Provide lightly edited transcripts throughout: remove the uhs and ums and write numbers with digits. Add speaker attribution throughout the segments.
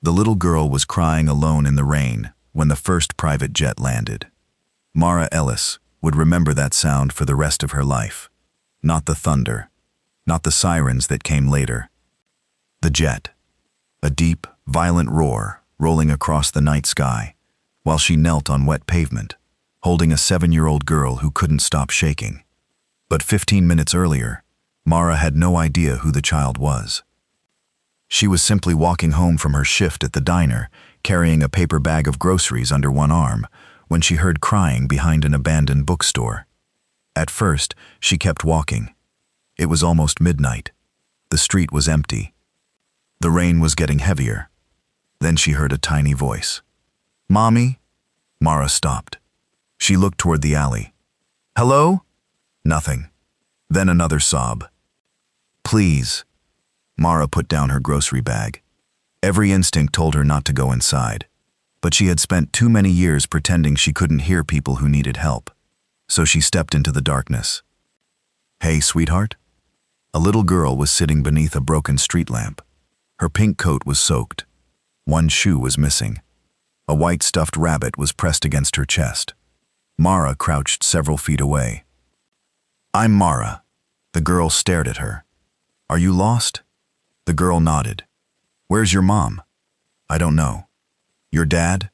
Speaker 1: The little girl was crying alone in the rain when the first private jet landed. Mara Ellis would remember that sound for the rest of her life. Not the thunder, not the sirens that came later. The jet, a deep, violent roar rolling across the night sky, while she knelt on wet pavement, holding a 7-year-old girl who couldn't stop shaking. But 15 minutes earlier, Mara had no idea who the child was. She was simply walking home from her shift at the diner, carrying a paper bag of groceries under one arm, when she heard crying behind an abandoned bookstore. At first, she kept walking. It was almost midnight. The street was empty. The rain was getting heavier. Then she heard a tiny voice. "Mommy?" Mara stopped. She looked toward the alley. "Hello?" Nothing. Then another sob. "Please." Mara put down her grocery bag. Every instinct told her not to go inside, but she had spent too many years pretending she couldn't hear people who needed help. So she stepped into the darkness. "Hey, sweetheart?" A little girl was sitting beneath a broken street lamp. Her pink coat was soaked. One shoe was missing. A white stuffed rabbit was pressed against her chest. Mara crouched several feet away. "I'm Mara." The girl stared at her. "Are you lost?" The girl nodded. "Where's your mom?" "I don't know." "Your dad?"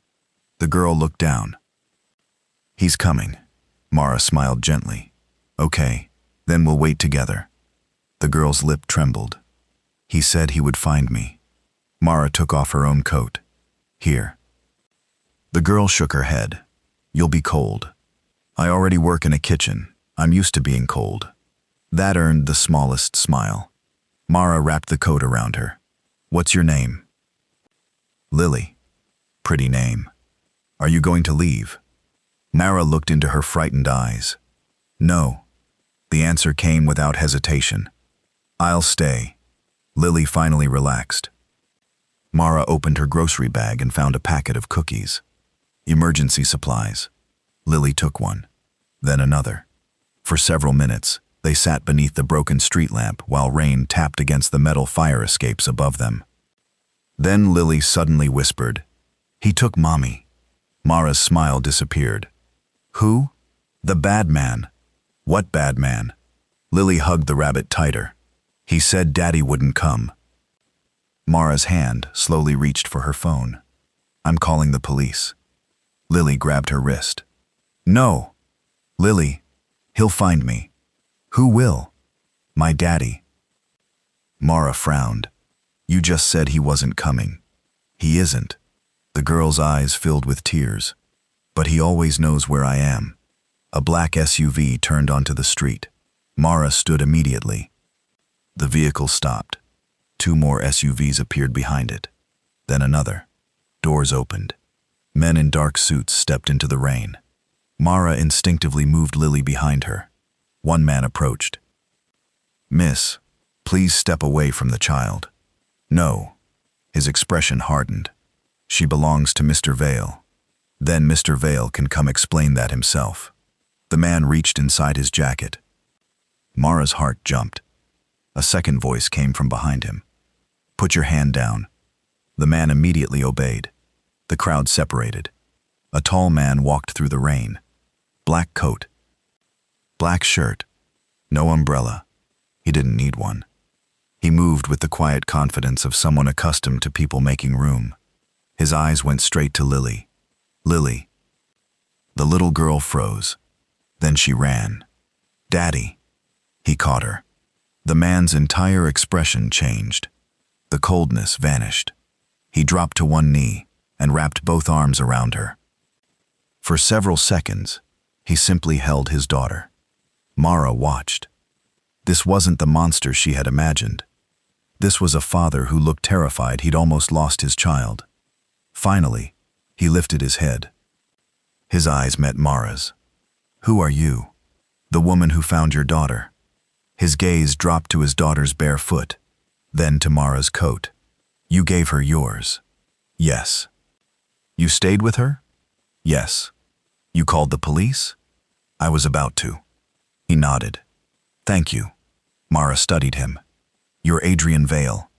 Speaker 1: The girl looked down. "He's coming." Mara smiled gently. "Okay, then we'll wait together." The girl's lip trembled. "He said he would find me." Mara took off her own coat. "Here." The girl shook her head. "You'll be cold." "I already work in a kitchen. I'm used to being cold." That earned the smallest smile. Mara wrapped the coat around her. "What's your name?" "Lily." "Pretty name. Are you going to leave?" Mara looked into her frightened eyes. "No." The answer came without hesitation. "I'll stay." Lily finally relaxed. Mara opened her grocery bag and found a packet of cookies. Emergency supplies. Lily took one, then another. For several minutes, they sat beneath the broken street lamp while rain tapped against the metal fire escapes above them. Then Lily suddenly whispered, "He took Mommy." Mara's smile disappeared. "Who?" "The bad man." "What bad man?" Lily hugged the rabbit tighter. "He said Daddy wouldn't come." Mara's hand slowly reached for her phone. "I'm calling the police." Lily grabbed her wrist. "No." "Lily, he'll find me." "Who will?" "My daddy." Mara frowned. "You just said he wasn't coming." "He isn't." The girl's eyes filled with tears. "But he always knows where I am." A black SUV turned onto the street. Mara stood immediately. The vehicle stopped. 2 more SUVs appeared behind it. Then another. Doors opened. Men in dark suits stepped into the rain. Mara instinctively moved Lily behind her. One man approached. "Miss, please step away from the child." "No." His expression hardened. "She belongs to Mr. Vale. Then Mr. Vale can come explain that himself." The man reached inside his jacket. Mara's heart jumped. A second voice came from behind him. "Put your hand down." The man immediately obeyed. The crowd separated. A tall man walked through the rain. Black coat. Black shirt. No umbrella. He didn't need one. He moved with the quiet confidence of someone accustomed to people making room. His eyes went straight to Lily. "Lily." The little girl froze. Then she ran. "Daddy." He caught her. The man's entire expression changed. The coldness vanished. He dropped to one knee and wrapped both arms around her. For several seconds, he simply held his daughter. Mara watched. This wasn't the monster she had imagined. This was a father who looked terrified he'd almost lost his child. Finally, he lifted his head. His eyes met Mara's. "Who are you?" "The woman who found your daughter." His gaze dropped to his daughter's bare foot, then to Mara's coat. "You gave her yours." "Yes." "You stayed with her?" "Yes." "You called the police?" "I was about to." He nodded. "Thank you." Mara studied him. "You're Adrian Vale."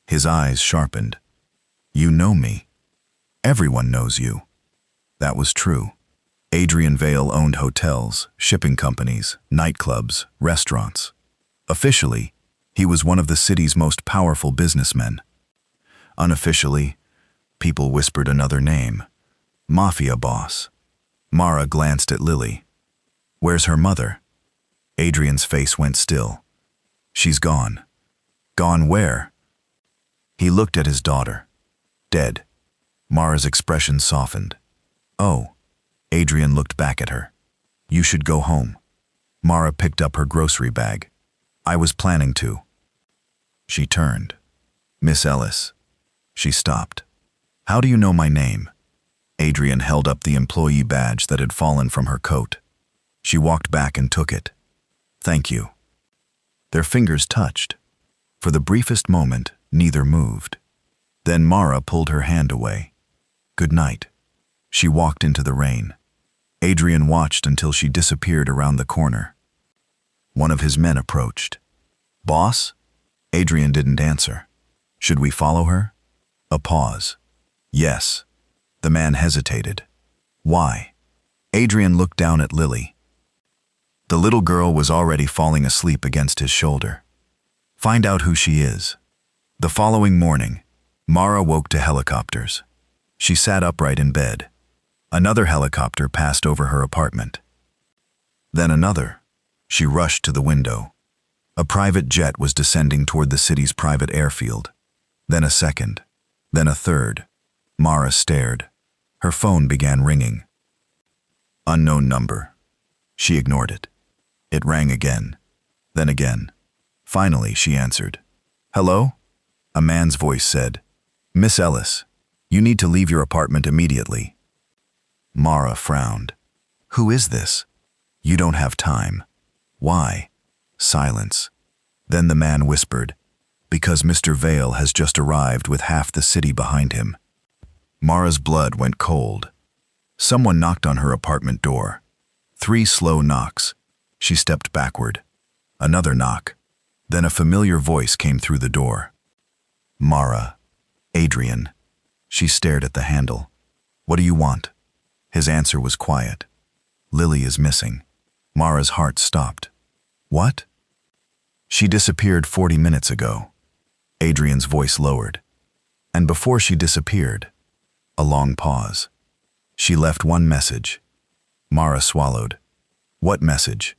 Speaker 1: His eyes sharpened. You know me. Everyone knows you. That was true. Adrian Vale owned hotels, shipping companies, nightclubs, restaurants. Officially, he was one of the city's most powerful businessmen. Unofficially, people whispered another name. Mafia boss. Mara glanced at Lily. Where's her mother? Adrian's face went still. She's gone. Gone where? He looked at his daughter. Dead. Mara's expression softened. Oh. Adrian looked back at her. You should go home. Mara picked up her grocery bag. I was planning to. She turned. Miss Ellis. She stopped. How do you know my name? Adrian held up the employee badge that had fallen from her coat. She walked back and took it. Thank you. Their fingers touched. For the briefest moment, neither moved. Then Mara pulled her hand away. Good night. She walked into the rain. Adrian watched until she disappeared around the corner. One of his men approached. Boss? Adrian didn't answer. Should we follow her? A pause. Yes. The man hesitated. Why? Adrian looked down at Lily. The little girl was already falling asleep against his shoulder. Find out who she is. The following morning, Mara woke to helicopters. She sat upright in bed. Another helicopter passed over her apartment. Then another. She rushed to the window. A private jet was descending toward the city's private airfield. Then a second. Then a third. Mara stared. Her phone began ringing. Unknown number. She ignored it. It rang again. Then again. Finally, she answered. Hello? A man's voice said, Miss Ellis, you need to leave your apartment immediately. Mara frowned. Who is this? You don't have time. Why? Silence. Then the man whispered, because Mr. Vale has just arrived with half the city behind him. Mara's blood went cold. Someone knocked on her apartment door. 3 slow knocks. She stepped backward. Another knock. Then a familiar voice came through the door. Mara. Adrian. She stared at the handle. What do you want? His answer was quiet. Lily is missing. Mara's heart stopped. What? She disappeared 40 minutes ago. Adrian's voice lowered. And before she disappeared, a long pause. She left one message. Mara swallowed. What message?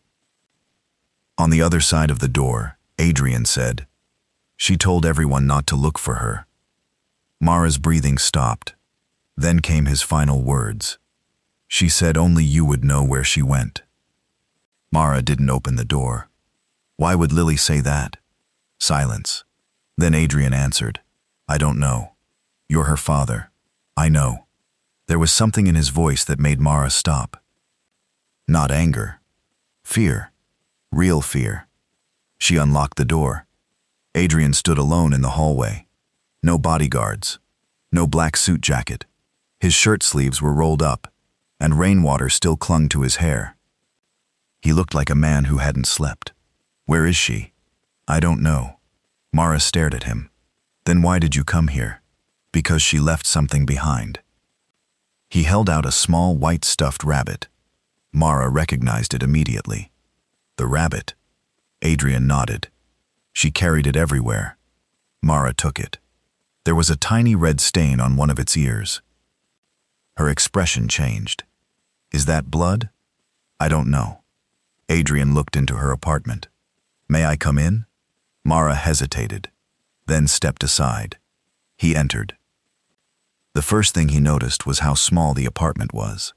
Speaker 1: On the other side of the door, Adrian said, she told everyone not to look for her. Mara's breathing stopped. Then came his final words. She said only you would know where she went. Mara didn't open the door. Why would Lily say that? Silence. Then Adrian answered, I don't know. You're her father. I know. There was something in his voice that made Mara stop. Not anger. Fear. Real fear. She unlocked the door. Adrian stood alone in the hallway. No bodyguards. No black suit jacket. His shirt sleeves were rolled up, and rainwater still clung to his hair. He looked like a man who hadn't slept. Where is she? I don't know. Mara stared at him. Then why did you come here? Because she left something behind. He held out a small white stuffed rabbit. Mara recognized it immediately. The rabbit. Adrian nodded. She carried it everywhere. Mara took it. There was a tiny red stain on one of its ears. Her expression changed. Is that blood? I don't know. Adrian looked into her apartment. May I come in? Mara hesitated, then stepped aside. He entered. The first thing he noticed was how small the apartment was.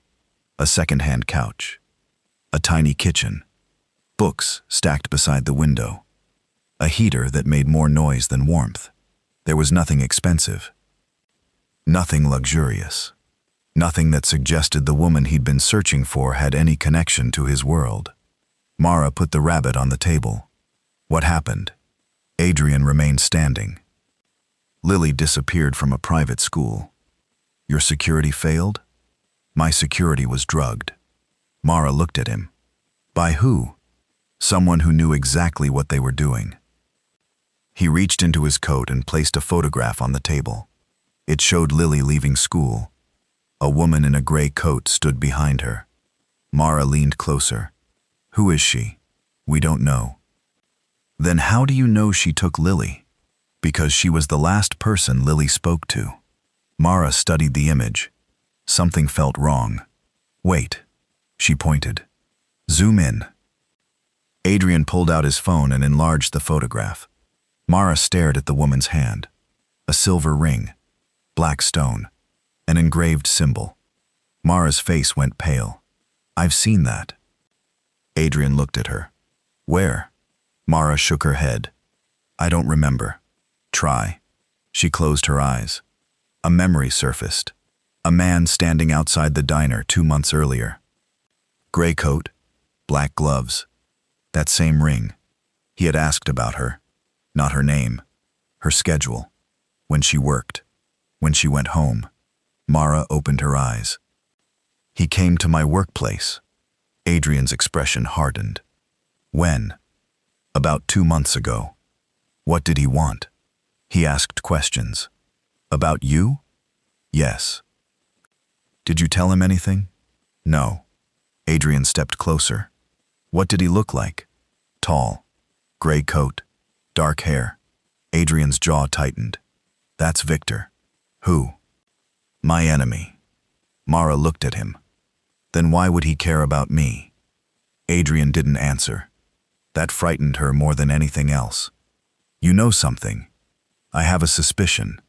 Speaker 1: A second-hand couch. A tiny kitchen. Books stacked beside the window. A heater that made more noise than warmth. There was nothing expensive. Nothing luxurious. Nothing that suggested the woman he'd been searching for had any connection to his world. Mara put the rabbit on the table. What happened? Adrian remained standing. Lily disappeared from a private school. Your security failed? My security was drugged. Mara looked at him. By who? Someone who knew exactly what they were doing. He reached into his coat and placed a photograph on the table. It showed Lily leaving school. A woman in a gray coat stood behind her. Mara leaned closer. Who is she? We don't know. Then how do you know she took Lily? Because she was the last person Lily spoke to. Mara studied the image. Something felt wrong. Wait. She pointed. Zoom in. Adrian pulled out his phone and enlarged the photograph. Mara stared at the woman's hand. A silver ring. Black stone. An engraved symbol. Mara's face went pale. I've seen that. Adrian looked at her. Where? Mara shook her head. I don't remember. Try. She closed her eyes. A memory surfaced. A man standing outside the diner 2 months earlier. Gray coat, black gloves. That same ring. He had asked about her. Not her name. Her schedule. When she worked. When she went home. Mara opened her eyes. He came to my workplace. Adrian's expression hardened. When? About 2 months ago. What did he want? He asked questions. About you? Yes. Did you tell him anything? No. Adrian stepped closer. What did he look like? Tall. Gray coat. Dark hair. Adrian's jaw tightened. That's Victor. Who? My enemy. Mara looked at him. Then why would he care about me? Adrian didn't answer. That frightened her more than anything else. You know something. I have a suspicion.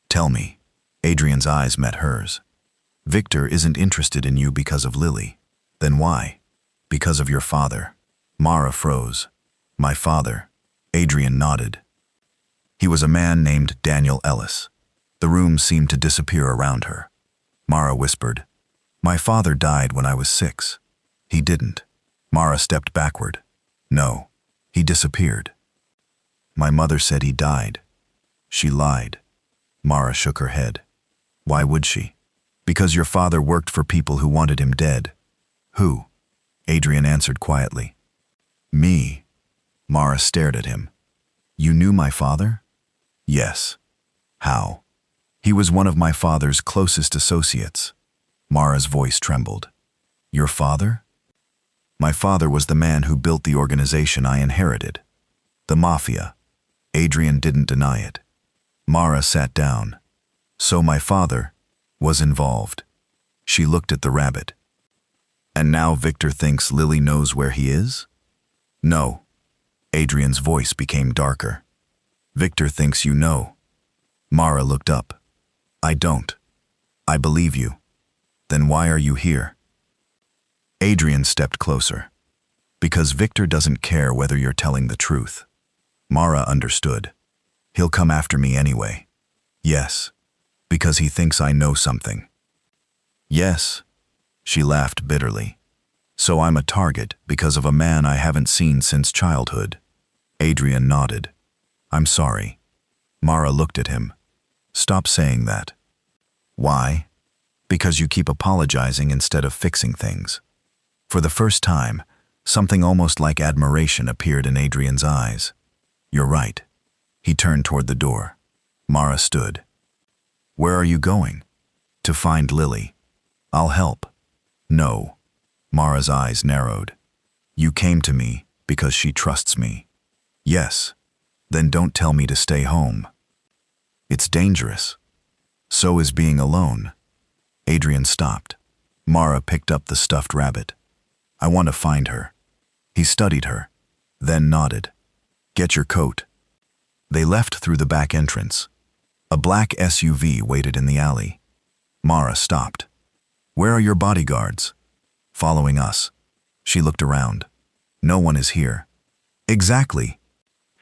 Speaker 1: Tell me. Adrian's eyes met hers. Victor isn't interested in you because of Lily. Then why? Because of your father. Mara froze. My father. Adrian nodded. He was a man named Daniel Ellis. The room seemed to disappear around her. Mara whispered, My father died when I was 6. He didn't. Mara stepped backward. No, he disappeared. My mother said he died. She lied. Mara shook her head. Why would she? Because your father worked for people who wanted him dead. Who? Adrian answered quietly. Me. Mara stared at him. You knew my father? Yes. How? He was one of my father's closest associates. Mara's voice trembled. Your father? My father was the man who built the organization I inherited. The Mafia. Adrian didn't deny it. Mara sat down. So my father was involved. She looked at the rabbit. And now Victor thinks Lily knows where he is? No. Adrian's voice became darker. Victor thinks you know. Mara looked up. I don't. I believe you. Then why are you here? Adrian stepped closer. Because Victor doesn't care whether you're telling the truth. Mara understood. He'll come after me anyway. Yes. Because he thinks I know something. Yes. She laughed bitterly. So I'm a target because of a man I haven't seen since childhood. Adrian nodded. I'm sorry. Mara looked at him. Stop saying that. Why? Because you keep apologizing instead of fixing things. For the first time, something almost like admiration appeared in Adrian's eyes. You're right. He turned toward the door. Mara stood. Where are you going? To find Lily. I'll help. No. Mara's eyes narrowed. You came to me because she trusts me. Yes. Then don't tell me to stay home. It's dangerous. So is being alone. Adrian stopped. Mara picked up the stuffed rabbit. I want to find her. He studied her, then nodded. Get your coat. They left through the back entrance. A black SUV waited in the alley. Mara stopped. Where are your bodyguards? Following us. She looked around. No one is here. Exactly.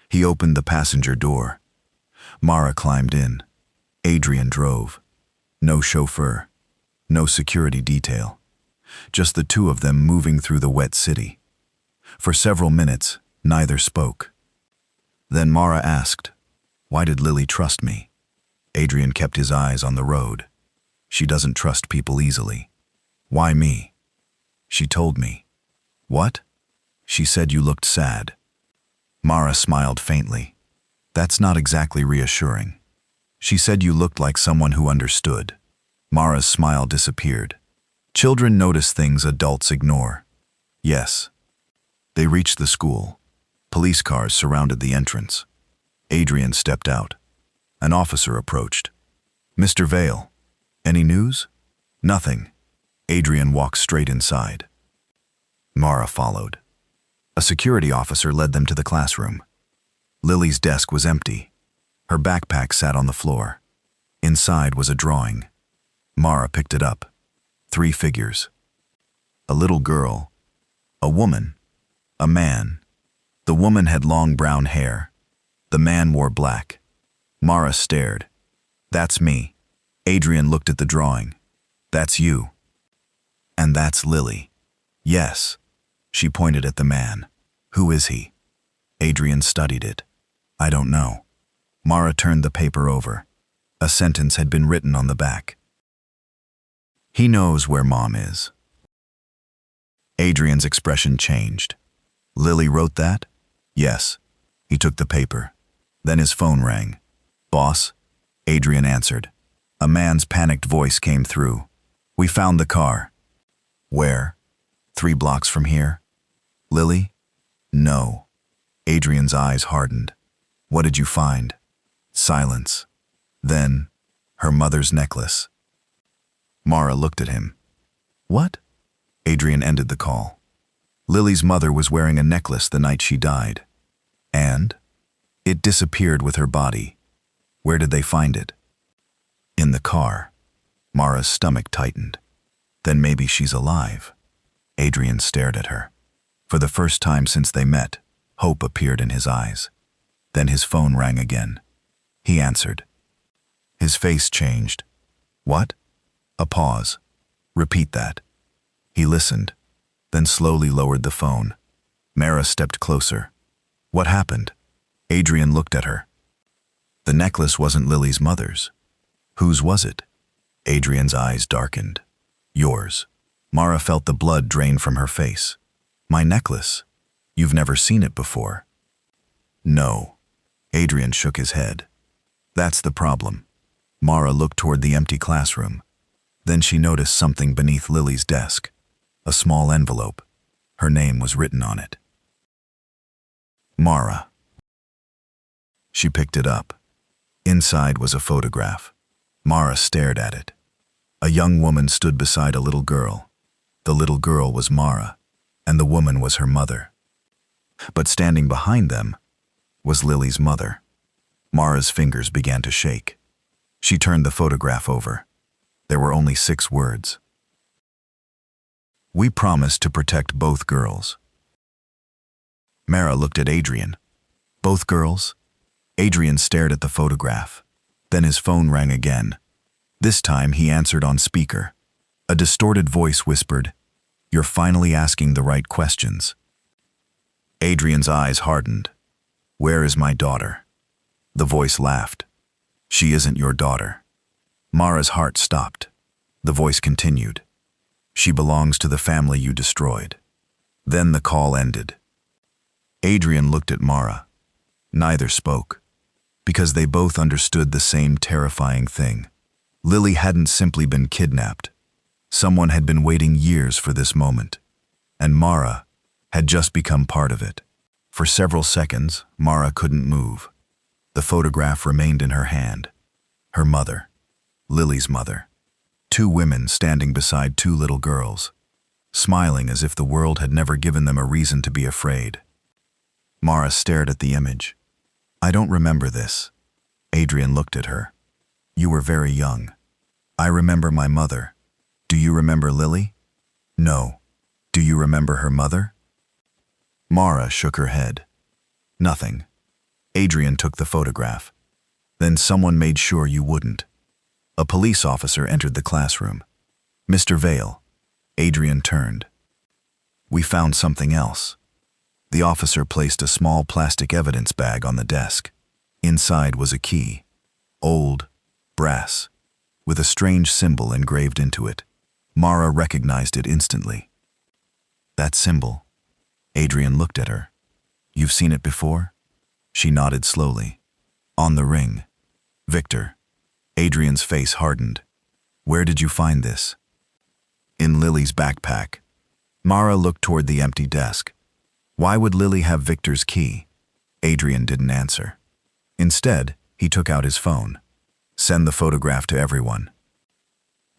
Speaker 1: He opened the passenger door. Mara climbed in. Adrian drove. No chauffeur. No security detail. Just the two of them moving through the wet city. For several minutes, neither spoke. Then Mara asked, Why did Lily trust me? Adrian kept his eyes on the road. She doesn't trust people easily. Why me? She told me. What? She said you looked sad. Mara smiled faintly. That's not exactly reassuring. She said you looked like someone who understood. Mara's smile disappeared. Children notice things adults ignore. Yes. They reached the school. Police cars surrounded the entrance. Adrian stepped out. An officer approached. Mr. Vale, any news? Nothing. Adrian walked straight inside. Mara followed. A security officer led them to the classroom. Lily's desk was empty. Her backpack sat on the floor. Inside was a drawing. Mara picked it up. 3 figures. A little girl. A woman. A man. The woman had long brown hair. The man wore black. Mara stared. That's me. Adrian looked at the drawing. That's you. And that's Lily. Yes. She pointed at the man. Who is he? Adrian studied it. I don't know. Mara turned the paper over. A sentence had been written on the back. He knows where Mom is. Adrian's expression changed. Lily wrote that? Yes. He took the paper. Then his phone rang. Boss? Adrian answered. A man's panicked voice came through. We found the car. Where? 3 blocks from here. Lily? No. Adrian's eyes hardened. What did you find? Silence. Then, her mother's necklace. Mara looked at him. What? Adrian ended the call. Lily's mother was wearing a necklace the night she died. And? It disappeared with her body. Where did they find it? In the car. Mara's stomach tightened. Then maybe she's alive. Adrian stared at her. For the first time since they met, hope appeared in his eyes. Then his phone rang again. He answered. His face changed. What? A pause. Repeat that. He listened, then slowly lowered the phone. Mara stepped closer. What happened? Adrian looked at her. The necklace wasn't Lily's mother's. Whose was it? Adrian's eyes darkened. Yours. Mara felt the blood drain from her face. My necklace. You've never seen it before. No. Adrian shook his head. That's the problem. Mara looked toward the empty classroom. Then she noticed something beneath Lily's desk. A small envelope. Her name was written on it. Mara. She picked it up. Inside was a photograph. Mara stared at it. A young woman stood beside a little girl. The little girl was Mara, and the woman was her mother. But standing behind them was Lily's mother. Mara's fingers began to shake. She turned the photograph over. There were only 6 words. We promised to protect both girls. Mara looked at Adrian. Both girls? Adrian stared at the photograph. Then his phone rang again. This time he answered on speaker. A distorted voice whispered, You're finally asking the right questions. Adrian's eyes hardened. Where is my daughter? The voice laughed. She isn't your daughter. Mara's heart stopped. The voice continued. She belongs to the family you destroyed. Then the call ended. Adrian looked at Mara. Neither spoke, because they both understood the same terrifying thing. Lily hadn't simply been kidnapped. Someone had been waiting years for this moment, and Mara had just become part of it. For several seconds, Mara couldn't move. The photograph remained in her hand. Her mother, Lily's mother. 2 women standing beside 2 little girls, smiling as if the world had never given them a reason to be afraid. Mara stared at the image. I don't remember this. Adrian looked at her. You were very young. I remember my mother. Do you remember Lily? No. Do you remember her mother? Mara shook her head. Nothing. Adrian took the photograph. Then someone made sure you wouldn't. A police officer entered the classroom. Mr. Vale. Adrian turned. We found something else. The officer placed a small plastic evidence bag on the desk. Inside was a key. Old, brass, with a strange symbol engraved into it. Mara recognized it instantly. That symbol. Adrian looked at her. You've seen it before? She nodded slowly. On the ring. Victor. Adrian's face hardened. Where did you find this? In Lily's backpack. Mara looked toward the empty desk. Why would Lily have Victor's key? Adrian didn't answer. Instead, he took out his phone. Send the photograph to everyone.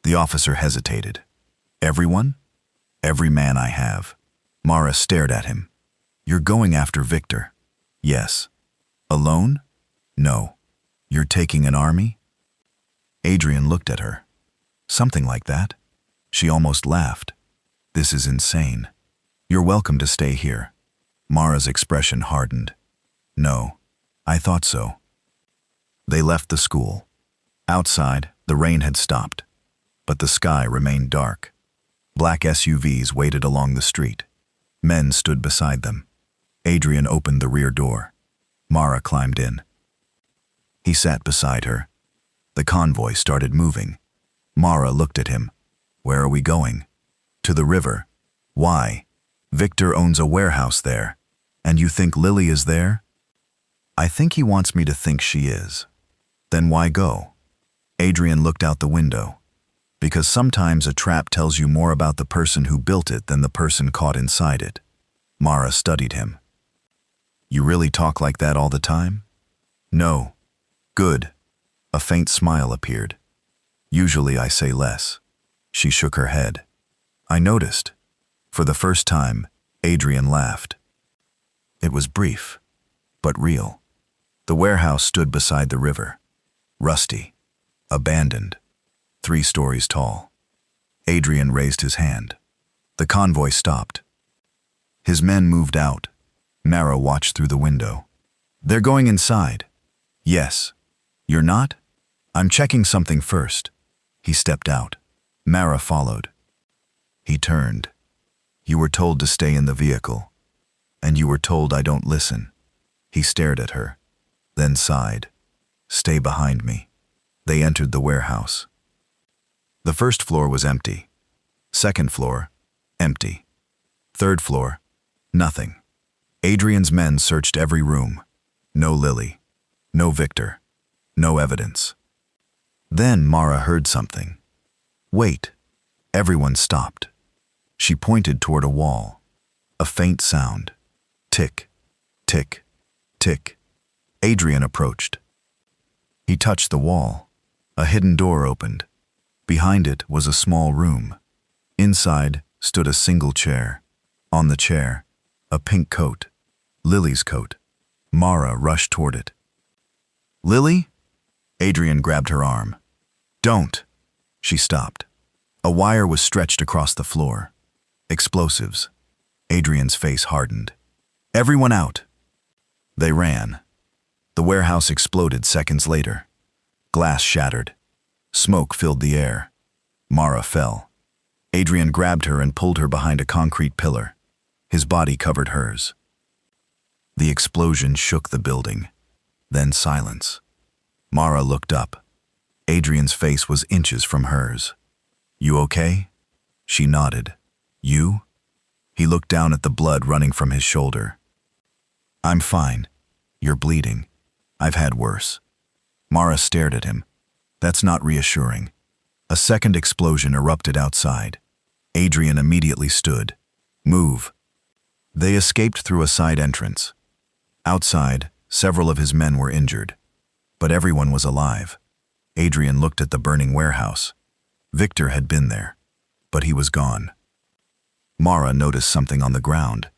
Speaker 1: The officer hesitated. Everyone? Every man I have. Mara stared at him. You're going after Victor. Yes. Alone? No. You're taking an army? Adrian looked at her. Something like that. She almost laughed. This is insane. You're welcome to stay here. Mara's expression hardened. No. I thought so. They left the school. Outside, the rain had stopped, but the sky remained dark. Black SUVs waited along the street. Men stood beside them. Adrian opened the rear door. Mara climbed in. He sat beside her. The convoy started moving. Mara looked at him. Where are we going? To the river. Why? Victor owns a warehouse there. And you think Lily is there? I think he wants me to think she is. Then why go? Adrian looked out the window. Because sometimes a trap tells you more about the person who built it than the person caught inside it. Mara studied him. You really talk like that all the time? No. Good. A faint smile appeared. Usually I say less. She shook her head. I noticed. For the first time, Adrian laughed. It was brief, but real. The warehouse stood beside the river. Rusty. Abandoned. 3 stories tall. Adrian raised his hand. The convoy stopped. His men moved out. Mara watched through the window. They're going inside. Yes. You're not? I'm checking something first. He stepped out. Mara followed. He turned. You were told to stay in the vehicle. And you were told I don't listen. He stared at her, then sighed. Stay behind me. They entered the warehouse. The first floor was empty. Second floor, empty. Third floor, nothing. Adrian's men searched every room. No Lily. No Victor. No evidence. Then Mara heard something. Wait. Everyone stopped. She pointed toward a wall. A faint sound. Tick, tick, tick. Adrian approached. He touched the wall. A hidden door opened. Behind it was a small room. Inside stood a single chair. On the chair, a pink coat. Lily's coat. Mara rushed toward it. Lily? Adrian grabbed her arm. Don't. She stopped. A wire was stretched across the floor. Explosives. Adrian's face hardened. Everyone out. They ran. The warehouse exploded seconds later. Glass shattered. Smoke filled the air. Mara fell. Adrian grabbed her and pulled her behind a concrete pillar. His body covered hers. The explosion shook the building. Then silence. Mara looked up. Adrian's face was inches from hers. You okay? She nodded. You? He looked down at the blood running from his shoulder. I'm fine. You're bleeding. I've had worse. Mara stared at him. That's not reassuring. A second explosion erupted outside. Adrian immediately stood. Move. They escaped through a side entrance. Outside, several of his men were injured. But everyone was alive. Adrian looked at the burning warehouse. Victor had been there, but he was gone. Mara noticed something on the ground.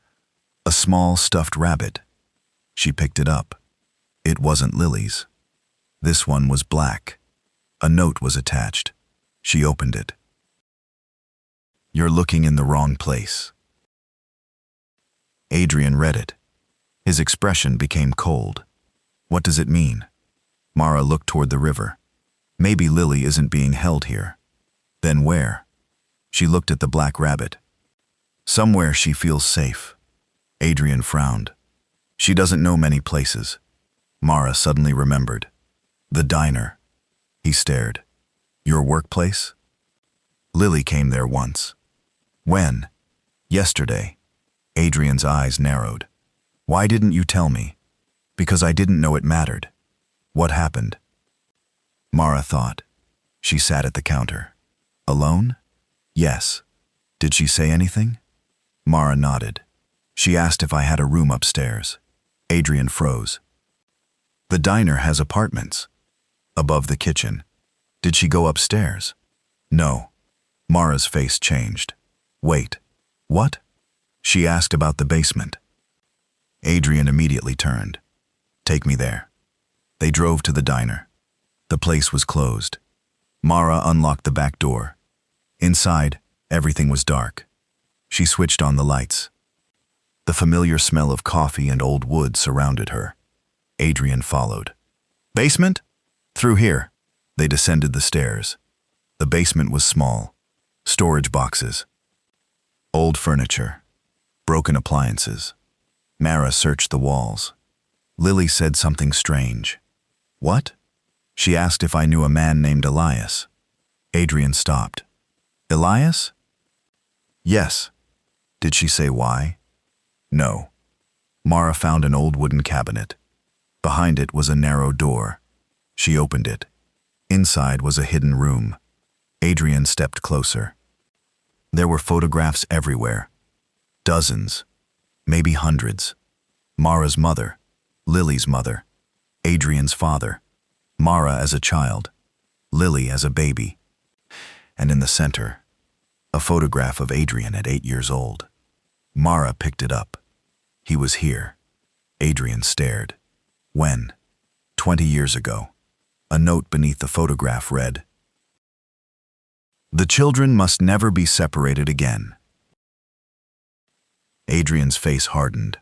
Speaker 1: A small stuffed rabbit. She picked it up. It wasn't Lily's. This one was black. A note was attached. She opened it. You're looking in the wrong place. Adrian read it. His expression became cold. What does it mean? Mara looked toward the river. Maybe Lily isn't being held here. Then where? She looked at the black rabbit. Somewhere she feels safe. Adrian frowned. She doesn't know many places. Mara suddenly remembered. The diner. He stared. Your workplace? Lily came there once. When? Yesterday. Adrian's eyes narrowed. Why didn't you tell me? Because I didn't know it mattered. What happened? Mara thought. She sat at the counter. Alone? Yes. Did she say anything? Mara nodded. She asked if I had a room upstairs. Adrian froze. The diner has apartments. Above the kitchen. Did she go upstairs? No. Mara's face changed. Wait. What? She asked about the basement. Adrian immediately turned. Take me there. They drove to the diner. The place was closed. Mara unlocked the back door. Inside, everything was dark. She switched on the lights. The familiar smell of coffee and old wood surrounded her. Adrian followed. Basement? Through here. They descended the stairs. The basement was small. Storage boxes. Old furniture. Broken appliances. Mara searched the walls. Lily said something strange. What? She asked if I knew a man named Elias. Adrian stopped. Elias? Yes. Did she say why? No. Mara found an old wooden cabinet. Behind it was a narrow door. She opened it. Inside was a hidden room. Adrian stepped closer. There were photographs everywhere. Dozens. Maybe hundreds. Mara's mother. Lily's mother. Adrian's father. Mara as a child. Lily as a baby. And in the center, a photograph of Adrian at 8 years old. Mara picked it up. He was here. Adrian stared. When? 20 years ago. A note beneath the photograph read, "The children must never be separated again." Adrian's face hardened.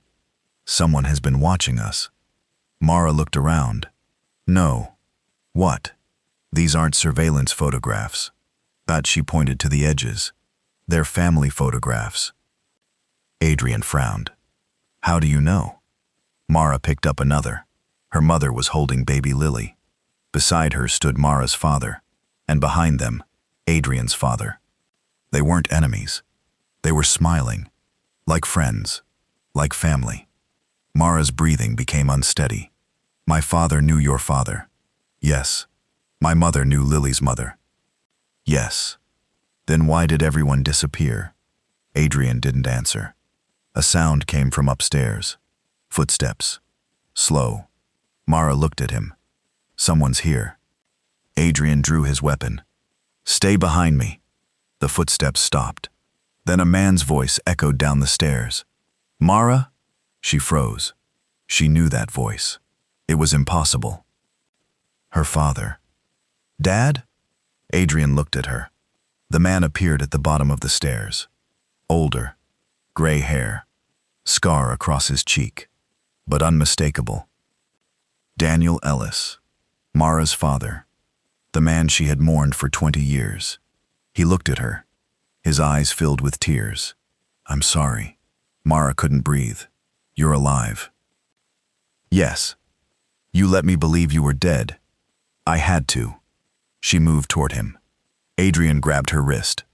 Speaker 1: Someone has been watching us. Mara looked around. No. What? These aren't surveillance photographs. But she pointed to the edges. They're family photographs. Adrian frowned. How do you know? Mara picked up another. Her mother was holding baby Lily. Beside her stood Mara's father, and behind them, Adrian's father. They weren't enemies. They were smiling, like friends, like family. Mara's breathing became unsteady. My father knew your father. Yes. My mother knew Lily's mother. Yes. Then why did everyone disappear? Adrian didn't answer. A sound came from upstairs. Footsteps. Slow. Mara looked at him. Someone's here. Adrian drew his weapon. Stay behind me. The footsteps stopped. Then a man's voice echoed down the stairs. Mara? She froze. She knew that voice. It was impossible. Her father. Dad? Adrian looked at her. The man appeared at the bottom of the stairs. Older. Gray hair. Scar across his cheek. But unmistakable. Daniel Ellis. Mara's father. The man she had mourned for 20 years. He looked at her. His eyes filled with tears. I'm sorry. Mara couldn't breathe. You're alive. Yes. You let me believe you were dead. I had to. She moved toward him. Adrian grabbed her wrist.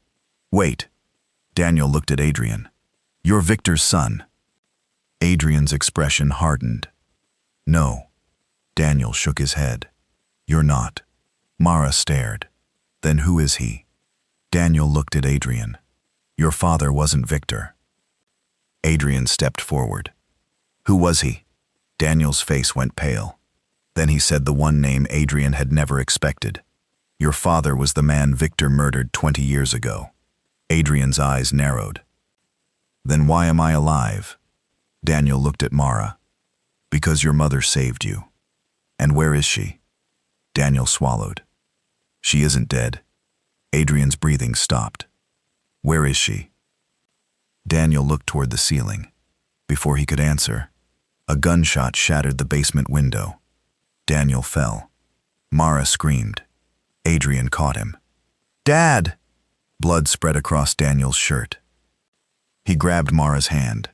Speaker 1: Wait. Daniel looked at Adrian. You're Victor's son. Adrian's expression hardened. No. Daniel shook his head. You're not. Mara stared. Then who is he? Daniel looked at Adrian. Your father wasn't Victor. Adrian stepped forward. Who was he? Daniel's face went pale. Then he said the one name Adrian had never expected. Your father was the man Victor murdered 20 years ago. Adrian's eyes narrowed. Then why am I alive? Daniel looked at Mara. Because your mother saved you. And where is she? Daniel swallowed. She isn't dead. Adrian's breathing stopped. Where is she? Daniel looked toward the ceiling. Before he could answer, a gunshot shattered the basement window. Daniel fell. Mara screamed. Adrian caught him. Dad! Blood spread across Daniel's shirt. He grabbed Mara's hand.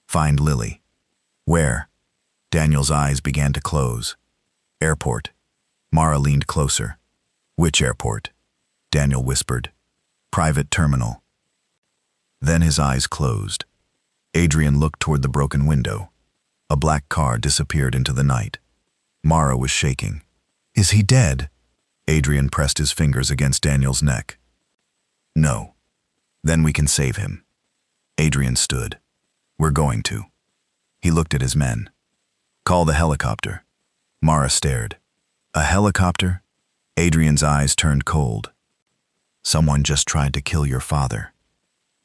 Speaker 1: Find Lily. Where? Daniel's eyes began to close. Airport. Mara leaned closer. Which airport? Daniel whispered. Private terminal. Then his eyes closed. Adrian looked toward the broken window. A black car disappeared into the night. Mara was shaking. Is he dead? Adrian pressed his fingers against Daniel's neck. No. Then we can save him. Adrian stood. We're going to. He looked at his men. Call the helicopter. Mara stared. A helicopter? Adrian's eyes turned cold. Someone just tried to kill your father.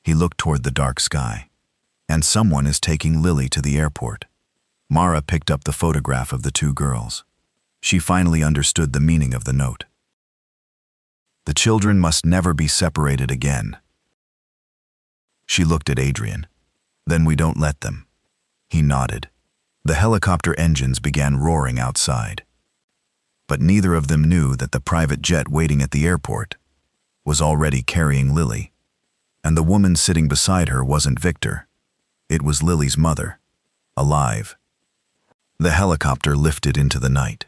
Speaker 1: He looked toward the dark sky. And someone is taking Lily to the airport. Mara picked up the photograph of the two girls. She finally understood the meaning of the note. The children must never be separated again. She looked at Adrian. Then we don't let them. He nodded. The helicopter engines began roaring outside. But neither of them knew that the private jet waiting at the airport was already carrying Lily. And the woman sitting beside her wasn't Victor. It was Lily's mother, alive. The helicopter lifted into the night.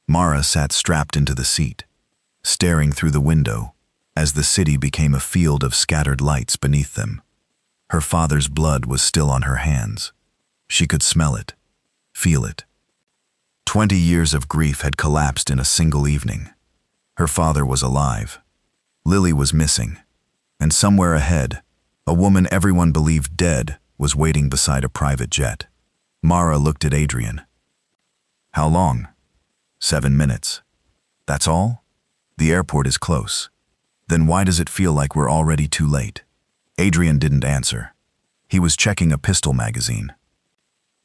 Speaker 1: Mara sat strapped into the seat, staring through the window as the city became a field of scattered lights beneath them. Her father's blood was still on her hands. She could smell it, feel it. 20 years of grief had collapsed in a single evening. Her father was alive. Lily was missing. And somewhere ahead, a woman everyone believed dead was waiting beside a private jet. Mara looked at Adrian. How long? 7 minutes. That's all? The airport is close. Then why does it feel like we're already too late? Adrian didn't answer. He was checking a pistol magazine.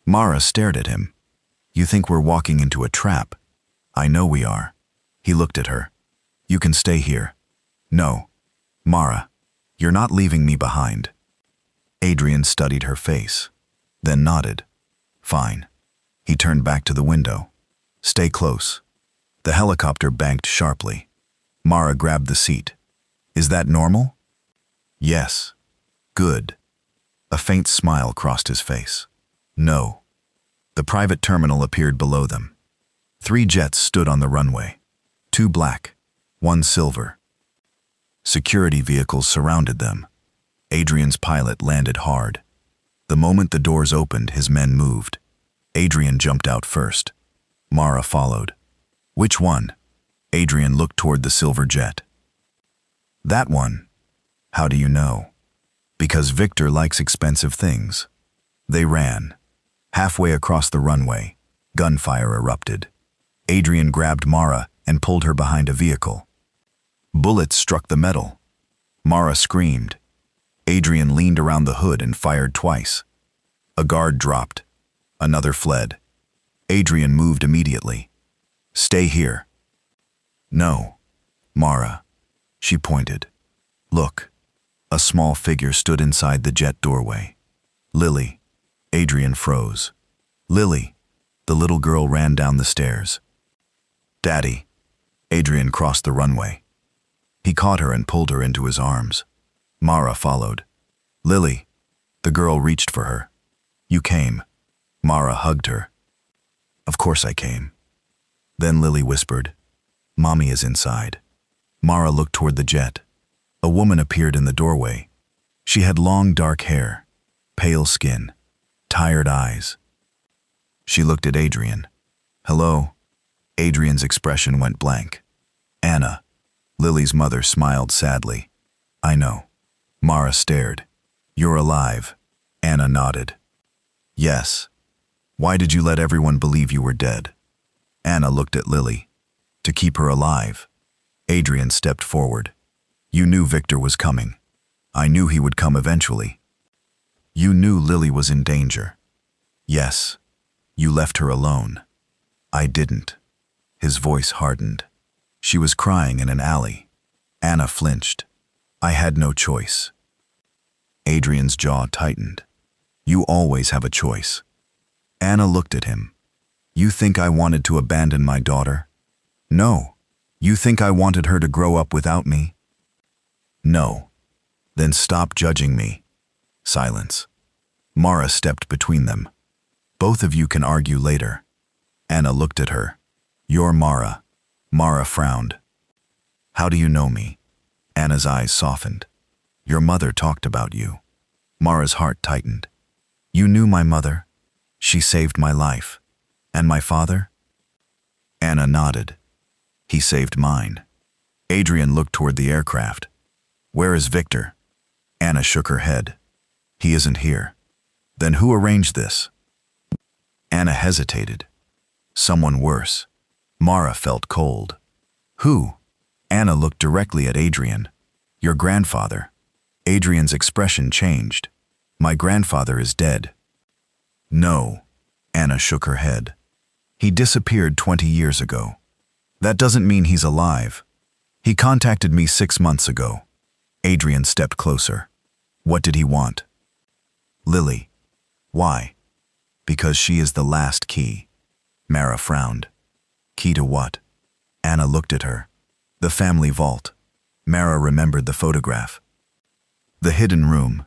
Speaker 1: Mara stared at him. You think we're walking into a trap? I know we are. He looked at her. You can stay here. No. Mara, you're not leaving me behind. Adrian studied her face, then nodded. Fine. He turned back to the window. Stay close. The helicopter banked sharply. Mara grabbed the seat. Is that normal? Yes. Good. A faint smile crossed his face. No. The private terminal appeared below them. 3 jets stood on the runway. 2 black, 1 silver. Security vehicles surrounded them. Adrian's pilot landed hard. The moment the doors opened, his men moved. Adrian jumped out first. Mara followed. Which one? Adrian looked toward the silver jet. That one. How do you know? Because Victor likes expensive things. They ran. Halfway across the runway, gunfire erupted. Adrian grabbed Mara and pulled her behind a vehicle. Bullets struck the metal. Mara screamed. Adrian leaned around the hood and fired twice. A guard dropped. Another fled. Adrian moved immediately. Stay here. No. Mara. She pointed. Look. A small figure stood inside the jet doorway. Lily. Adrian froze. Lily. The little girl ran down the stairs. Daddy. Adrian crossed the runway. He caught her and pulled her into his arms. Mara followed. Lily. The girl reached for her. You came. Mara hugged her. Of course I came. Then Lily whispered, Mommy is inside. Mara looked toward the jet. A woman appeared in the doorway. She had long dark hair, pale skin, tired eyes. She looked at Adrian. Hello? Adrian's expression went blank. Anna. Lily's mother smiled sadly. I know. Mara stared. You're alive. Anna nodded. Yes. Why did you let everyone believe you were dead? Anna looked at Lily. To keep her alive. Adrian stepped forward. You knew Victor was coming. I knew he would come eventually. You knew Lily was in danger. Yes. You left her alone. I didn't. His voice hardened. She was crying in an alley. Anna flinched. I had no choice. Adrian's jaw tightened. You always have a choice. Anna looked at him. You think I wanted to abandon my daughter? No. You think I wanted her to grow up without me? No. Then stop judging me. Silence. Mara stepped between them. Both of you can argue later. Anna looked at her. You're Mara. Mara frowned. How do you know me? Anna's eyes softened. Your mother talked about you. Mara's heart tightened. You knew my mother? She saved my life. And my father? Anna nodded. He saved mine. Adrian looked toward the aircraft. Where is Victor? Anna shook her head. He isn't here. Then who arranged this? Anna hesitated. Someone worse. Mara felt cold. Who? Anna looked directly at Adrian. Your grandfather. Adrian's expression changed. My grandfather is dead. No. Anna shook her head. He disappeared 20 years ago. That doesn't mean he's alive. He contacted me 6 months ago. Adrian stepped closer. What did he want? Lily. Why? Because she is the last key. Mara frowned. Key to what? Anna looked at her. The family vault. Mara remembered the photograph. The hidden room.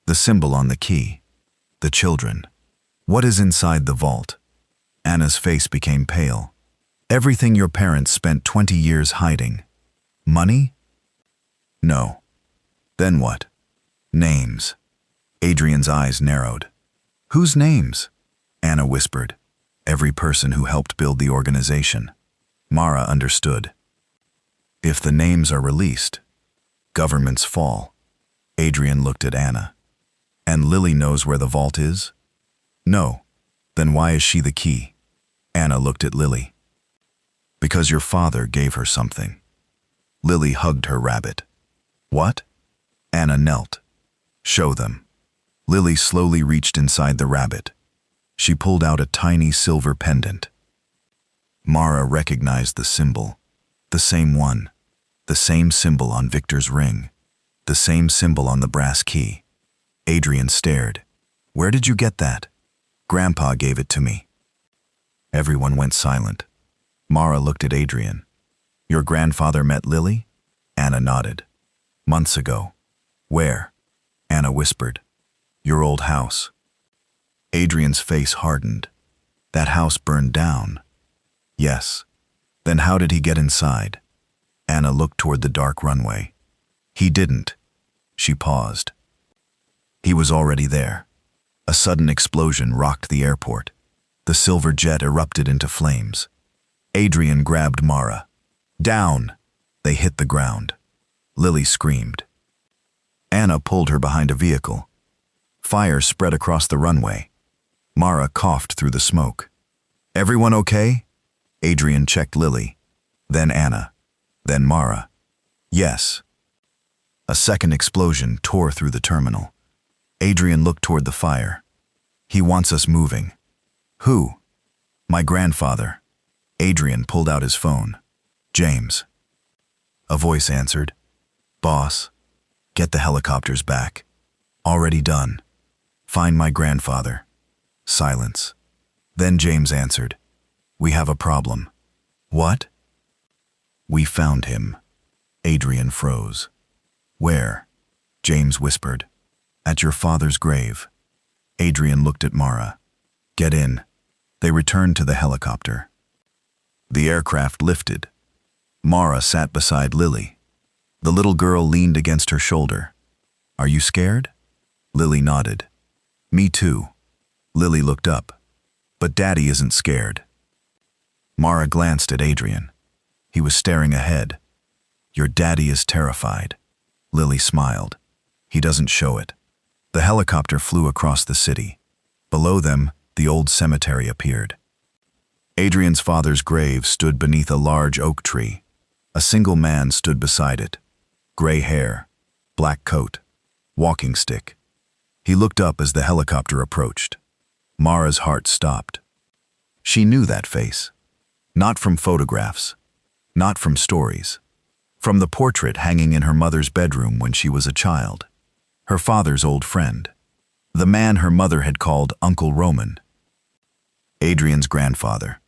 Speaker 1: The symbol on the key. The children. What is inside the vault? Anna's face became pale. Everything your parents spent 20 years hiding. Money? No. Then what? Names. Adrian's eyes narrowed. Whose names? Anna whispered. Every person who helped build the organization. Mara understood. If the names are released, governments fall. Adrian looked at Anna. And Lily knows where the vault is? No. Then why is she the key? Anna looked at Lily. Because your father gave her something. Lily hugged her rabbit. What? Anna knelt. Show them. Lily slowly reached inside the rabbit. She pulled out a tiny silver pendant. Mara recognized the symbol. The same one. The same symbol on Victor's ring. The same symbol on the brass key. Adrian stared. Where did you get that? Grandpa gave it to me. Everyone went silent. Mara looked at Adrian. Your grandfather met Lily? Anna nodded. Months ago. Where? Anna whispered. Your old house. Adrian's face hardened. That house burned down. Yes. Then how did he get inside? Anna looked toward the dark runway. He didn't. She paused. He was already there. A sudden explosion rocked the airport. The silver jet erupted into flames. Adrian grabbed Mara. Down! They hit the ground. Lily screamed. Anna pulled her behind a vehicle. Fire spread across the runway. Mara coughed through the smoke. Everyone okay? Adrian checked Lily. Then Anna. Then Mara. Yes. A second explosion tore through the terminal. Adrian looked toward the fire. He wants us moving. Who? My grandfather. Adrian pulled out his phone. James. A voice answered. Boss, get the helicopters back. Already done. Find my grandfather. Silence. Then James answered. We have a problem. What? We found him. Adrian froze. Where? James whispered. At your father's grave. Adrian looked at Mara. Get in. They returned to the helicopter. The aircraft lifted. Mara sat beside Lily. The little girl leaned against her shoulder. Are you scared? Lily nodded. Me too. Lily looked up. But Daddy isn't scared. Mara glanced at Adrian. He was staring ahead. Your daddy is terrified. Lily smiled. He doesn't show it. The helicopter flew across the city. Below them, the old cemetery appeared. Adrian's father's grave stood beneath a large oak tree. A single man stood beside it. Gray hair, black coat, walking stick. He looked up as the helicopter approached. Mara's heart stopped. She knew that face. Not from photographs. Not from stories. From the portrait hanging in her mother's bedroom when she was a child. Her father's old friend. The man her mother had called Uncle Roman. Adrian's grandfather.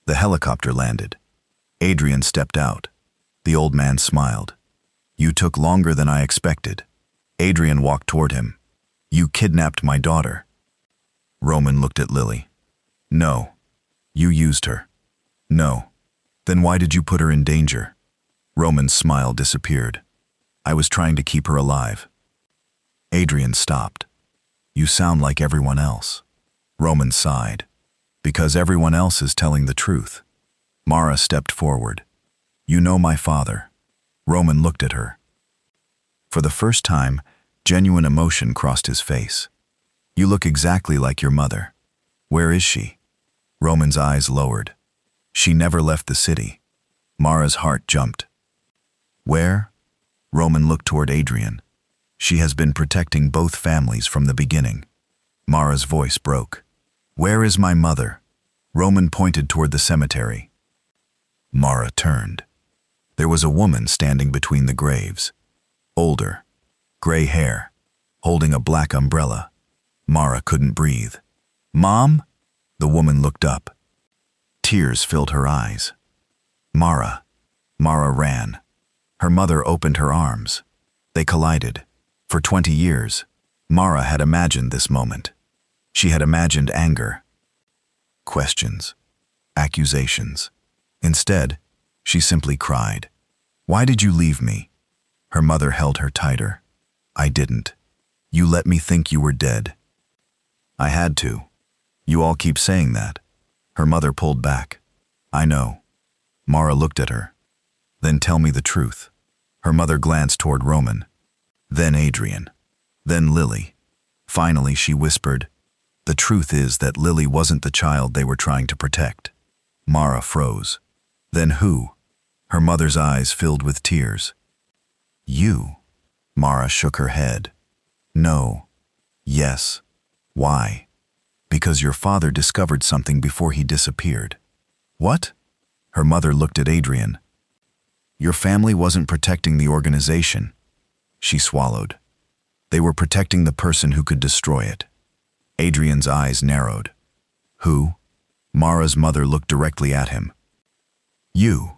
Speaker 1: The helicopter landed. Adrian stepped out. The old man smiled. You took longer than I expected. Adrian walked toward him. You kidnapped my daughter. Roman looked at Lily. No. You used her. No. Then why did you put her in danger? Roman's smile disappeared. I was trying to keep her alive. Adrian stopped. You sound like everyone else. Roman sighed. Because everyone else is telling the truth. Mara stepped forward. You know my father. Roman looked at her. For the first time, genuine emotion crossed his face. You look exactly like your mother. Where is she? Roman's eyes lowered. She never left the city. Mara's heart jumped. Where? Roman looked toward Adrian. She has been protecting both families from the beginning. Mara's voice broke. Where is my mother? Roman pointed toward the cemetery. Mara turned. There was a woman standing between the graves. Older, gray hair, holding a black umbrella. Mara couldn't breathe. Mom? The woman looked up. Tears filled her eyes. Mara. Mara ran. Her mother opened her arms. They collided. For 20 years, Mara had imagined this moment. She had imagined anger, questions, accusations. Instead, she simply cried. Why did you leave me? Her mother held her tighter. I didn't. You let me think you were dead. I had to. You all keep saying that. Her mother pulled back. I know. Mara looked at her. Then tell me the truth. Her mother glanced toward Roman. Then Adrian. Then Lily. Finally, she whispered, the truth is that Lily wasn't the child they were trying to protect. Mara froze. Then who? Her mother's eyes filled with tears. You. Mara shook her head. No. Yes. Why? Because your father discovered something before he disappeared. What? Her mother looked at Adrian. Your family wasn't protecting the organization. She swallowed. They were protecting the person who could destroy it. Adrian's eyes narrowed. Who? Mara's mother looked directly at him. You.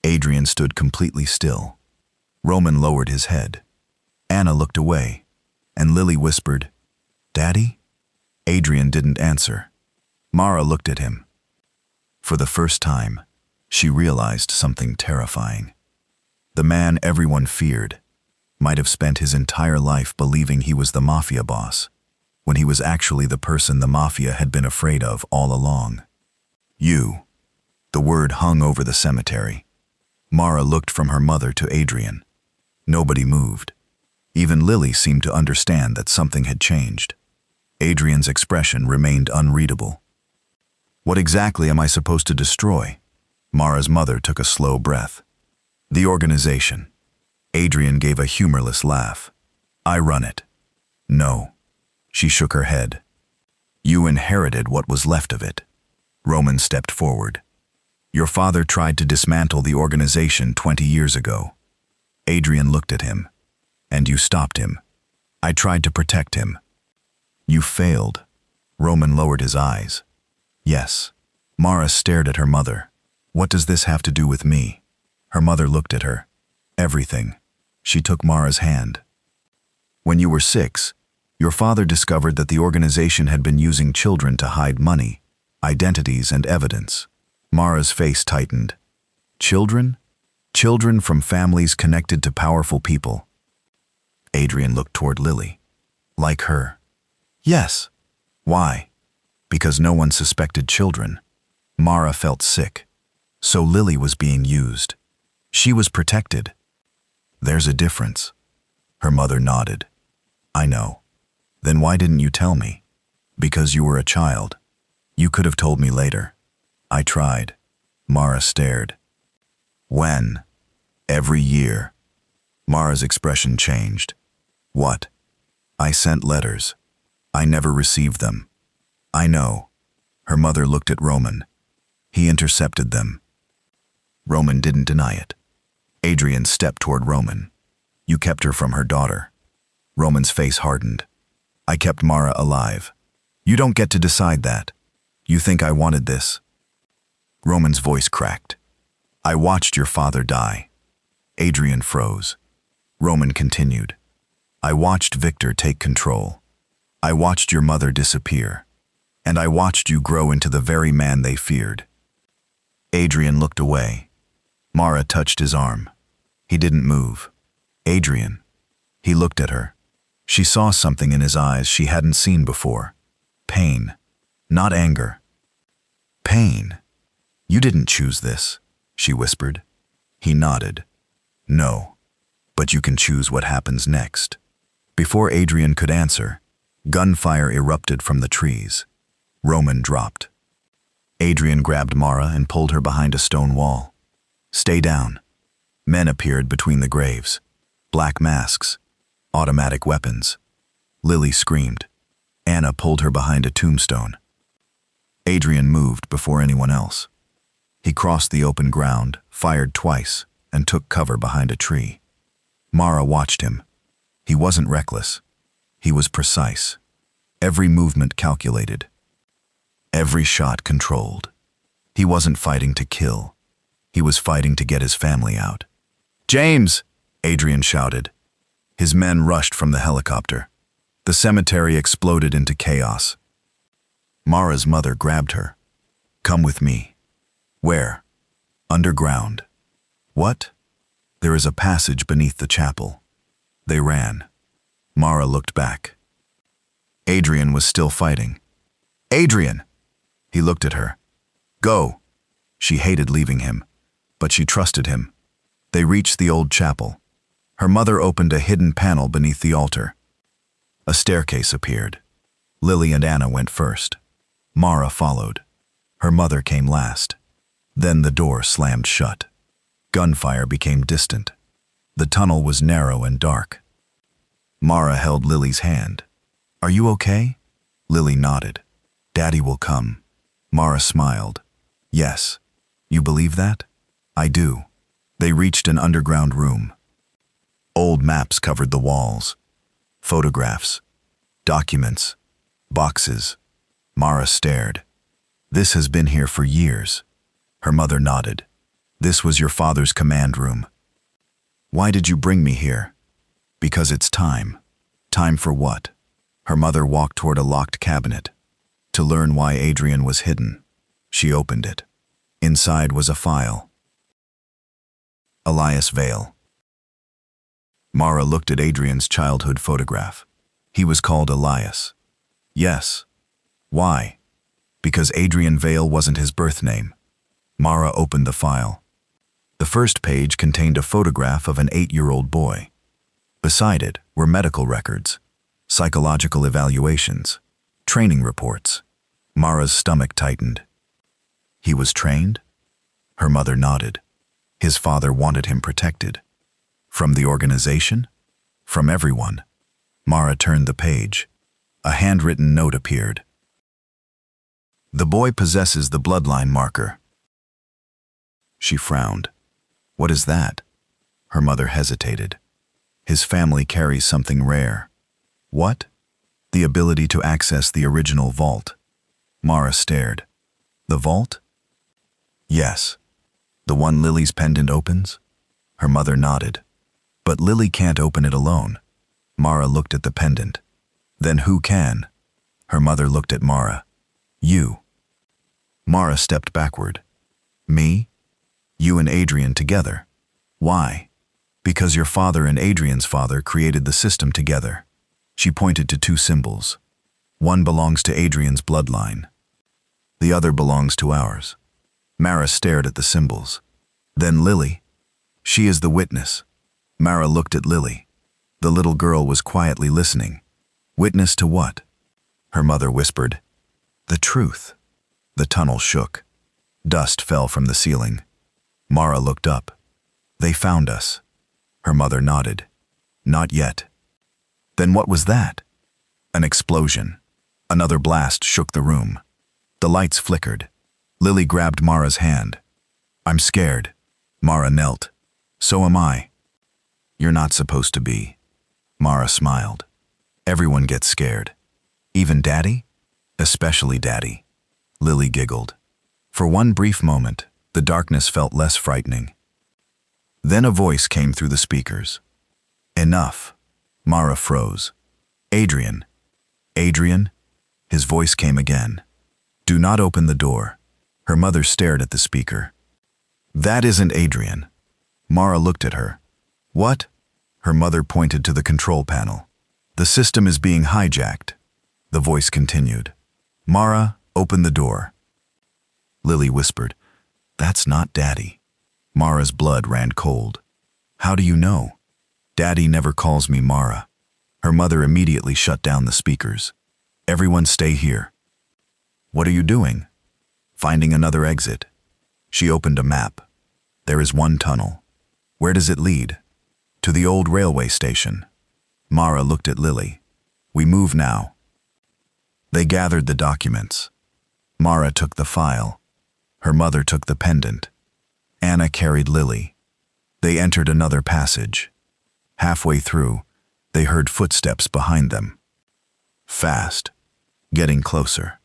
Speaker 1: Adrian stood completely still. Roman lowered his head. Anna looked away, and Lily whispered, Daddy? Adrian didn't answer. Mara looked at him. For the first time, she realized something terrifying. The man everyone feared might have spent his entire life believing he was the Mafia boss, when he was actually the person the Mafia had been afraid of all along. You. The word hung over the cemetery. Mara looked from her mother to Adrian. Nobody moved. Even Lily seemed to understand that something had changed. Adrian's expression remained unreadable. What exactly am I supposed to destroy? Mara's mother took a slow breath. The organization. Adrian gave a humorless laugh. I run it. No. She shook her head. You inherited what was left of it. Roman stepped forward. Your father tried to dismantle the organization 20 years ago. Adrian looked at him. And you stopped him. I tried to protect him. You failed. Roman lowered his eyes. Yes. Mara stared at her mother. What does this have to do with me? Her mother looked at her. Everything. She took Mara's hand. When you were 6, your father discovered that the organization had been using children to hide money, identities, and evidence. Mara's face tightened. Children? Children from families connected to powerful people. Adrian looked toward Lily. Like her. Yes. Why? Because no one suspected children. Mara felt sick. So Lily was being used. She was protected. There's a difference. Her mother nodded. I know. Then why didn't you tell me? Because you were a child. You could have told me later. I tried. Mara stared. When? Every year. Mara's expression changed. What? I sent letters. I never received them. I know. Her mother looked at Roman. He intercepted them. Roman didn't deny it. Adrian stepped toward Roman. You kept her from her daughter. Roman's face hardened. I kept Mara alive. You don't get to decide that. You think I wanted this? Roman's voice cracked. I watched your father die. Adrian froze. Roman continued. I watched Victor take control. I watched your mother disappear. And I watched you grow into the very man they feared. Adrian looked away. Mara touched his arm. He didn't move. Adrian. He looked at her. She saw something in his eyes she hadn't seen before. Pain. Not anger. Pain. You didn't choose this, she whispered. He nodded. No, but you can choose what happens next. Before Adrian could answer, gunfire erupted from the trees. Roman dropped. Adrian grabbed Mara and pulled her behind a stone wall. Stay down. Men appeared between the graves. Black masks. Automatic weapons. Lily screamed. Anna pulled her behind a tombstone. Adrian moved before anyone else. He crossed the open ground, fired twice, and took cover behind a tree. Mara watched him. He wasn't reckless. He was precise. Every movement calculated. Every shot controlled. He wasn't fighting to kill. He was fighting to get his family out. "James!" Adrian shouted. His men rushed from the helicopter. The cemetery exploded into chaos. Mara's mother grabbed her. "Come with me." "Where?" "Underground." "What?" "There is a passage beneath the chapel." They ran. Mara looked back. Adrian was still fighting. "Adrian!" He looked at her. "Go." She hated leaving him, but she trusted him. They reached the old chapel. Her mother opened a hidden panel beneath the altar. A staircase appeared. Lily and Anna went first. Mara followed. Her mother came last. Then the door slammed shut. Gunfire became distant. The tunnel was narrow and dark. Mara held Lily's hand. "Are you okay?" Lily nodded. "Daddy will come." Mara smiled. "Yes. You believe that?" "I do." They reached an underground room. Old maps covered the walls. Photographs. Documents. Boxes. Mara stared. "This has been here for years." Her mother nodded. "This was your father's command room." "Why did you bring me here?" "Because it's time." "Time for what?" Her mother walked toward a locked cabinet. "To learn why Adrian was hidden." She opened it. Inside was a file. Elias Vale. Mara looked at Adrian's childhood photograph. He was called Elias. Yes. Why? Because Adrian Vale wasn't his birth name. Mara opened the file. The first page contained a photograph of an 8-year-old boy. Beside it were medical records, psychological evaluations, training reports. Mara's stomach tightened. He was trained? Her mother nodded. His father wanted him protected. From the organization? From everyone. Mara turned the page. A handwritten note appeared. "The boy possesses the bloodline marker." She frowned. "What is that?" Her mother hesitated. "His family carries something rare." "What?" "The ability to access the original vault." Mara stared. "The vault?" "Yes." "The one Lily's pendant opens?" Her mother nodded. "But Lily can't open it alone." Mara looked at the pendant. "Then who can?" Her mother looked at Mara. "You." Mara stepped backward. "Me?" "You and Adrian together." "Why?" "Because your father and Adrian's father created the system together." She pointed to 2 symbols. "One belongs to Adrian's bloodline. The other belongs to ours." Mara stared at the symbols. "Then Lily?" "She is the witness." Mara looked at Lily. The little girl was quietly listening. "Witness to what?" Her mother whispered, "The truth." The tunnel shook. Dust fell from the ceiling. Mara looked up. "They found us." Her mother nodded. "Not yet." "Then what was that?" An explosion. Another blast shook the room. The lights flickered. Lily grabbed Mara's hand. "I'm scared." Mara knelt. "So am I." "You're not supposed to be." Mara smiled. "Everyone gets scared. Even Daddy?" "Especially Daddy." Lily giggled. For one brief moment, the darkness felt less frightening. Then a voice came through the speakers. "Enough." Mara froze. "Adrian." "Adrian?" His voice came again. "Do not open the door." Her mother stared at the speaker. "That isn't Adrian." Mara looked at her. "What?" Her mother pointed to the control panel. "The system is being hijacked." The voice continued. "Mara, open the door." Lily whispered, "That's not Daddy." Mara's blood ran cold. How do you know? Daddy never calls me Mara. Her mother immediately shut down the speakers. Everyone stay here. What are you doing? Finding another exit. She opened a map. There is one tunnel. Where does it lead? To the old railway station. Mara looked at Lily. We move now. They gathered the documents. Mara took the file. Her mother took the pendant. Anna carried Lily. They entered another passage. Halfway through, they heard footsteps behind them. Fast. Getting closer.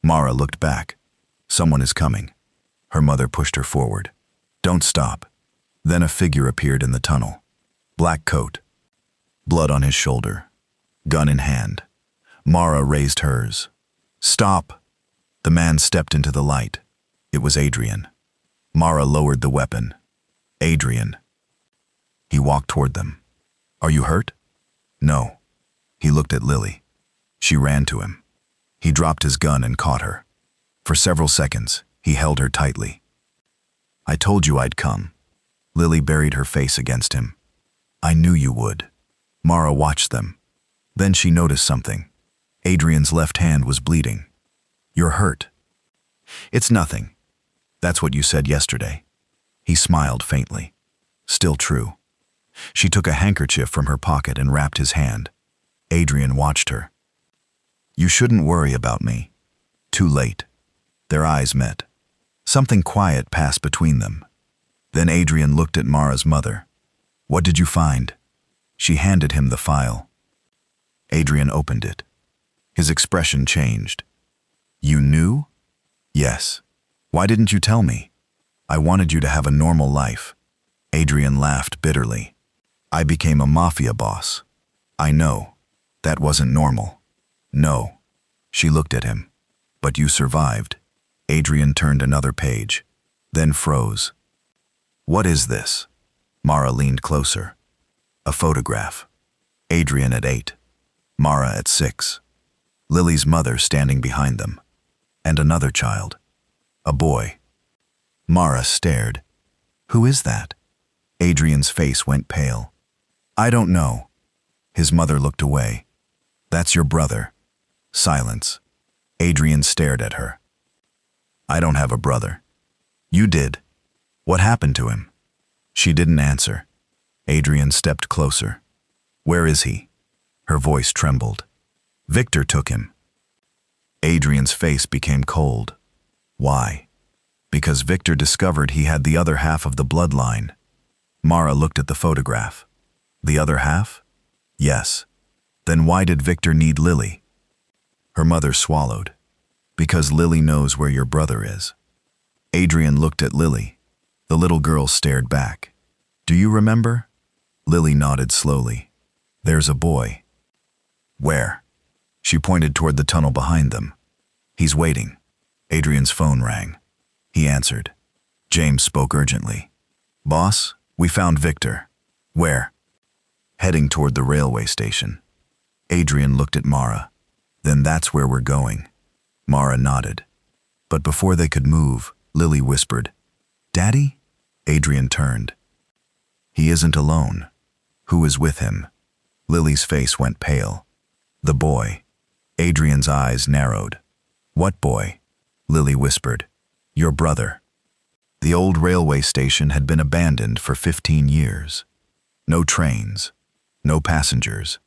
Speaker 1: Mara looked back. Someone is coming. Her mother pushed her forward. Don't stop. Then a figure appeared in the tunnel. Black coat. Blood on his shoulder. Gun in hand. Mara raised hers. Stop! The man stepped into the light. It was Adrian. Mara lowered the weapon. Adrian. He walked toward them. Are you hurt? No. He looked at Lily. She ran to him. He dropped his gun and caught her. For several seconds, he held her tightly. I told you I'd come. Lily buried her face against him. I knew you would. Mara watched them. Then she noticed something. Adrian's left hand was bleeding. You're hurt. It's nothing. That's what you said yesterday. He smiled faintly. Still true. She took a handkerchief from her pocket and wrapped his hand. Adrian watched her. You shouldn't worry about me. Too late. Their eyes met. Something quiet passed between them. Then Adrian looked at Mara's mother. What did you find? She handed him the file. Adrian opened it. His expression changed. You knew? Yes. Why didn't you tell me? I wanted you to have a normal life. Adrian laughed bitterly. I became a mafia boss. I know. That wasn't normal. No. She looked at him. But you survived. Adrian turned another page, then froze. What is this? Mara leaned closer. A photograph. Adrian at 8. Mara at 6. Lily's mother standing behind them. And another child. A boy. Mara stared. Who is that? Adrian's face went pale. I don't know. His mother looked away. That's your brother. Silence. Adrian stared at her. I don't have a brother. You did. What happened to him? She didn't answer. Adrian stepped closer. Where is he? Her voice trembled. Victor took him. Adrian's face became cold. Why? Because Victor discovered he had the other half of the bloodline. Mara looked at the photograph. The other half? Yes. Then why did Victor need Lily? Her mother swallowed. Because Lily knows where your brother is. Adrian looked at Lily. The little girl stared back. Do you remember? Lily nodded slowly. There's a boy. Where? She pointed toward the tunnel behind them. He's waiting. Adrian's phone rang. He answered. James spoke urgently. Boss, we found Victor. Where? Heading toward the railway station. Adrian looked at Mara. Then that's where we're going. Mara nodded. But before they could move, Lily whispered, Daddy? Adrian turned. He isn't alone. Who is with him? Lily's face went pale. The boy. Adrian's eyes narrowed. What boy? Lily whispered. Your brother. The old railway station had been abandoned for 15 years. No trains. No passengers.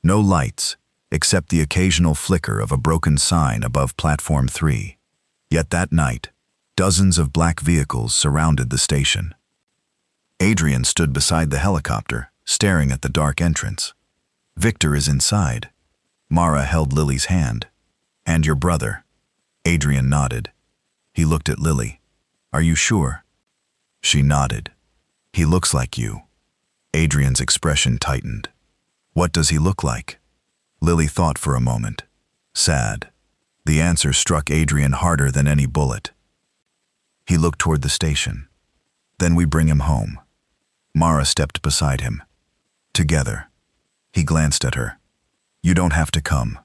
Speaker 1: No lights, except the occasional flicker of a broken sign above platform 3. Yet that night, dozens of black vehicles surrounded the station. Adrian stood beside the helicopter, staring at the dark entrance. Victor is inside. Mara held Lily's hand. And your brother. Adrian nodded. He looked at Lily. Are you sure? She nodded. He looks like you. Adrian's expression tightened. What does he look like? Lily thought for a moment. Sad. The answer struck Adrian harder than any bullet. He looked toward the station. Then we bring him home. Mara stepped beside him. Together. He glanced at her. You don't have to come.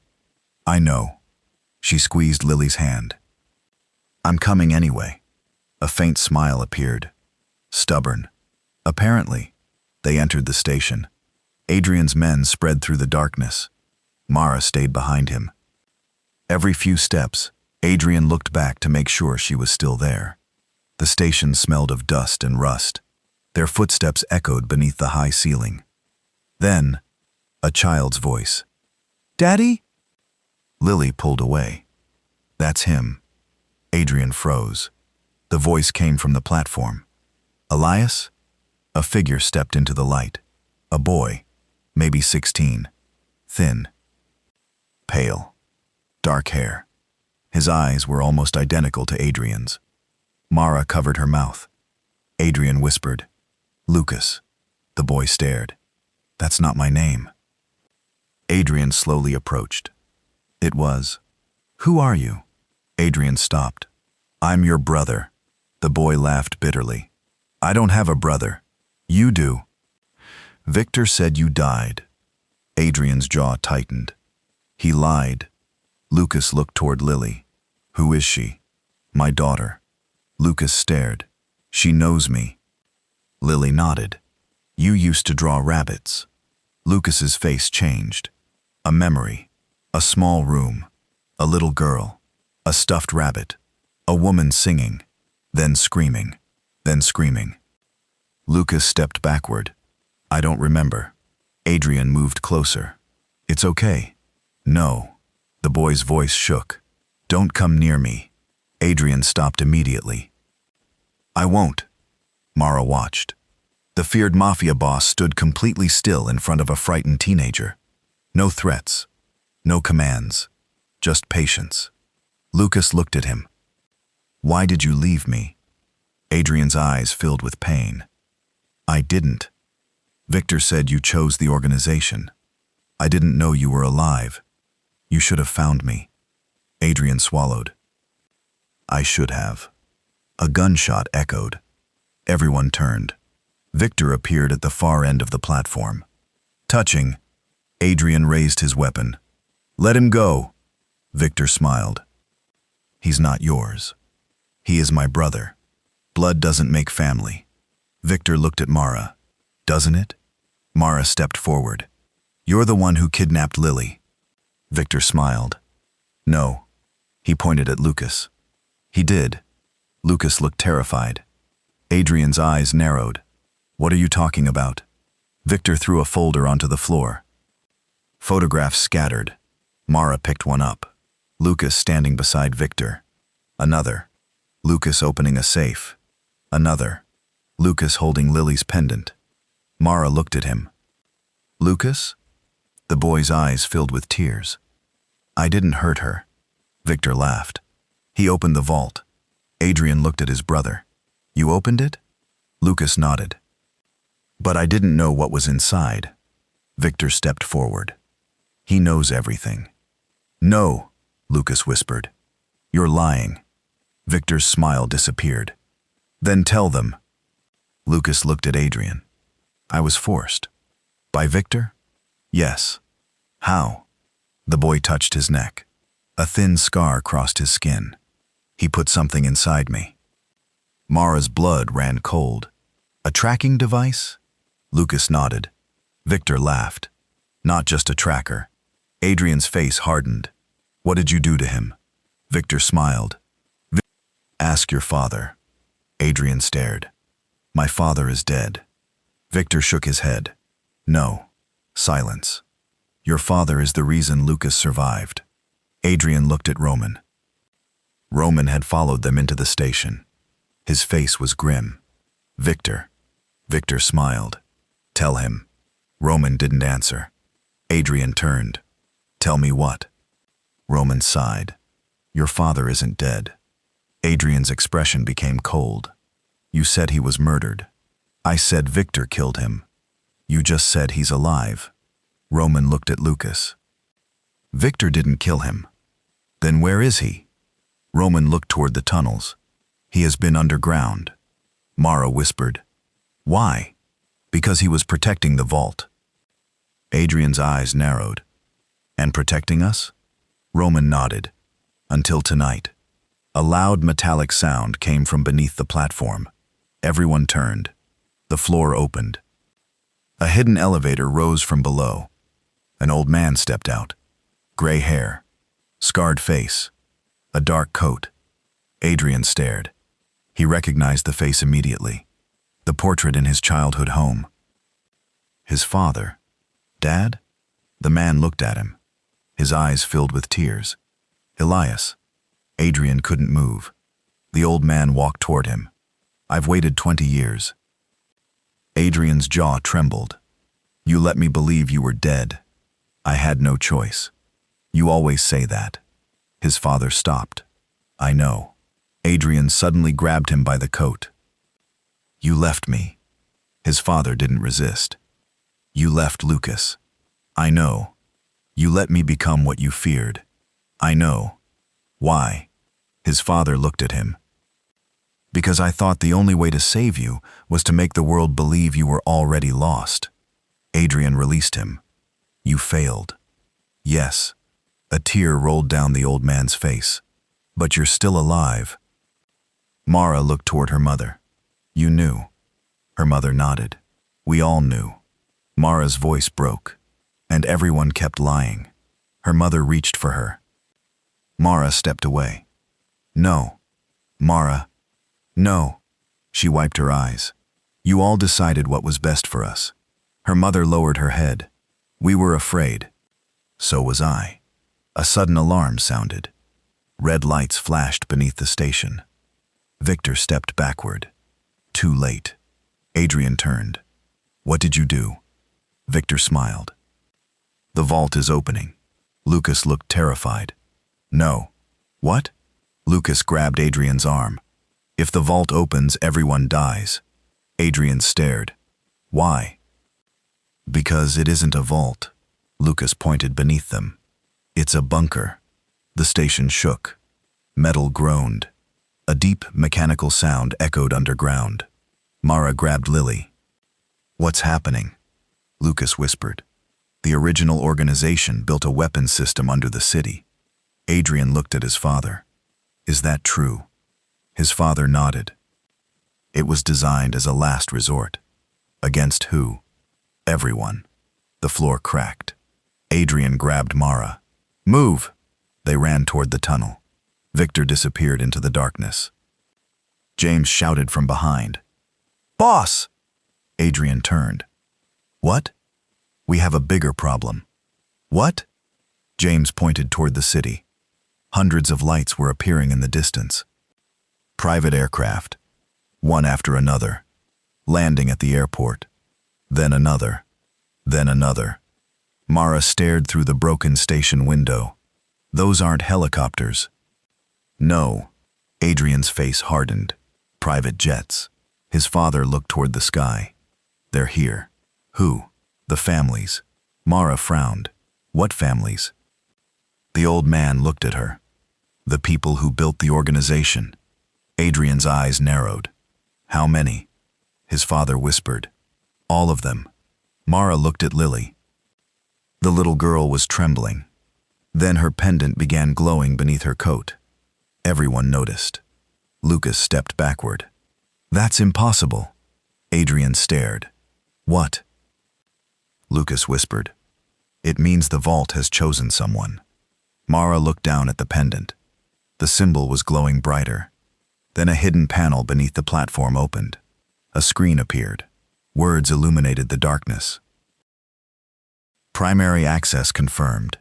Speaker 1: I know. She squeezed Lily's hand. I'm coming anyway. A faint smile appeared. Stubborn. Apparently, they entered the station. Adrian's men spread through the darkness. Mara stayed behind him. Every few steps, Adrian looked back to make sure she was still there. The station smelled of dust and rust. Their footsteps echoed beneath the high ceiling. Then, a child's voice. "Daddy?" Lily pulled away. "That's him." Adrian froze. The voice came from the platform. "Elias?" A figure stepped into the light. A boy, maybe 16, thin, pale, dark hair. His eyes were almost identical to Adrian's. Mara covered her mouth. Adrian whispered, "Lucas." The boy stared. "That's not my name." Adrian slowly approached. It was. "Who are you?" Adrian stopped. "I'm your brother." The boy laughed bitterly. "I don't have a brother. You do." "Victor said you died." Adrian's jaw tightened. "He lied." Lucas looked toward Lily. "Who is she?" "My daughter." Lucas stared. "She knows me." Lily nodded. "You used to draw rabbits." Lucas's face changed. A memory. A small room. A little girl. A stuffed rabbit. A woman singing. Then screaming. Then screaming. Lucas stepped backward. "I don't remember." Adrian moved closer. "It's okay." "No." The boy's voice shook. "Don't come near me." Adrian stopped immediately. "I won't." Mara watched. The feared Mafia boss stood completely still in front of a frightened teenager. No threats. No commands. Just patience. Lucas looked at him. "Why did you leave me?" Adrian's eyes filled with pain. "I didn't. Victor said you chose the organization. I didn't know you were alive. You should have found me." Adrian swallowed. "I should have." A gunshot echoed. Everyone turned. Victor appeared at the far end of the platform. Touching, Adrian raised his weapon. "Let him go." Victor smiled. "He's not yours. He is my brother. Blood doesn't make family." Victor looked at Mara. "Doesn't it?" Mara stepped forward. "You're the one who kidnapped Lily." Victor smiled. "No." He pointed at Lucas. "He did." Lucas looked terrified. Adrian's eyes narrowed. "What are you talking about?" Victor threw a folder onto the floor. Photographs scattered. Mara picked one up. Lucas standing beside Victor. Another. Lucas opening a safe. Another. Lucas holding Lily's pendant. Mara looked at him. "Lucas?" The boy's eyes filled with tears. "I didn't hurt her." Victor laughed. He opened the vault. Adrian looked at his brother. "You opened it?" Lucas nodded. "But I didn't know what was inside." Victor stepped forward. "He knows everything." "No," Lucas whispered. "You're lying." Victor's smile disappeared. "Then tell them." Lucas looked at Adrian. "I was forced." "By Victor?" "Yes." "How?" The boy touched his neck. A thin scar crossed his skin. "He put something inside me." Mara's blood ran cold. "A tracking device?" Lucas nodded. Victor laughed. "Not just a tracker." Adrian's face hardened. "What did you do to him?" Victor smiled. "Ask your father." Adrian stared. "My father is dead." Victor shook his head. "No." Silence. "Your father is the reason Lucas survived." Adrian looked at Roman. Roman had followed them into the station. His face was grim. "Victor." Victor smiled. "Tell him." Roman didn't answer. Adrian turned. "Tell me what?" Roman sighed. "Your father isn't dead." Adrian's expression became cold. "You said he was murdered." "I said Victor killed him." "You just said he's alive." Roman looked at Lucas. "Victor didn't kill him." "Then where is he?" Roman looked toward the tunnels. "He has been underground." Mara whispered. "Why?" "Because he was protecting the vault." Adrian's eyes narrowed. "And protecting us?" Roman nodded. "Until tonight." A loud metallic sound came from beneath the platform. Everyone turned. The floor opened. A hidden elevator rose from below. An old man stepped out. Gray hair, scarred face, a dark coat. Adrian stared. He recognized the face immediately. The portrait in his childhood home. His father. Dad? The man looked at him. His eyes filled with tears. Elias. Adrian couldn't move. The old man walked toward him. I've waited 20 years. Adrian's jaw trembled. You let me believe you were dead. I had no choice. You always say that. His father stopped. I know. Adrian suddenly grabbed him by the coat. You left me. His father didn't resist. You left Lucas. I know. You let me become what you feared. I know. Why? His father looked at him. Because I thought the only way to save you was to make the world believe you were already lost. Adrian released him. You failed. Yes. A tear rolled down the old man's face. But you're still alive. Mara looked toward her mother. You knew. Her mother nodded. We all knew. Mara's voice broke, and everyone kept lying. Her mother reached for her. Mara stepped away. No. Mara. No. She wiped her eyes. You all decided what was best for us. Her mother lowered her head. We were afraid. So was I. A sudden alarm sounded. Red lights flashed beneath the station. Victor stepped backward. Too late. Adrian turned. What did you do? Victor smiled. The vault is opening. Lucas looked terrified. No. What? Lucas grabbed Adrian's arm. If the vault opens, everyone dies. Adrian stared. Why? Because it isn't a vault. Lucas pointed beneath them. It's a bunker. The station shook. Metal groaned. A deep, mechanical sound echoed underground. Mara grabbed Lily. What's happening? Lucas whispered. The original organization built a weapons system under the city. Adrian looked at his father. Is that true? His father nodded. It was designed as a last resort. Against who? Everyone. The floor cracked. Adrian grabbed Mara. Move! They ran toward the tunnel. Victor disappeared into the darkness. James shouted from behind. Boss! Adrian turned. What? We have a bigger problem. What? James pointed toward the city. Hundreds of lights were appearing in the distance. Private aircraft, one after another, landing at the airport. Then another. Then another. Mara stared through the broken station window. Those aren't helicopters. No. Adrian's face hardened. Private jets. His father looked toward the sky. They're here. Who? The families. Mara frowned. What families? The old man looked at her. The people who built the organization. Adrian's eyes narrowed. How many? His father whispered. All of them. Mara looked at Lily. The little girl was trembling. Then her pendant began glowing beneath her coat. Everyone noticed. Lucas stepped backward. That's impossible. Adrian stared. What? Lucas whispered. It means the vault has chosen someone. Mara looked down at the pendant. The symbol was glowing brighter. Then a hidden panel beneath the platform opened. A screen appeared. Words illuminated the darkness. Primary access confirmed.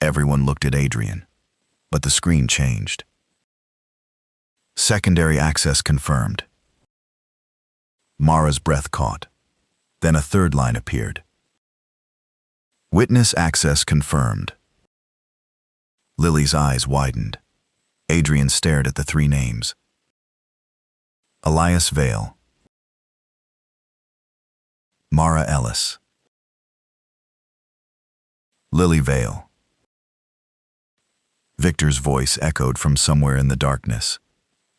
Speaker 1: Everyone looked at Adrian, but the screen changed. Secondary access confirmed. Mara's breath caught. Then a third line appeared. Witness access confirmed. Lily's eyes widened. Adrian stared at the three names. Elias Vale. Mara Ellis. Lily Vale. Victor's voice echoed from somewhere in the darkness.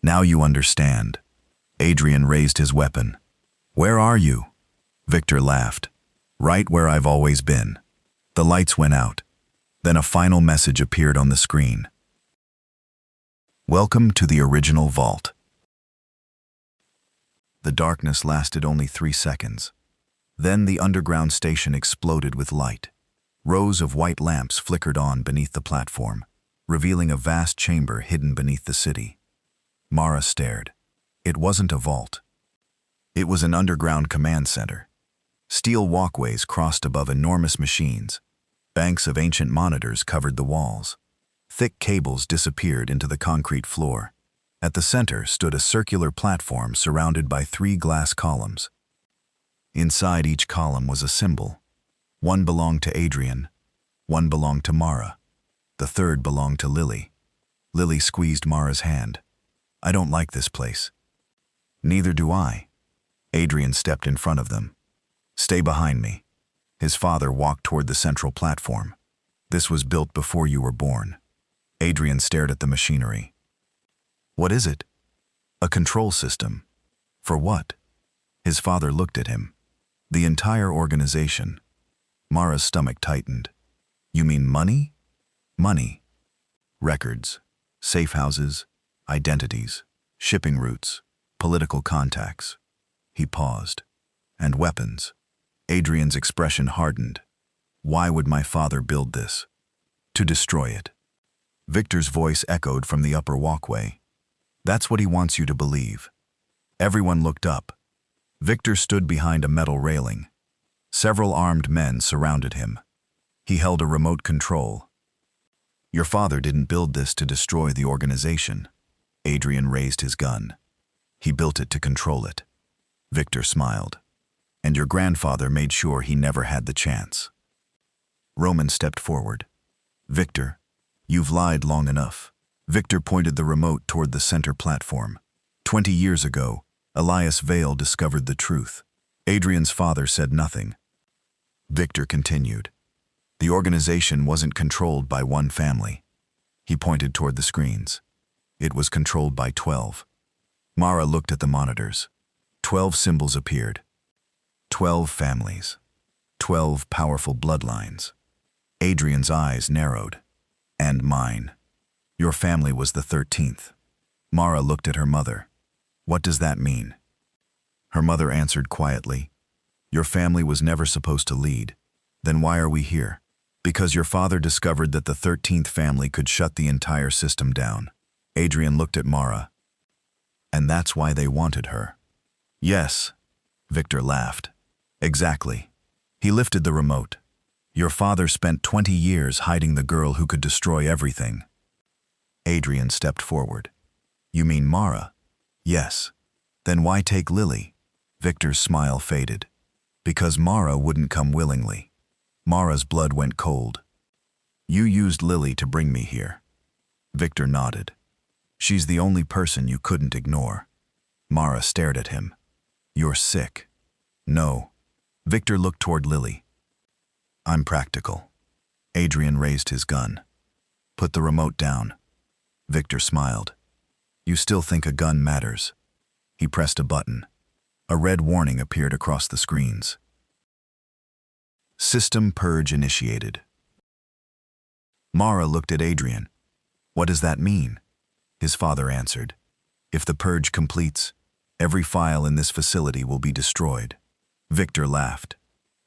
Speaker 1: Now you understand. Adrian raised his weapon. Where are you? Victor laughed. Right where I've always been. The lights went out. Then a final message appeared on the screen. Welcome to the original vault. The darkness lasted only 3 seconds. Then the underground station exploded with light. Rows of white lamps flickered on beneath the platform, revealing a vast chamber hidden beneath the city. Mara stared. It wasn't a vault. It was an underground command center. Steel walkways crossed above enormous machines. Banks of ancient monitors covered the walls. Thick cables disappeared into the concrete floor. At the center stood a circular platform surrounded by 3 glass columns. Inside each column was a symbol. One belonged to Adrian, one belonged to Mara. The third belonged to Lily. Lily squeezed Mara's hand. "I don't like this place." "Neither do I." Adrian stepped in front of them. "Stay behind me." His father walked toward the central platform. "This was built before you were born." Adrian stared at the machinery. "What is it?" "A control system." "For what?" His father looked at him. "The entire organization." Mara's stomach tightened. "You mean money?" "Money. Records, safe houses, identities, shipping routes, political contacts." He paused. "And weapons." Adrian's expression hardened. "Why would my father build this?" "To destroy it." Victor's voice echoed from the upper walkway. "That's what he wants you to believe." Everyone looked up. Victor stood behind a metal railing. Several armed men surrounded him. He held a remote control. "Your father didn't build this to destroy the organization." Adrian raised his gun. "He built it to control it." Victor smiled. "And your grandfather made sure he never had the chance." Roman stepped forward. "Victor, you've lied long enough." Victor pointed the remote toward the center platform. 20 years ago, Elias Vale discovered the truth. Adrian's father said nothing. Victor continued. "The organization wasn't controlled by one family." He pointed toward the screens. "It was controlled by 12. Mara looked at the monitors. 12 symbols appeared. 12 families. 12 powerful bloodlines. Adrian's eyes narrowed. "And mine. Your family was the 13th. Mara looked at her mother. "What does that mean?" Her mother answered quietly. "Your family was never supposed to lead. Then why are we here?" "Because your father discovered that the 13th family could shut the entire system down." Adrian looked at Mara. "And that's why they wanted her." "Yes." Victor laughed. "Exactly." He lifted the remote. "Your father spent 20 years hiding the girl who could destroy everything." Adrian stepped forward. "You mean Mara?" "Yes." "Then why take Lily?" Victor's smile faded. "Because Mara wouldn't come willingly." Mara's blood went cold. "You used Lily to bring me here." Victor nodded. "She's the only person you couldn't ignore." Mara stared at him. "You're sick." "No." Victor looked toward Lily. "I'm practical." Adrian raised his gun. "Put the remote down." Victor smiled. "You still think a gun matters." He pressed a button. A red warning appeared across the screens. System purge initiated. Mara looked at Adrian. "What does that mean?" His father answered. "If the purge completes, every file in this facility will be destroyed." Victor laughed.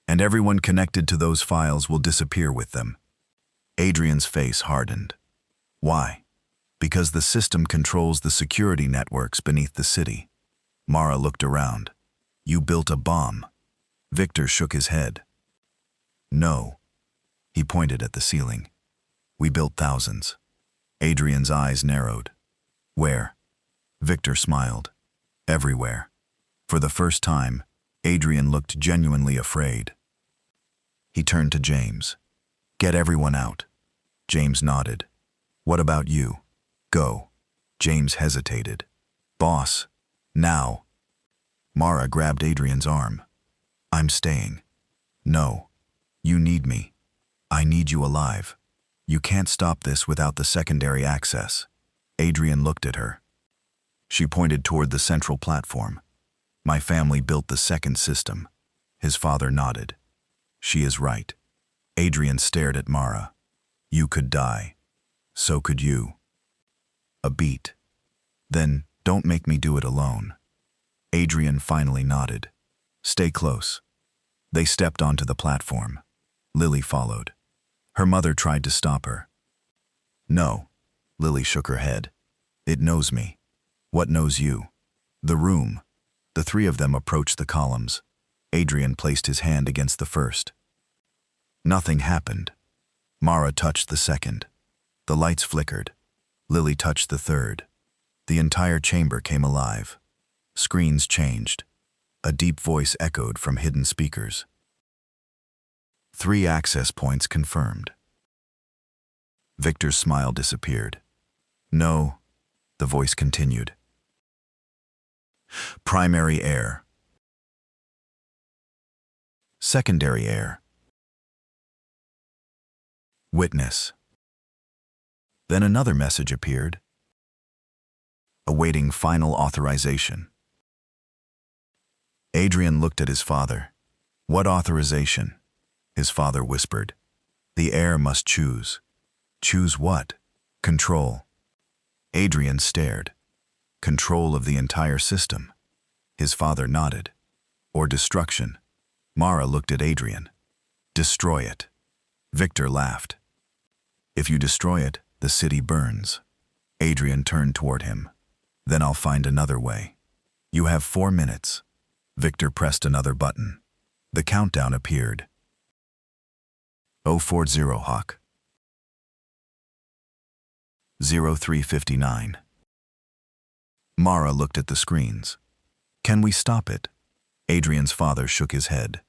Speaker 1: "And everyone connected to those files will disappear with them." Adrian's face hardened. "Why?" "Because the system controls the security networks beneath the city." Mara looked around. "You built a bomb." Victor shook his head. "No." He pointed at the ceiling. "We built thousands." Adrian's eyes narrowed. "Where?" Victor smiled. "Everywhere." For the first time, Adrian looked genuinely afraid. He turned to James. "Get everyone out." James nodded. "What about you?" "Go." James hesitated. "Boss, now." Mara grabbed Adrian's arm. "I'm staying." "No. You need me. I need you alive. You can't stop this without the secondary access." Adrian looked at her. She pointed toward the central platform. "My family built the second system." His father nodded. "She is right." Adrian stared at Mara. "You could die. So could you." A beat. "Then don't make me do it alone." Adrian finally nodded. Stay close. They stepped onto the platform. Lily followed. Her mother tried to stop her. No. Lily shook her head. It knows me. What knows you? The room. The three of them approached the columns. Adrian placed his hand against the first. Nothing happened. Mara touched the second. The lights flickered. Lily touched the third. The entire chamber came alive. Screens changed. A deep voice echoed from hidden speakers. 3 access points confirmed. Victor's smile disappeared. No, the voice continued. Primary air. Secondary air. Witness. Then another message appeared. Awaiting final authorization. Adrian looked at his father. What authorization? His father whispered. The heir must choose. Choose what? Control. Adrian stared. Control of the entire system. His father nodded. Or destruction. Mara looked at Adrian. Destroy it. Victor laughed. If you destroy it, the city burns. Adrian turned toward him. Then I'll find another way. You have 4 minutes. Victor pressed another button. The countdown appeared. 040 Hawk. 0359. Mara looked at the screens. Can we stop it? Adrian's father shook his head.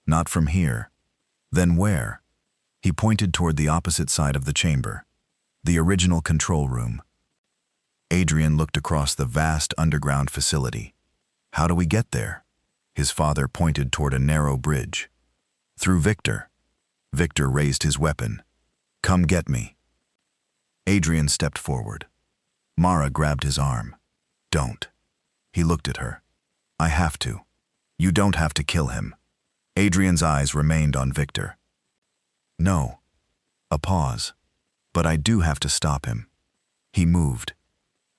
Speaker 1: Not from here. Then where? He pointed toward the opposite side of the chamber. The original control room. Adrian looked across the vast underground facility. How do we get there? His father pointed toward a narrow bridge. Through Victor. Victor raised his weapon. Come get me. Adrian stepped forward. Mara grabbed his arm. Don't. He looked at her. I have to. You don't have to kill him. Adrian's eyes remained on Victor. No. A pause. But I do have to stop him. He moved.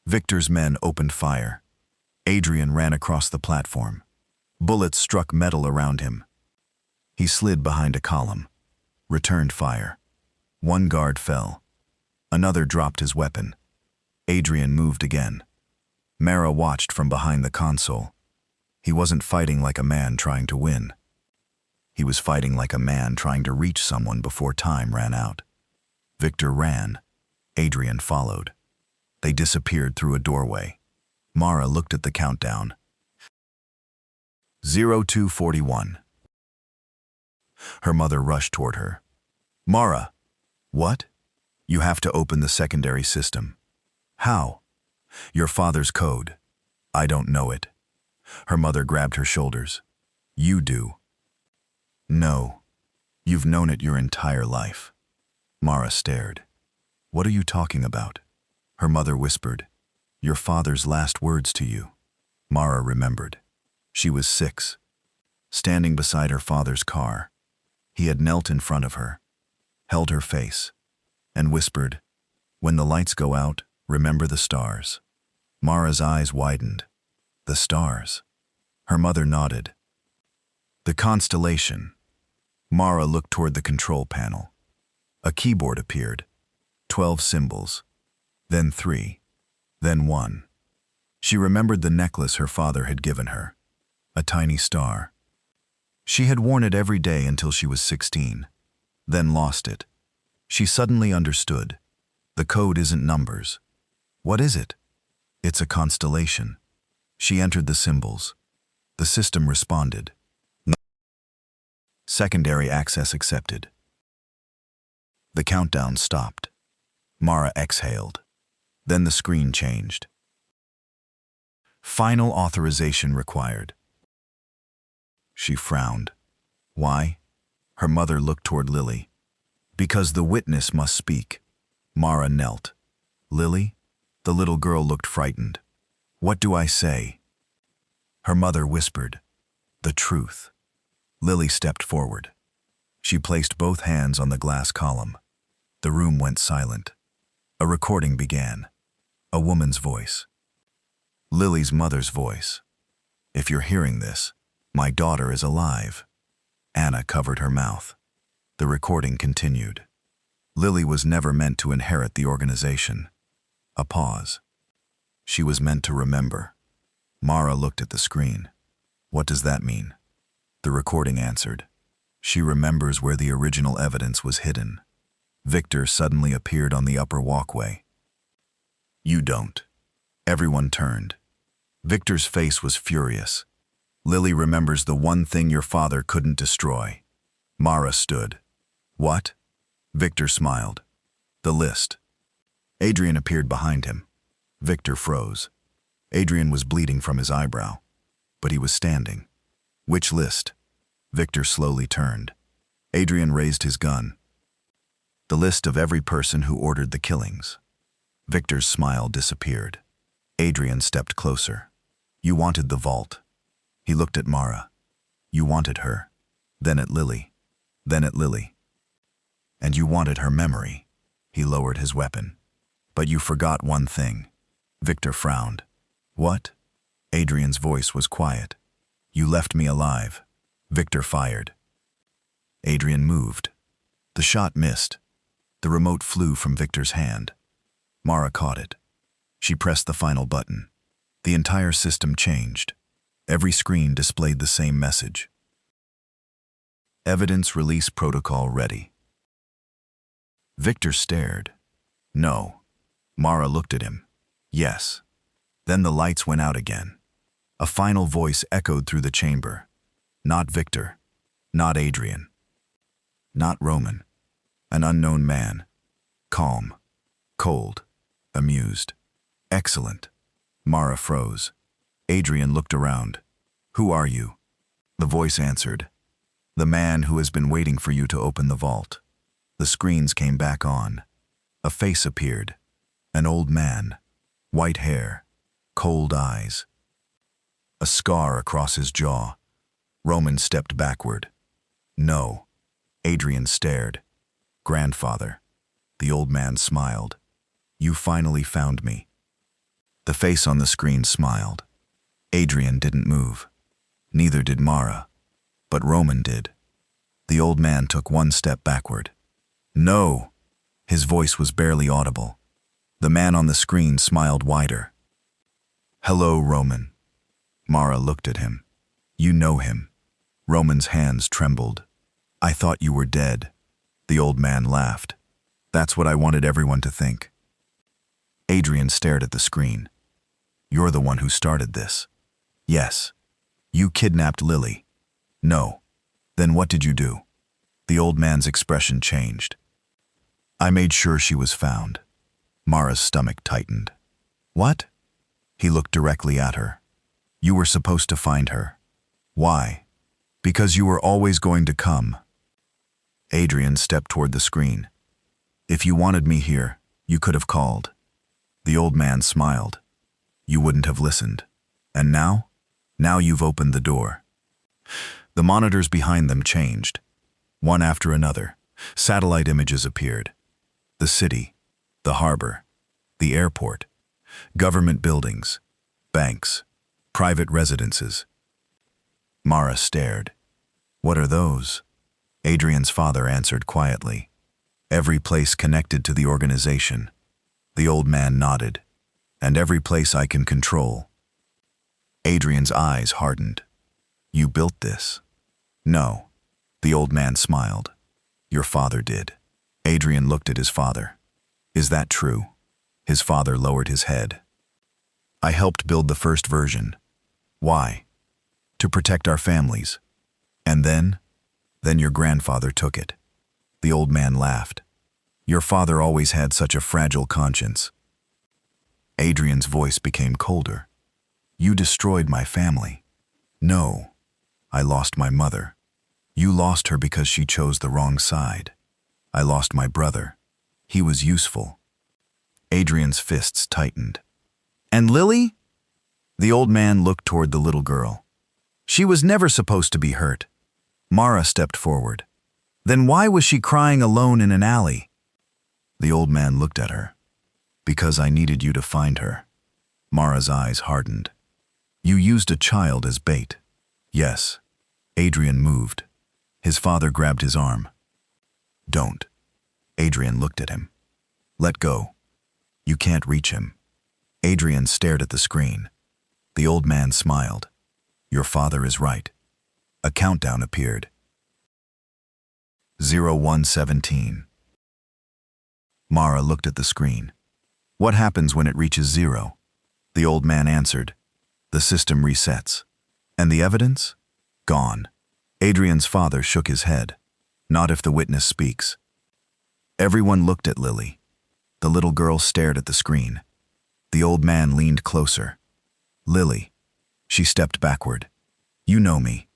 Speaker 1: Victor's men opened fire. Adrian ran across the platform. Bullets struck metal around him. He slid behind a column. Returned fire. One guard fell. Another dropped his weapon. Adrian moved again. Mara watched from behind the console. He wasn't fighting like a man trying to win. He was fighting like a man trying to reach someone before time ran out. Victor ran. Adrian followed. They disappeared through a doorway. Mara looked at the countdown. 0241. Her mother rushed toward her. Mara! What? You have to open the secondary system. How? Your father's code. I don't know it. Her mother grabbed her shoulders. You do. No. You've known it your entire life. Mara stared. What are you talking about? Her mother whispered. Your father's last words to you. Mara remembered. She was 6. Standing beside her father's car. He had knelt in front of her, held her face, and whispered, when the lights go out, remember the stars. Mara's eyes widened. The stars. Her mother nodded. The constellation. Mara looked toward the control panel. A keyboard appeared. 12 symbols. Then 3. Then 1. She remembered the necklace her father had given her. A tiny star. She had worn it every day until she was 16. Then lost it. She suddenly understood. The code isn't numbers. What is it? It's a constellation. She entered the symbols. The system responded. Secondary access accepted. The countdown stopped. Mara exhaled. Then the screen changed. Final authorization required. She frowned. Why? Her mother looked toward Lily. Because the witness must speak. Mara knelt. Lily? The little girl looked frightened. What do I say? Her mother whispered. The truth. Lily stepped forward. She placed both hands on the glass column. The room went silent. A recording began. A woman's voice. Lily's mother's voice. If you're hearing this, my daughter is alive." Anna covered her mouth. The recording continued. Lily was never meant to inherit the organization. A pause. She was meant to remember. Mara looked at the screen. "What does that mean?" The recording answered. "She remembers where the original evidence was hidden." Victor suddenly appeared on the upper walkway. "You don't." Everyone turned. Victor's face was furious. "Lily remembers the one thing your father couldn't destroy." Mara stood. "What?" Victor smiled. "The list." Adrian appeared behind him. Victor froze. Adrian was bleeding from his eyebrow, but he was standing. "Which list?" Victor slowly turned. Adrian raised his gun. "The list of every person who ordered the killings." Victor's smile disappeared. Adrian stepped closer. "You wanted the vault." He looked at Mara. "You wanted her. Then at Lily. Then at Lily. And you wanted her memory." He lowered his weapon. "But you forgot one thing." Victor frowned. "What?" Adrian's voice was quiet. "You left me alive." Victor fired. Adrian moved. The shot missed. The remote flew from Victor's hand. Mara caught it. She pressed the final button. The entire system changed. Every screen displayed the same message. "Evidence release protocol ready." Victor stared. "No." Mara looked at him. "Yes." Then the lights went out again. A final voice echoed through the chamber. Not Victor. Not Adrian. Not Roman. An unknown man. Calm. Cold. Amused. "Excellent." Mara froze. Adrian looked around. "Who are you?" The voice answered. "The man who has been waiting for you to open the vault." The screens came back on. A face appeared. An old man. White hair. Cold eyes. A scar across his jaw. Roman stepped backward. "No." Adrian stared. "Grandfather." The old man smiled. "You finally found me." The face on the screen smiled. Adrian didn't move. Neither did Mara. But Roman did. The old man took one step backward. "No!" His voice was barely audible. The man on the screen smiled wider. "Hello, Roman." Mara looked at him. "You know him." Roman's hands trembled. "I thought you were dead." The old man laughed. "That's what I wanted everyone to think." Adrian stared at the screen. "You're the one who started this." "Yes." "You kidnapped Lily." "No." "Then what did you do?" The old man's expression changed. "I made sure she was found." Mara's stomach tightened. "What?" He looked directly at her. "You were supposed to find her." "Why?" "Because you were always going to come." Adrian stepped toward the screen. "If you wanted me here, you could have called." The old man smiled. "You wouldn't have listened. And now? Now you've opened the door." The monitors behind them changed. One after another, satellite images appeared. The city, the harbor, the airport, government buildings, banks, private residences. Mara stared. "What are those?" Adrian's father answered quietly. "Every place connected to the organization." The old man nodded. "And every place I can control." Adrian's eyes hardened. "You built this?" "No." The old man smiled. "Your father did." Adrian looked at his father. "Is that true?" His father lowered his head. "I helped build the first version." "Why?" "To protect our families." "And then?" "Then your grandfather took it." The old man laughed. "Your father always had such a fragile conscience." Adrian's voice became colder. "You destroyed my family." "No. I lost my mother. You lost her because she chose the wrong side. I lost my brother. He was useful." Adrian's fists tightened. "And Lily?" The old man looked toward the little girl. "She was never supposed to be hurt." Mara stepped forward. "Then why was she crying alone in an alley?" The old man looked at her. "Because I needed you to find her." Mara's eyes hardened. You used a child as bait. Yes. Adrian moved. His father grabbed his arm. Don't. Adrian looked at him. Let go. You can't reach him. Adrian stared at the screen. The old man smiled. Your father is right. A countdown appeared. 0117. Mara looked at the screen. What happens when it reaches 0? The old man answered. The system resets. And the evidence? Gone. Adrian's father shook his head. Not if the witness speaks. Everyone looked at Lily. The little girl stared at the screen. The old man leaned closer. Lily. She stepped backward. You know me.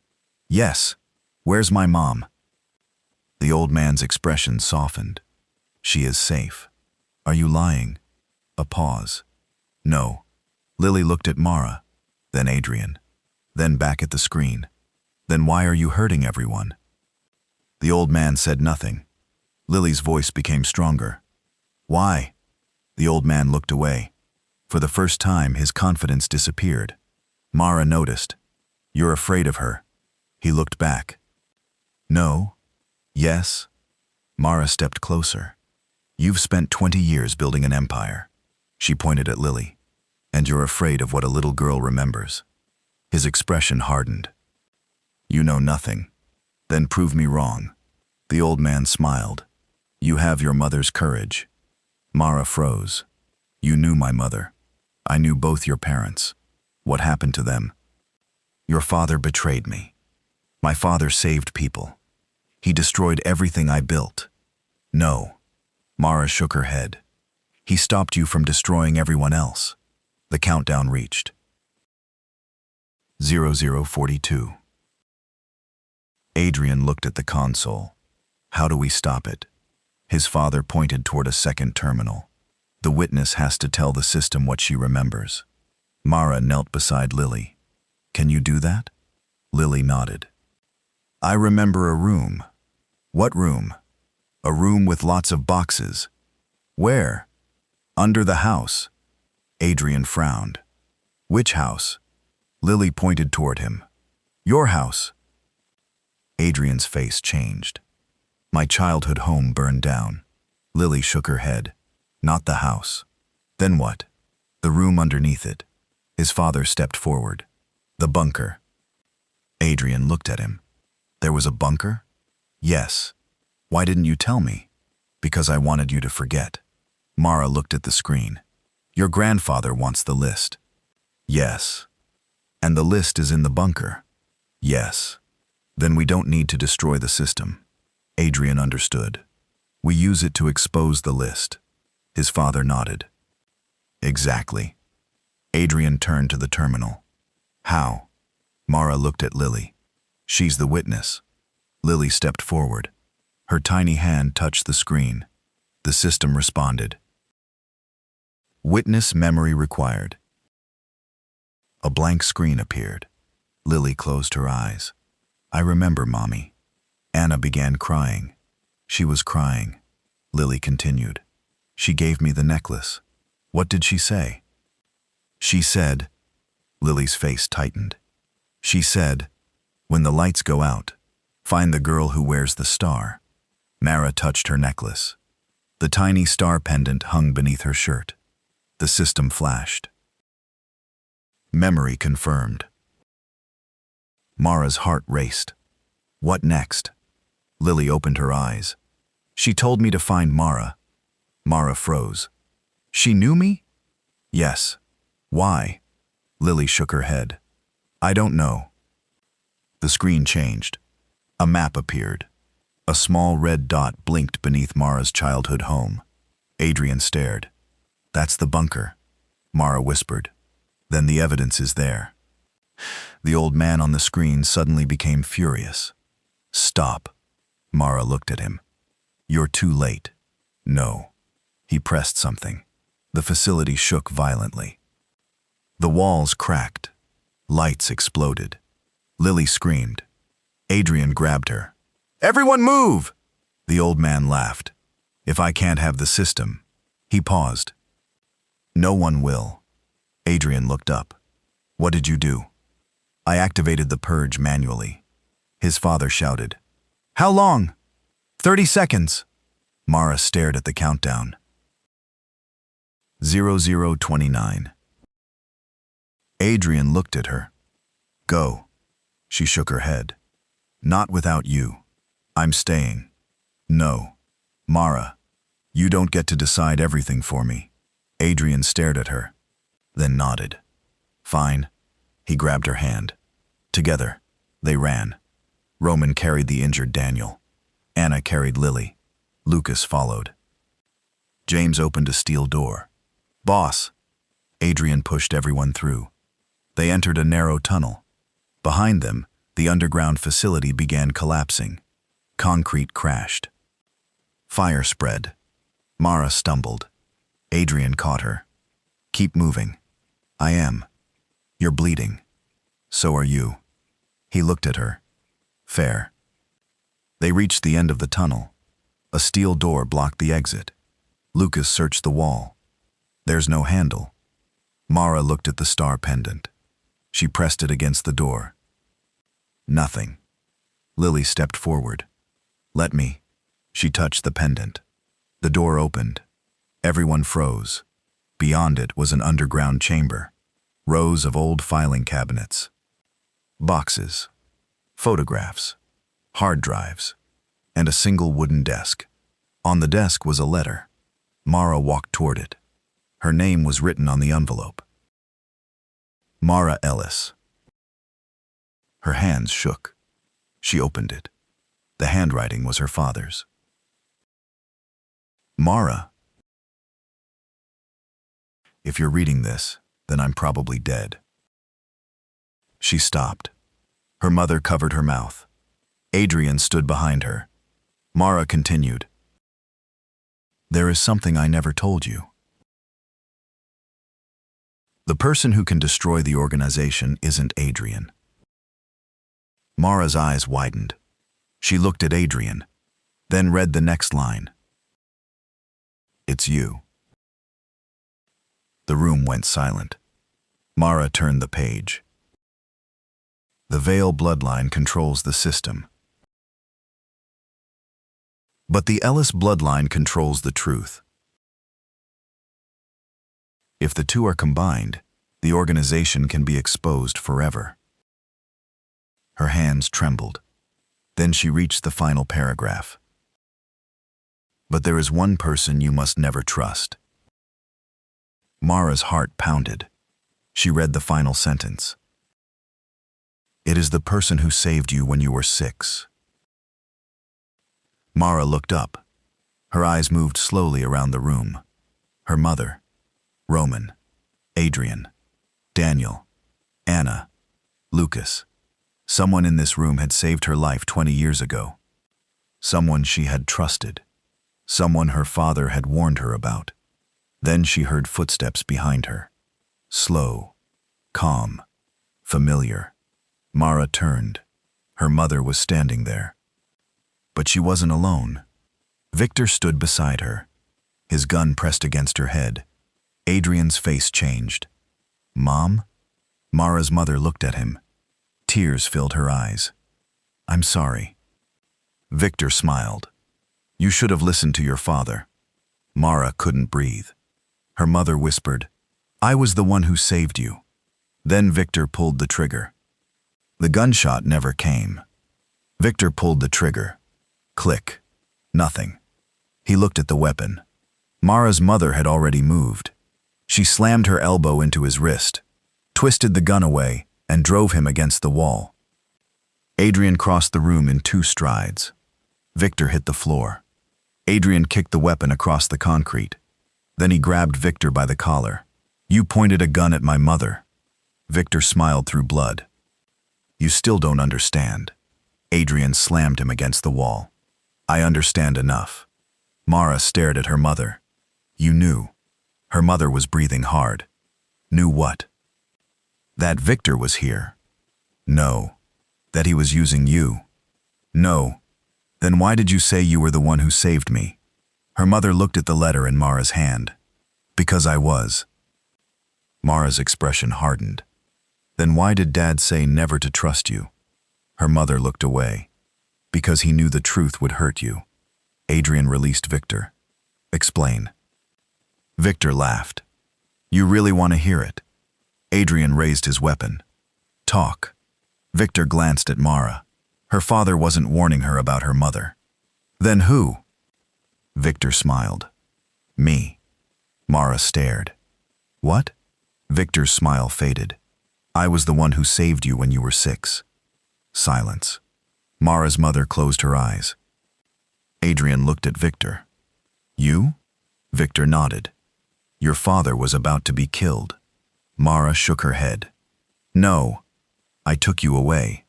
Speaker 1: Yes. Where's my mom? The old man's expression softened. She is safe. Are you lying? A pause. No. Lily looked at Mara, then Adrian, then back at the screen. Then why are you hurting everyone? The old man said nothing. Lily's voice became stronger. Why? The old man looked away. For the first time, his confidence disappeared. Mara noticed. You're afraid of her. He looked back. No. Yes. Mara stepped closer. You've spent 20 years building an empire. She pointed at Lily. And you're afraid of what a little girl remembers. His expression hardened. You know nothing. Then prove me wrong. The old man smiled. You have your mother's courage. Mara froze. You knew my mother. I knew both your parents. What happened to them? Your father betrayed me. My father saved people. He destroyed everything I built. No. Mara shook her head. He stopped you from destroying everyone else. The countdown reached. 0042. Adrian looked at the console. How do we stop it? His father pointed toward a second terminal. The witness has to tell the system what she remembers. Mara knelt beside Lily. Can you do that? Lily nodded. I remember a room. What room? A room with lots of boxes. Where? Under the house. Adrian frowned. Which house? Lily pointed toward him. Your house. Adrian's face changed. My childhood home burned down. Lily shook her head. Not the house. Then what? The room underneath it. His father stepped forward. The bunker. Adrian looked at him. There was a bunker? Yes. Why didn't you tell me? Because I wanted you to forget. Mara looked at the screen. Your grandfather wants the list. Yes. And the list is in the bunker. Yes. Then we don't need to destroy the system. Adrian understood. We use it to expose the list. His father nodded. Exactly. Adrian turned to the terminal. How? Mara looked at Lily. She's the witness. Lily stepped forward. Her tiny hand touched the screen. The system responded. Witness memory required. A blank screen appeared. Lily closed her eyes. I remember, Mommy. Anna began crying. She was crying. Lily continued. She gave me the necklace. What did she say? She said, Lily's face tightened. She said, when the lights go out, find the girl who wears the star. Mara touched her necklace. The tiny star pendant hung beneath her shirt. The system flashed. Memory confirmed. Mara's heart raced. What next? Lily opened her eyes. She told me to find Mara. Mara froze. She knew me? Yes. Why? Lily shook her head. I don't know. The screen changed. A map appeared. A small red dot blinked beneath Mara's childhood home. Adrian stared. That's the bunker, Mara whispered. Then the evidence is there. The old man on the screen suddenly became furious. Stop. Mara looked at him. You're too late. No. He pressed something. The facility shook violently. The walls cracked. Lights exploded. Lily screamed. Adrian grabbed her. Everyone move! The old man laughed. If I can't have the system. He paused. No one will. Adrian looked up. What did you do? I activated the purge manually. His father shouted. How long? 30 seconds. Mara stared at the countdown. 0029. Adrian looked at her. Go. She shook her head. Not without you. I'm staying. No. Mara, you don't get to decide everything for me. Adrian stared at her, then nodded. Fine. He grabbed her hand. Together, they ran. Roman carried the injured Daniel. Anna carried Lily. Lucas followed. James opened a steel door. Boss! Adrian pushed everyone through. They entered a narrow tunnel. Behind them, the underground facility began collapsing. Concrete crashed. Fire spread. Mara stumbled. Adrian caught her. Keep moving. I am. You're bleeding. So are you. He looked at her. Fair. They reached the end of the tunnel. A steel door blocked the exit. Lucas searched the wall. There's no handle. Mara looked at the star pendant. She pressed it against the door. Nothing. Lily stepped forward. Let me. She touched the pendant. The door opened. Everyone froze. Beyond it was an underground chamber. Rows of old filing cabinets. Boxes. Photographs. Hard drives. And a single wooden desk. On the desk was a letter. Mara walked toward it. Her name was written on the envelope. Mara Ellis. Her hands shook. She opened it. The handwriting was her father's. Mara. If you're reading this, then I'm probably dead. She stopped. Her mother covered her mouth. Adrian stood behind her. Mara continued. There is something I never told you. The person who can destroy the organization isn't Adrian. Mara's eyes widened. She looked at Adrian, then read the next line. It's you. The room went silent. Mara turned the page. The Vale bloodline controls the system. But the Ellis bloodline controls the truth. If the two are combined, the organization can be exposed forever. Her hands trembled. Then she reached the final paragraph. But there is one person you must never trust. Mara's heart pounded. She read the final sentence. It is the person who saved you when you were 6. Mara looked up. Her eyes moved slowly around the room. Her mother, Roman, Adrian, Daniel, Anna, Lucas. Someone in this room had saved her life 20 years ago. Someone she had trusted. Someone her father had warned her about. Then she heard footsteps behind her. Slow, calm, familiar. Mara turned. Her mother was standing there. But she wasn't alone. Victor stood beside her. His gun pressed against her head. Adrian's face changed. Mom? Mara's mother looked at him. Tears filled her eyes. I'm sorry. Victor smiled. You should have listened to your father. Mara couldn't breathe. Her mother whispered, I was the one who saved you. Then Victor pulled the trigger. The gunshot never came. Victor pulled the trigger. Click. Nothing. He looked at the weapon. Mara's mother had already moved. She slammed her elbow into his wrist, twisted the gun away, and drove him against the wall. Adrian crossed the room in 2 strides. Victor hit the floor. Adrian kicked the weapon across the concrete. Then he grabbed Victor by the collar. You pointed a gun at my mother. Victor smiled through blood. You still don't understand. Adrian slammed him against the wall. I understand enough. Mara stared at her mother. You knew. Her mother was breathing hard. Knew what? That Victor was here. No. That he was using you. No. Then why did you say you were the one who saved me? Her mother looked at the letter in Mara's hand. Because I was. Mara's expression hardened. Then why did Dad say never to trust you? Her mother looked away. Because he knew the truth would hurt you. Adrian released Victor. Explain. Victor laughed. You really want to hear it? Adrian raised his weapon. Talk. Victor glanced at Mara. Her father wasn't warning her about her mother. Then who? Victor smiled. Me. Mara stared. What? Victor's smile faded. I was the one who saved you when you were 6. Silence. Mara's mother closed her eyes. Adrian looked at Victor. You? Victor nodded. Your father was about to be killed. Mara shook her head. No. I took you away.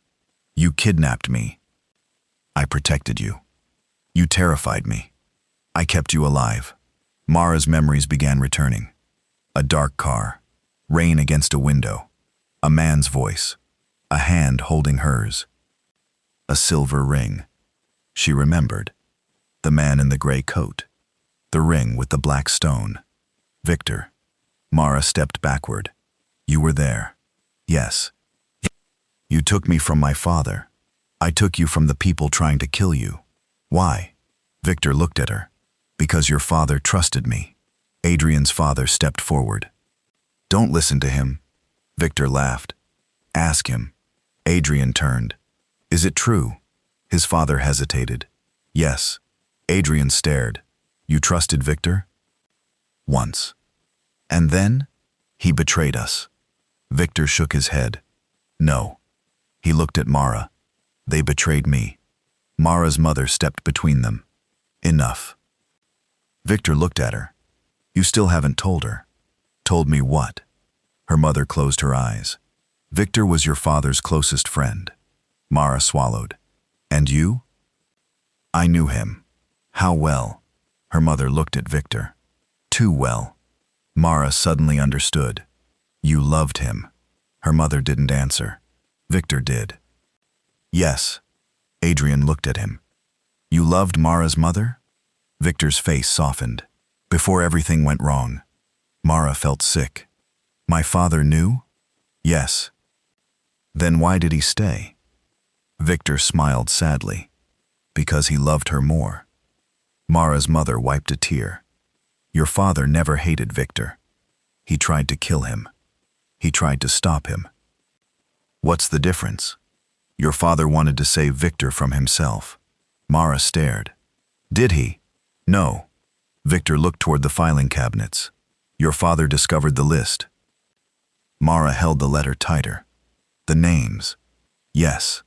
Speaker 1: You kidnapped me. I protected you. You terrified me. I kept you alive. Mara's memories began returning. A dark car. Rain against a window. A man's voice. A hand holding hers. A silver ring. She remembered. The man in the gray coat. The ring with the black stone. Victor. Mara stepped backward. You were there. Yes. You took me from my father. I took you from the people trying to kill you. Why? Victor looked at her. Because your father trusted me. Adrian's father stepped forward. Don't listen to him. Victor laughed. Ask him. Adrian turned. Is it true? His father hesitated. Yes. Adrian stared. You trusted Victor? Once. And then? He betrayed us. Victor shook his head. No. He looked at Mara. They betrayed me. Mara's mother stepped between them. Enough. Victor looked at her. You still haven't told her. Told me what? Her mother closed her eyes. Victor was your father's closest friend. Mara swallowed. And you? I knew him. How well? Her mother looked at Victor. Too well. Mara suddenly understood. You loved him. Her mother didn't answer. Victor did. Yes. Adrian looked at him. You loved Mara's mother? Victor's face softened. Before everything went wrong. Mara felt sick. My father knew? Yes. Then why did he stay? Victor smiled sadly. Because he loved her more. Mara's mother wiped a tear. Your father never hated Victor. He tried to kill him. He tried to stop him. What's the difference? Your father wanted to save Victor from himself. Mara stared. Did he? No. Victor looked toward the filing cabinets. Your father discovered the list. Mara held the letter tighter. The names. Yes.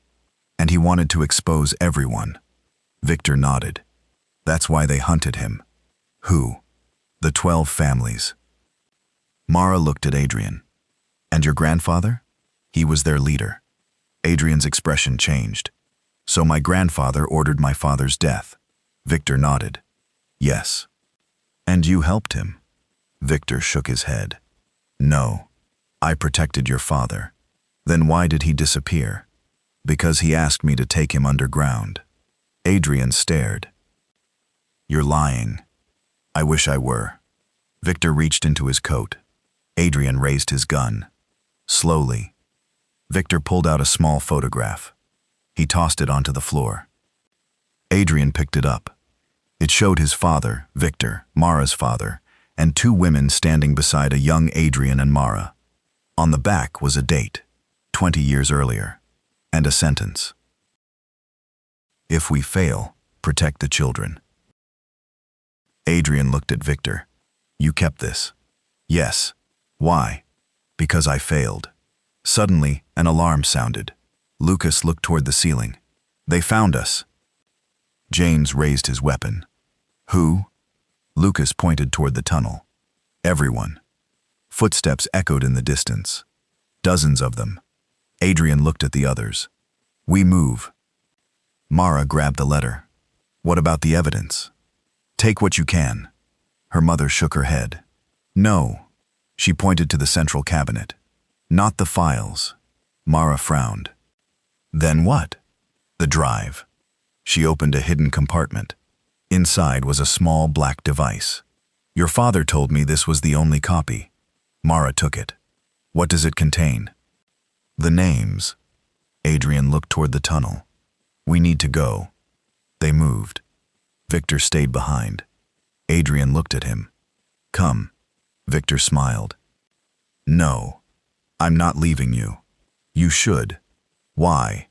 Speaker 1: And he wanted to expose everyone. Victor nodded. That's why they hunted him. Who? The 12 families. Mara looked at Adrian. And your grandfather? He was their leader. Adrian's expression changed. So my grandfather ordered my father's death. Victor nodded. Yes. And you helped him? Victor shook his head. No. I protected your father. Then why did he disappear? Because he asked me to take him underground. Adrian stared. You're lying. I wish I were. Victor reached into his coat. Adrian raised his gun. Slowly. Victor pulled out a small photograph. He tossed it onto the floor. Adrian picked it up. It showed his father, Victor, Mara's father, and 2 women standing beside a young Adrian and Mara. On the back was a date, 20 years earlier, and a sentence. If we fail, protect the children. Adrian looked at Victor. You kept this? Yes. Why? Because I failed. Suddenly, an alarm sounded. Lucas looked toward the ceiling. They found us. James raised his weapon. Who? Lucas pointed toward the tunnel. Everyone. Footsteps echoed in the distance. Dozens of them. Adrian looked at the others. We move. Mara grabbed the letter. What about the evidence? Take what you can. Her mother shook her head. No. She pointed to the central cabinet. Not the files. Mara frowned. Then what? The drive. She opened a hidden compartment. Inside was a small black device. Your father told me this was the only copy. Mara took it. What does it contain? The names. Adrian looked toward the tunnel. We need to go. They moved. Victor stayed behind. Adrian looked at him. Come. Victor smiled. No. I'm not leaving you. You should. Why?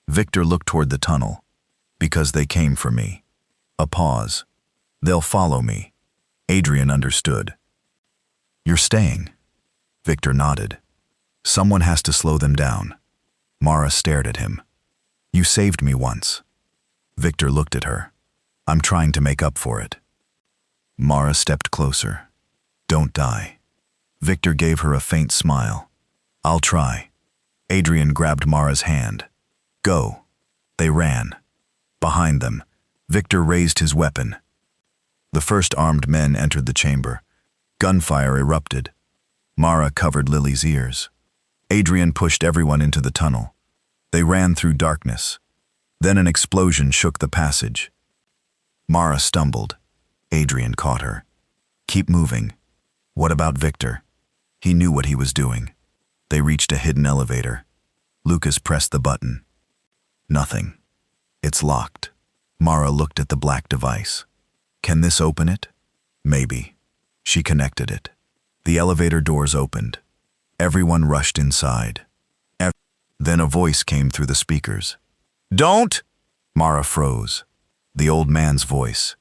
Speaker 1: Victor looked toward the tunnel. Because they came for me. A pause. They'll follow me. Adrian understood. You're staying. Victor nodded. Someone has to slow them down. Mara stared at him. You saved me once. Victor looked at her. I'm trying to make up for it. Mara stepped closer. Don't die. Victor gave her a faint smile. I'll try. Adrian grabbed Mara's hand. Go. They ran. Behind them, Victor raised his weapon. The first armed men entered the chamber. Gunfire erupted. Mara covered Lily's ears. Adrian pushed everyone into the tunnel. They ran through darkness. Then an explosion shook the passage. Mara stumbled. Adrian caught her. Keep moving. What about Victor? He knew what he was doing. They reached a hidden elevator. Lucas pressed the button. Nothing. It's locked. Mara looked at the black device. Can this open it? Maybe. She connected it. The elevator doors opened. Everyone rushed inside. Then a voice came through the speakers. Don't! Mara froze. The old man's voice.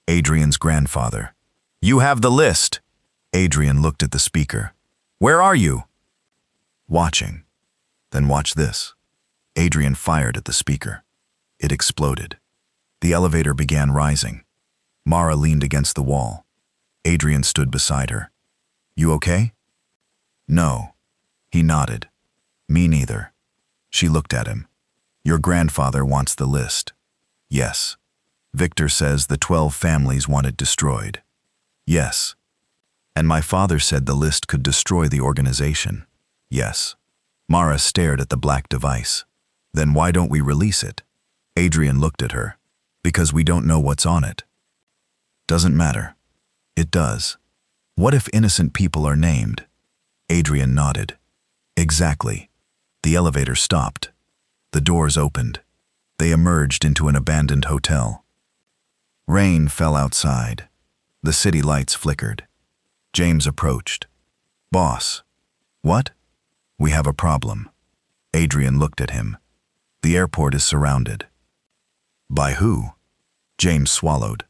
Speaker 1: Adrian's grandfather. You have the list. Adrian looked at the speaker. Where are you? Watching. Then watch this. Adrian fired at the speaker. It exploded. The elevator began rising. Mara leaned against the wall. Adrian stood beside her. You okay? No. He nodded. Me neither. She looked at him. Your grandfather wants the list. Yes. Victor says the 12 families want it destroyed. Yes. And my father said the list could destroy the organization. Yes. Mara stared at the black device. Then why don't we release it? Adrian looked at her. Because we don't know what's on it. Doesn't matter. It does. What if innocent people are named? Adrian nodded. Exactly. The elevator stopped. The doors opened. They emerged into an abandoned hotel. Rain fell outside. The city lights flickered. James approached. Boss. What? We have a problem. Adrian looked at him. The airport is surrounded. By who? James swallowed.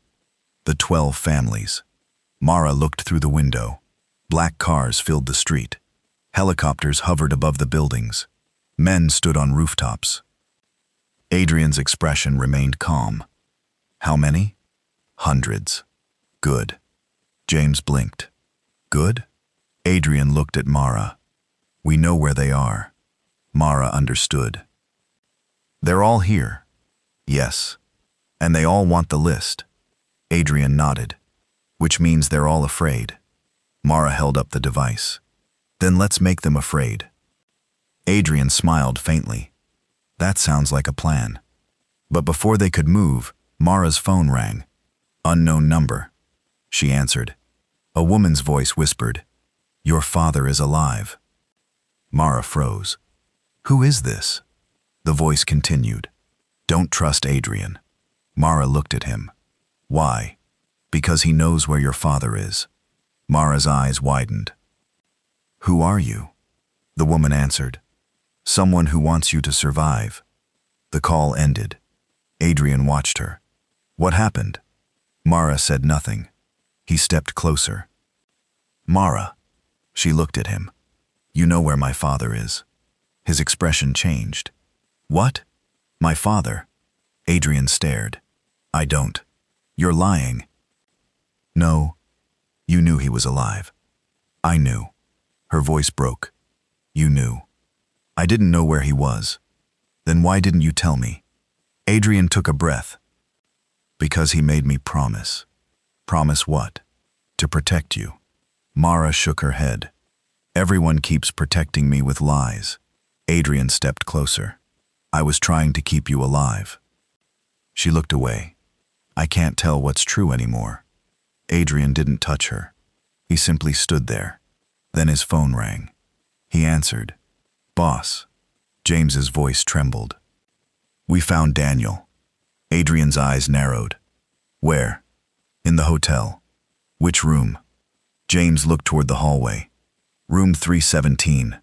Speaker 1: The 12 families. Mara looked through the window. Black cars filled the street. Helicopters hovered above the buildings. Men stood on rooftops. Adrian's expression remained calm. How many? Hundreds. Good. James blinked. Good? Adrian looked at Mara. We know where they are. Mara understood. They're all here. Yes. And they all want the list. Adrian nodded. Which means they're all afraid. Mara held up the device. Then let's make them afraid. Adrian smiled faintly. That sounds like a plan. But before they could move, Mara's phone rang. Unknown number. She answered. A woman's voice whispered, Your father is alive. Mara froze. Who is this? The voice continued. Don't trust Adrian. Mara looked at him. Why? Because he knows where your father is. Mara's eyes widened. Who are you? The woman answered. Someone who wants you to survive. The call ended. Adrian watched her. What happened? Mara said nothing. He stepped closer. Mara. She looked at him. You know where my father is. His expression changed. What? My father? Adrian stared. I don't. You're lying. No. You knew he was alive. I knew. Her voice broke. You knew. I didn't know where he was. Then why didn't you tell me? Adrian took a breath. Because he made me promise. Promise what? To protect you. Mara shook her head. Everyone keeps protecting me with lies. Adrian stepped closer. I was trying to keep you alive. She looked away. I can't tell what's true anymore. Adrian didn't touch her. He simply stood there. Then his phone rang. He answered. Boss, James's voice trembled. We found Daniel. Adrian's eyes narrowed. Where? In the hotel. Which room? James looked toward the hallway. Room 317.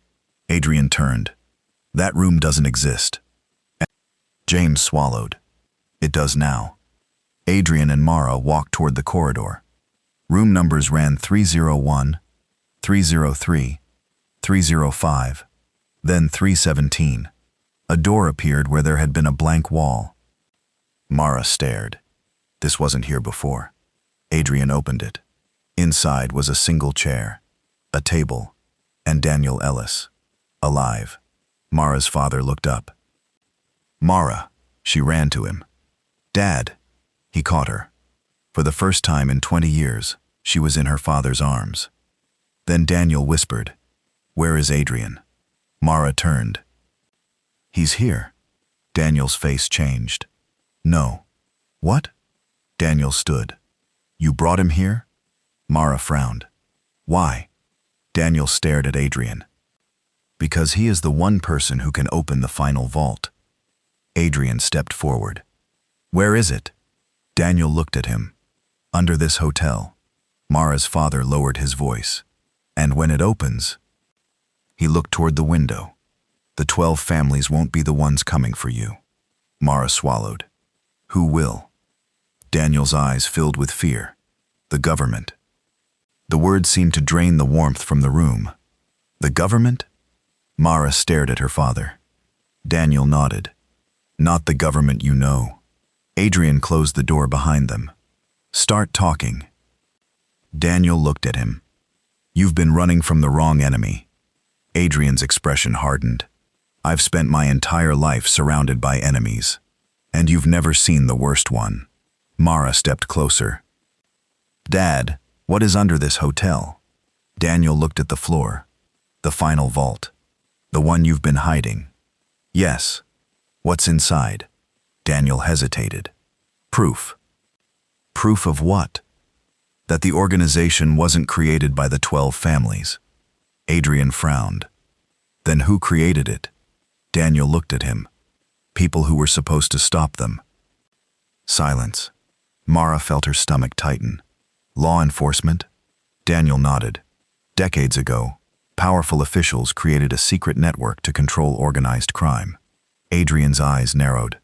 Speaker 1: Adrian turned. That room doesn't exist. James swallowed. It does now. Adrian and Mara walked toward the corridor. Room numbers ran 301, 303, 305, then 317. A door appeared where there had been a blank wall. Mara stared. This wasn't here before. Adrian opened it. Inside was a single chair, a table, and Daniel Ellis, alive. Mara's father looked up. Mara, she ran to him. Dad, he caught her. For the first time in 20 years, she was in her father's arms. Then Daniel whispered, Where is Adrian? Mara turned. He's here. Daniel's face changed. No. What? Daniel stood. You brought him here? Mara frowned. Why? Daniel stared at Adrian. Because he is the one person who can open the final vault. Adrian stepped forward. Where is it? Daniel looked at him. Under this hotel. Mara's father lowered his voice. And when it opens... He looked toward the window. The 12 families won't be the ones coming for you. Mara swallowed. Who will? Daniel's eyes filled with fear. The government. The words seemed to drain the warmth from the room. The government? Mara stared at her father. Daniel nodded. Not the government you know. Adrian closed the door behind them. Start talking. Daniel looked at him. You've been running from the wrong enemy. Adrian's expression hardened. I've spent my entire life surrounded by enemies. And you've never seen the worst one. Mara stepped closer. Dad, what is under this hotel? Daniel looked at the floor. The final vault. The one you've been hiding. Yes. What's inside? Daniel hesitated. Proof. Proof of what? That the organization wasn't created by the 12 families. Adrian frowned. Then who created it? Daniel looked at him. People who were supposed to stop them. Silence. Mara felt her stomach tighten. Law enforcement? Daniel nodded. Decades ago, powerful officials created a secret network to control organized crime. Adrian's eyes narrowed.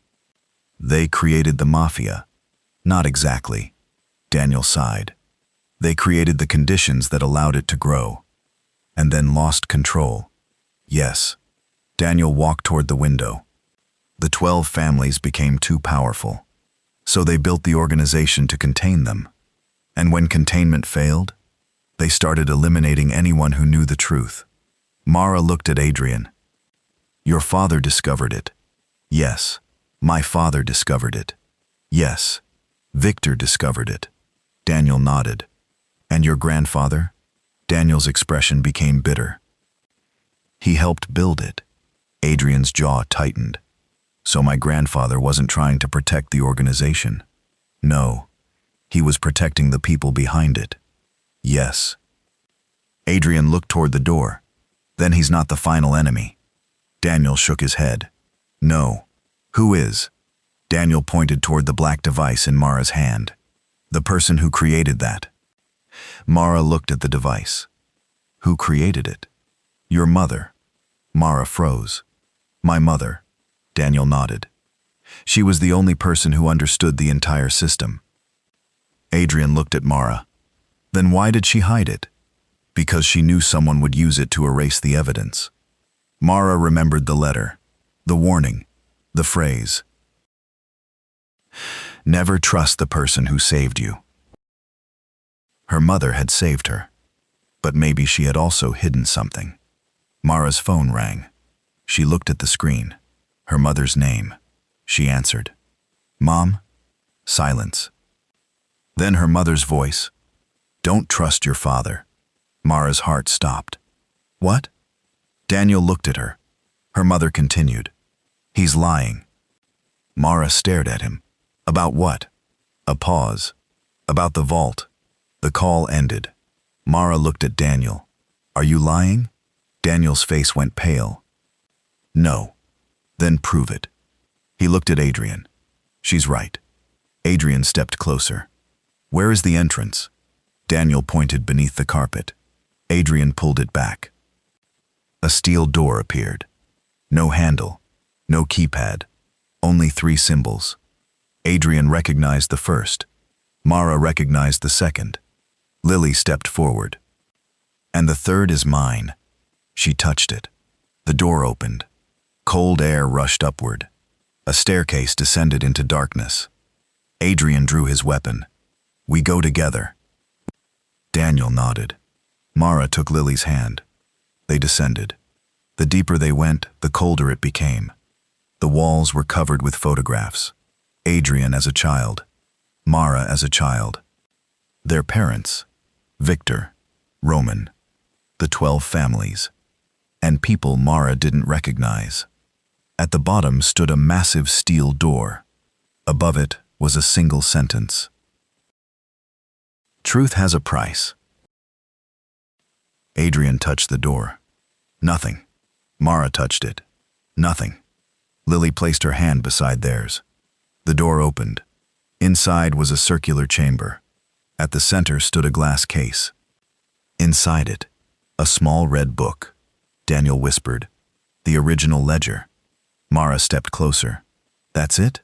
Speaker 1: They created the Mafia. Not exactly. Daniel sighed. They created the conditions that allowed it to grow. And then lost control. Yes. Daniel walked toward the window. The 12 families became too powerful. So they built the organization to contain them. And when containment failed, they started eliminating anyone who knew the truth. Mara looked at Adrian. Your father discovered it. Yes. My father discovered it. Yes. Victor discovered it. Daniel nodded. And your grandfather? Daniel's expression became bitter. He helped build it. Adrian's jaw tightened. So my grandfather wasn't trying to protect the organization. No. He was protecting the people behind it. Yes. Adrian looked toward the door. Then he's not the final enemy. Daniel shook his head. No. Who is? Daniel pointed toward the black device in Mara's hand. The person who created that. Mara looked at the device. Who created it? Your mother. Mara froze. My mother. Daniel nodded. She was the only person who understood the entire system. Adrian looked at Mara. Then why did she hide it? Because she knew someone would use it to erase the evidence. Mara remembered the letter, the warning, the phrase. Never trust the person who saved you. Her mother had saved her, but maybe she had also hidden something. Mara's phone rang. She looked at the screen. Her mother's name. She answered. Mom? Silence. Then her mother's voice. Don't trust your father. Mara's heart stopped. What? Daniel looked at her. Her mother continued. He's lying. Mara stared at him. About what? A pause. About the vault. The call ended. Mara looked at Daniel. Are you lying? Daniel's face went pale. No. Then prove it. He looked at Adrian. She's right. Adrian stepped closer. Where is the entrance? Daniel pointed beneath the carpet. Adrian pulled it back. A steel door appeared. No handle, no keypad, only 3 symbols. Adrian recognized the first. Mara recognized the second. Lily stepped forward. And the third is mine. She touched it. The door opened. Cold air rushed upward. A staircase descended into darkness. Adrian drew his weapon. We go together. Daniel nodded. Mara took Lily's hand. They descended. The deeper they went, the colder it became. The walls were covered with photographs. Adrian as a child. Mara as a child. Their parents. Victor. Roman. The 12 families. And people Mara didn't recognize. At the bottom stood a massive steel door. Above it was a single sentence. Truth has a price. Adrian touched the door. Nothing. Mara touched it. Nothing. Lily placed her hand beside theirs. The door opened. Inside was a circular chamber. At the center stood a glass case. Inside it, a small red book. Daniel whispered, "The original ledger." Mara stepped closer. "That's it?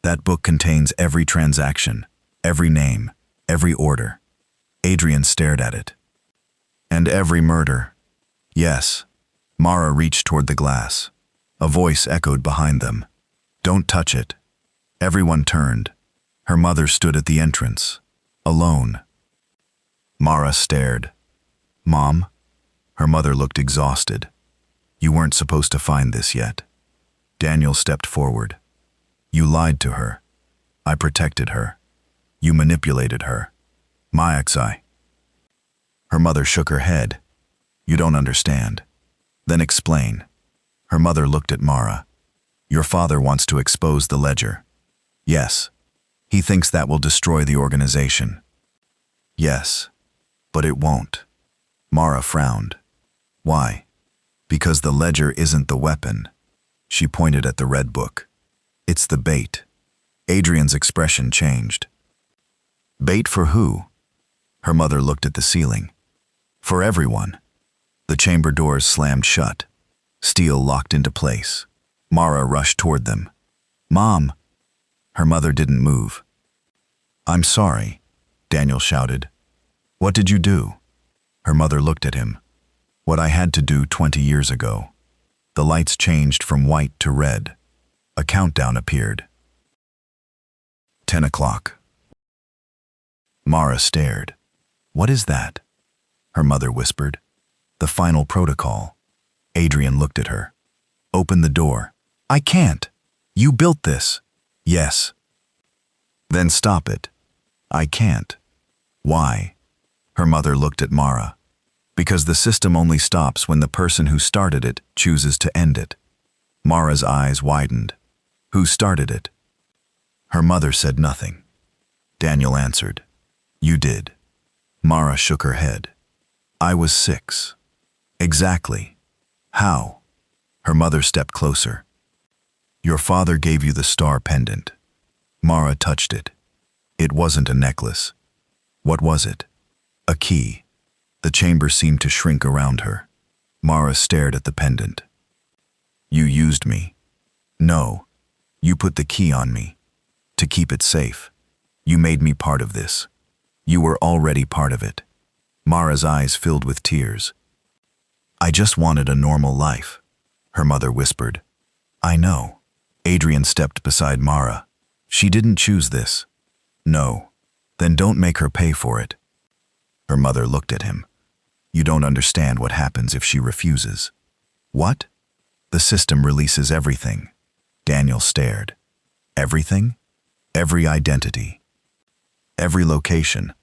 Speaker 1: That book contains every transaction, every name, every order." Adrian stared at it. "And every murder." "Yes." Mara reached toward the glass. A voice echoed behind them. "Don't touch it." Everyone turned. Her mother stood at the entrance, alone. Mara stared. "Mom?" Her mother looked exhausted. "You weren't supposed to find this yet." Daniel stepped forward. "You lied to her. I protected her. You manipulated her. Mayaksai." Her mother shook her head. "You don't understand." "Then explain." Her mother looked at Mara. "Your father wants to expose the ledger." "Yes. He thinks that will destroy the organization." "Yes, but it won't." Mara frowned. "Why?" "Because the ledger isn't the weapon." She pointed at the red book. "It's the bait." Adrian's expression changed. "Bait for who?" Her mother looked at the ceiling. "For everyone." The chamber doors slammed shut. Steel locked into place. Mara rushed toward them. "Mom!" Her mother didn't move. "I'm sorry," Daniel shouted. "What did you do?" Her mother looked at him. "What I had to do 20 years ago." The lights changed from white to red. A countdown appeared. 10 o'clock. Mara stared. "What is that?" Her mother whispered. "The final protocol." Adrian looked at her. "Open the door." "I can't." "You built this." "Yes." "Then stop it." "I can't." "Why?" Her mother looked at Mara. "Because the system only stops when the person who started it chooses to end it." Mara's eyes widened. "Who started it?" Her mother said nothing. Daniel answered, "You did." Mara shook her head. "I was 6. "Exactly. How?" Her mother stepped closer. "Your father gave you the star pendant." Mara touched it. It wasn't a necklace. What was it? A key. The chamber seemed to shrink around her. Mara stared at the pendant. "You used me." "No. You put the key on me. To keep it safe. You made me part of this. You were already part of it." Mara's eyes filled with tears. "I just wanted a normal life," her mother whispered. "I know." Adrian stepped beside Mara. "She didn't choose this." "No." "Then don't make her pay for it." Her mother looked at him. "You don't understand what happens if she refuses." "What?" "The system releases everything." Daniel stared. "Everything?" "Every identity. Every location.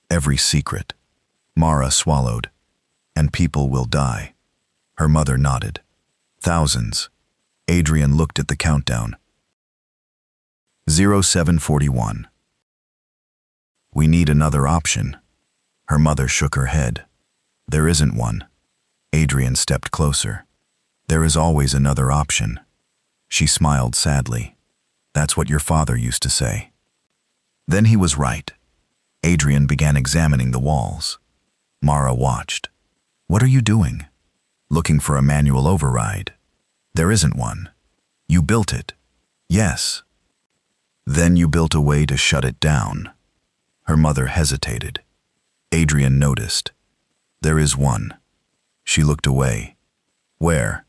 Speaker 1: Every secret." Mara swallowed. "And people will die." Her mother nodded. "Thousands." Adrian looked at the countdown. 0741. "We need another option." Her mother shook her head. "There isn't one." Adrian stepped closer. "There is always another option." She smiled sadly. That's what your father used to say. Then he was right. Adrian began examining the walls. Mara watched. What are you doing? Looking for a manual override. There isn't one. You built it. Yes. Then you built a way to shut it down. Her mother hesitated. Adrian noticed. There is one. She looked away. Where?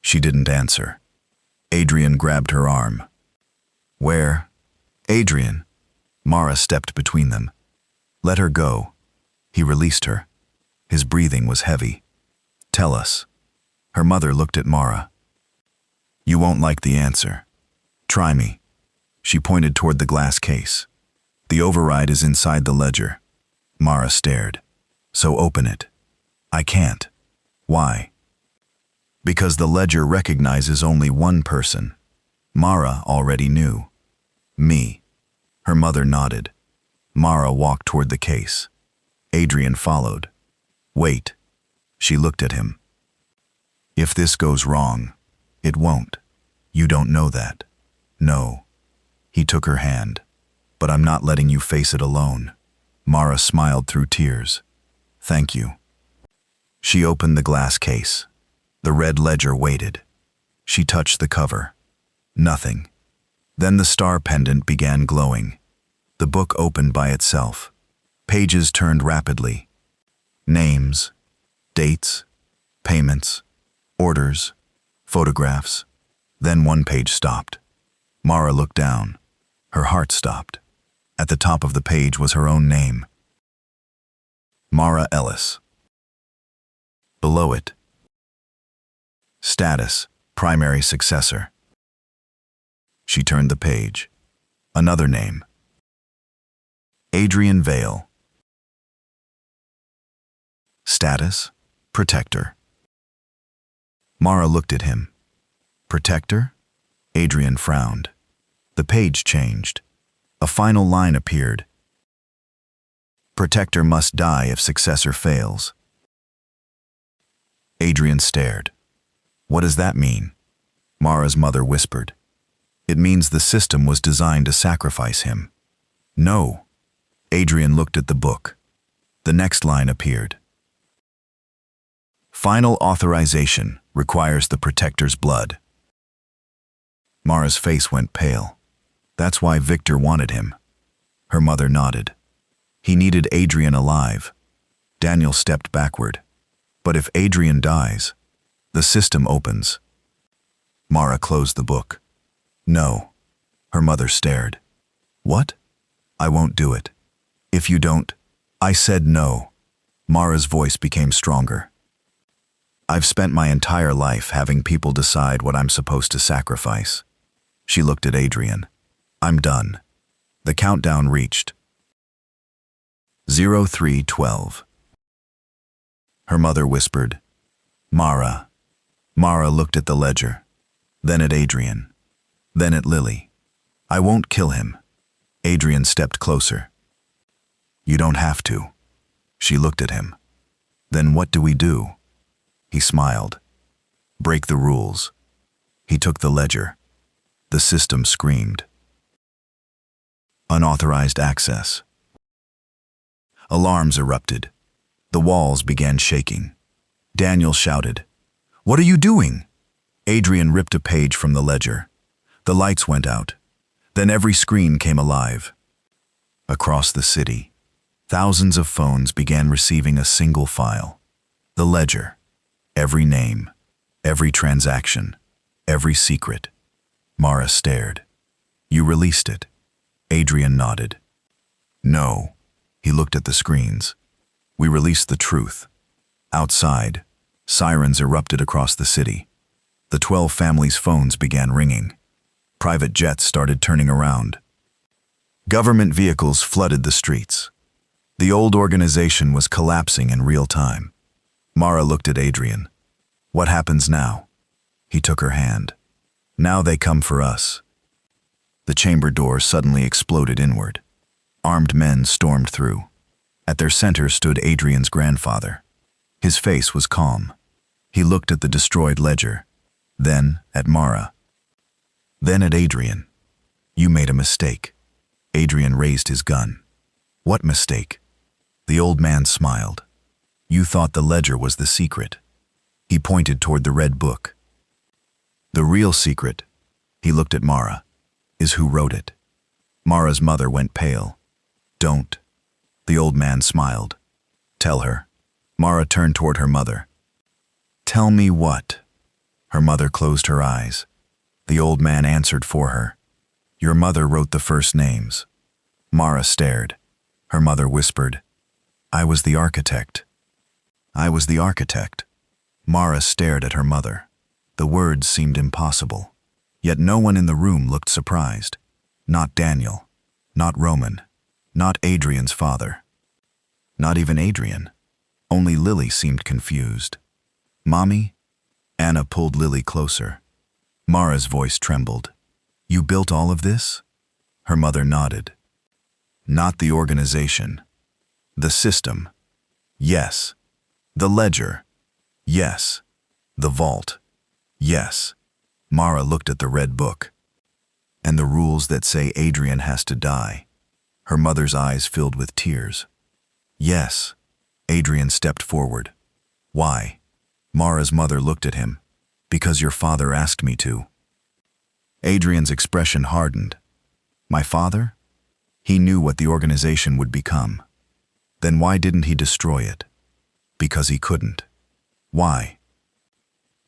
Speaker 1: She didn't answer. Adrian grabbed her arm. Where? Adrian. Mara stepped between them. Let her go. He released her. His breathing was heavy. Tell us. Her mother looked at Mara. You won't like the answer. Try me. She pointed toward the glass case. The override is inside the ledger. Mara stared. So open it. I can't. Why? Because the ledger recognizes only one person. Mara already knew. Me. Her mother nodded. Mara walked toward the case. Adrian followed. Wait. She looked at him. If this goes wrong, it won't. You don't know that. No. He took her hand. But I'm not letting you face it alone. Mara smiled through tears. Thank you. She opened the glass case. The red ledger waited. She touched the cover. Nothing. Then the star pendant began glowing. The book opened by itself. Pages turned rapidly. Names, dates, payments, orders, photographs. Then one page stopped. Mara looked down. Her heart stopped. At the top of the page was her own name. Mara Ellis. Below it, status, primary successor. She turned the page. Another name. Adrian Vale. Status, protector. Mara looked at him. Protector? Adrian frowned. The page changed. A final line appeared. Protector must die if successor fails. Adrian stared. What does that mean? Mara's mother whispered. It means the system was designed to sacrifice him. No. Adrian looked at the book. The next line appeared. Final authorization requires the protector's blood. Mara's face went pale. That's why Victor wanted him. Her mother nodded. He needed Adrian alive. Daniel stepped backward. But if Adrian dies, the system opens. Mara closed the book. No. Her mother stared. What? I won't do it. If you don't, I said no. Mara's voice became stronger. I've spent my entire life having people decide what I'm supposed to sacrifice. She looked at Adrian. I'm done. The countdown reached. 03:12. Her mother whispered, Mara. Mara looked at the ledger, then at Adrian, then at Lily. I won't kill him. Adrian stepped closer. You don't have to. She looked at him. Then what do we do? He smiled. Break the rules. He took the ledger. The system screamed. Unauthorized access. Alarms erupted. The walls began shaking. Daniel shouted, What are you doing? Adrian ripped a page from the ledger. The lights went out. Then every screen came alive. Across the city, thousands of phones began receiving a single file. The ledger. Every name. Every transaction. Every secret. Mara stared. You released it. Adrian nodded. No. He looked at the screens. We released the truth. Outside, sirens erupted across the city. The 12 families' phones began ringing. Private jets started turning around. Government vehicles flooded the streets. The old organization was collapsing in real time. Mara looked at Adrian. What happens now? He took her hand. Now they come for us. The chamber door suddenly exploded inward. Armed men stormed through. At their center stood Adrian's grandfather. His face was calm. He looked at the destroyed ledger, then at Mara. Then at Adrian. You made a mistake. Adrian raised his gun. What mistake? The old man smiled. You thought the ledger was the secret. He pointed toward the red book. The real secret, he looked at Mara, is who wrote it. Mara's mother went pale. Don't. The old man smiled. Tell her. Mara turned toward her mother. Tell me what? Her mother closed her eyes. The old man answered for her. Your mother wrote the first names. Mara stared. Her mother whispered, I was the architect. I was the architect. Mara stared at her mother. The words seemed impossible. Yet no one in the room looked surprised. Not Daniel. Not Roman. Not Adrian's father. Not even Adrian. Only Lily seemed confused. Mommy? Anna pulled Lily closer. Mara's voice trembled. You built all of this? Her mother nodded. Not the organization. The system. Yes. The ledger. Yes. The vault. Yes. Mara looked at the red book. And the rules that say Adrian has to die. Her mother's eyes filled with tears. Yes. Adrian stepped forward. Why? Mara's mother looked at him. Because your father asked me to. Adrian's expression hardened. My father? He knew what the organization would become. Then why didn't he destroy it? Because he couldn't. Why?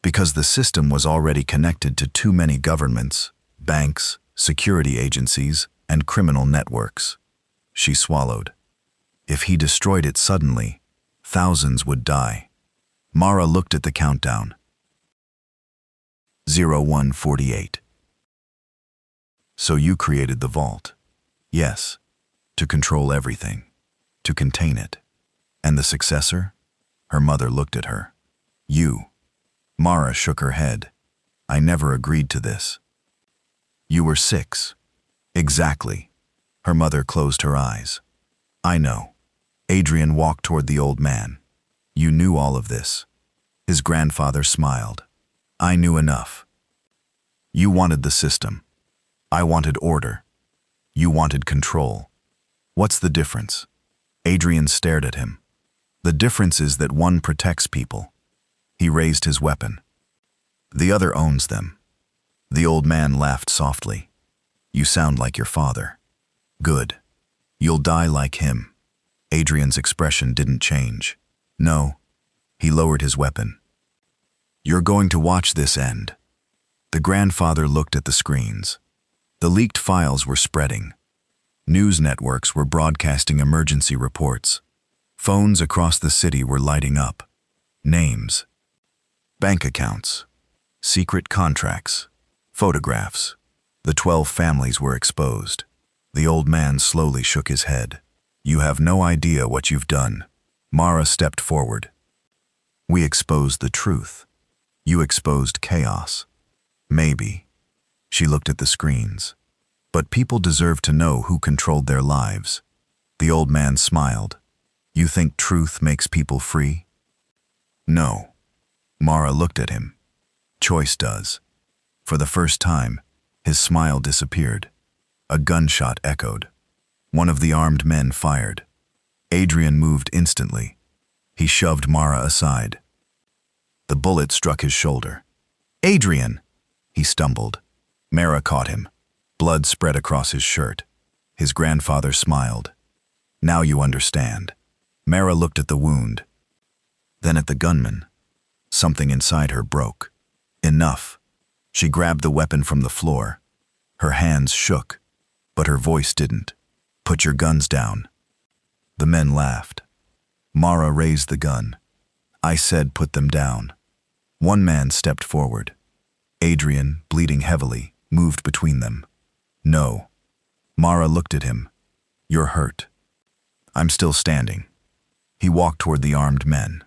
Speaker 1: Because the system was already connected to too many governments, banks, security agencies, and criminal networks. She swallowed. If he destroyed it suddenly, thousands would die. Mara looked at the countdown. 0148. So you created the vault. Yes. To control everything. To contain it. And the successor? Her mother looked at her. You. Mara shook her head. I never agreed to this. You were 6. Exactly. Her mother closed her eyes. I know. Adrian walked toward the old man. You knew all of this. His grandfather smiled. I knew enough. You wanted the system. I wanted order. You wanted control. What's the difference? Adrian stared at him. The difference is that one protects people. He raised his weapon. The other owns them. The old man laughed softly. You sound like your father. Good. You'll die like him. Adrian's expression didn't change. No. He lowered his weapon. You're going to watch this end. The grandfather looked at the screens. The leaked files were spreading. News networks were broadcasting emergency reports. Phones across the city were lighting up. Names. Bank accounts. Secret contracts. Photographs. The 12 families were exposed. The old man slowly shook his head. You have no idea what you've done. Mara stepped forward. We exposed the truth. You exposed chaos. Maybe. She looked at the screens. But people deserve to know who controlled their lives. The old man smiled. You think truth makes people free? No. Mara looked at him. Choice does. For the first time, his smile disappeared. A gunshot echoed. One of the armed men fired. Adrian moved instantly. He shoved Mara aside. The bullet struck his shoulder. Adrian! He stumbled. Mara caught him. Blood spread across his shirt. His grandfather smiled. Now you understand. Mara looked at the wound. Then at the gunman. Something inside her broke. Enough. She grabbed the weapon from the floor. Her hands shook, but her voice didn't. Put your guns down. The men laughed. Mara raised the gun. I said put them down. One man stepped forward. Adrian, bleeding heavily, moved between them. No. Mara looked at him. You're hurt. I'm still standing. He walked toward the armed men.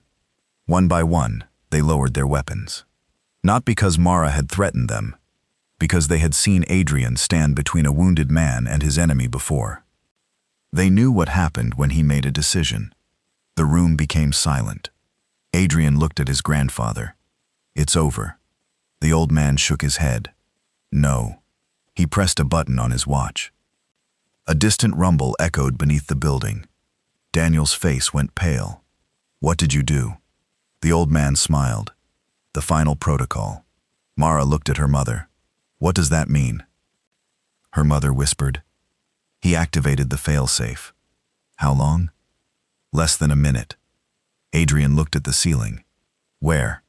Speaker 1: One by one, they lowered their weapons. Not because Mara had threatened them, because they had seen Adrian stand between a wounded man and his enemy before. They knew what happened when he made a decision. The room became silent. Adrian looked at his grandfather. It's over. The old man shook his head. No. He pressed a button on his watch. A distant rumble echoed beneath the building. Daniel's face went pale. "What did you do?" The old man smiled. "The final protocol." Mara looked at her mother. "What does that mean?" Her mother whispered. "He activated the failsafe." "How long?" "Less than a minute." Adrian looked at the ceiling. "Where?"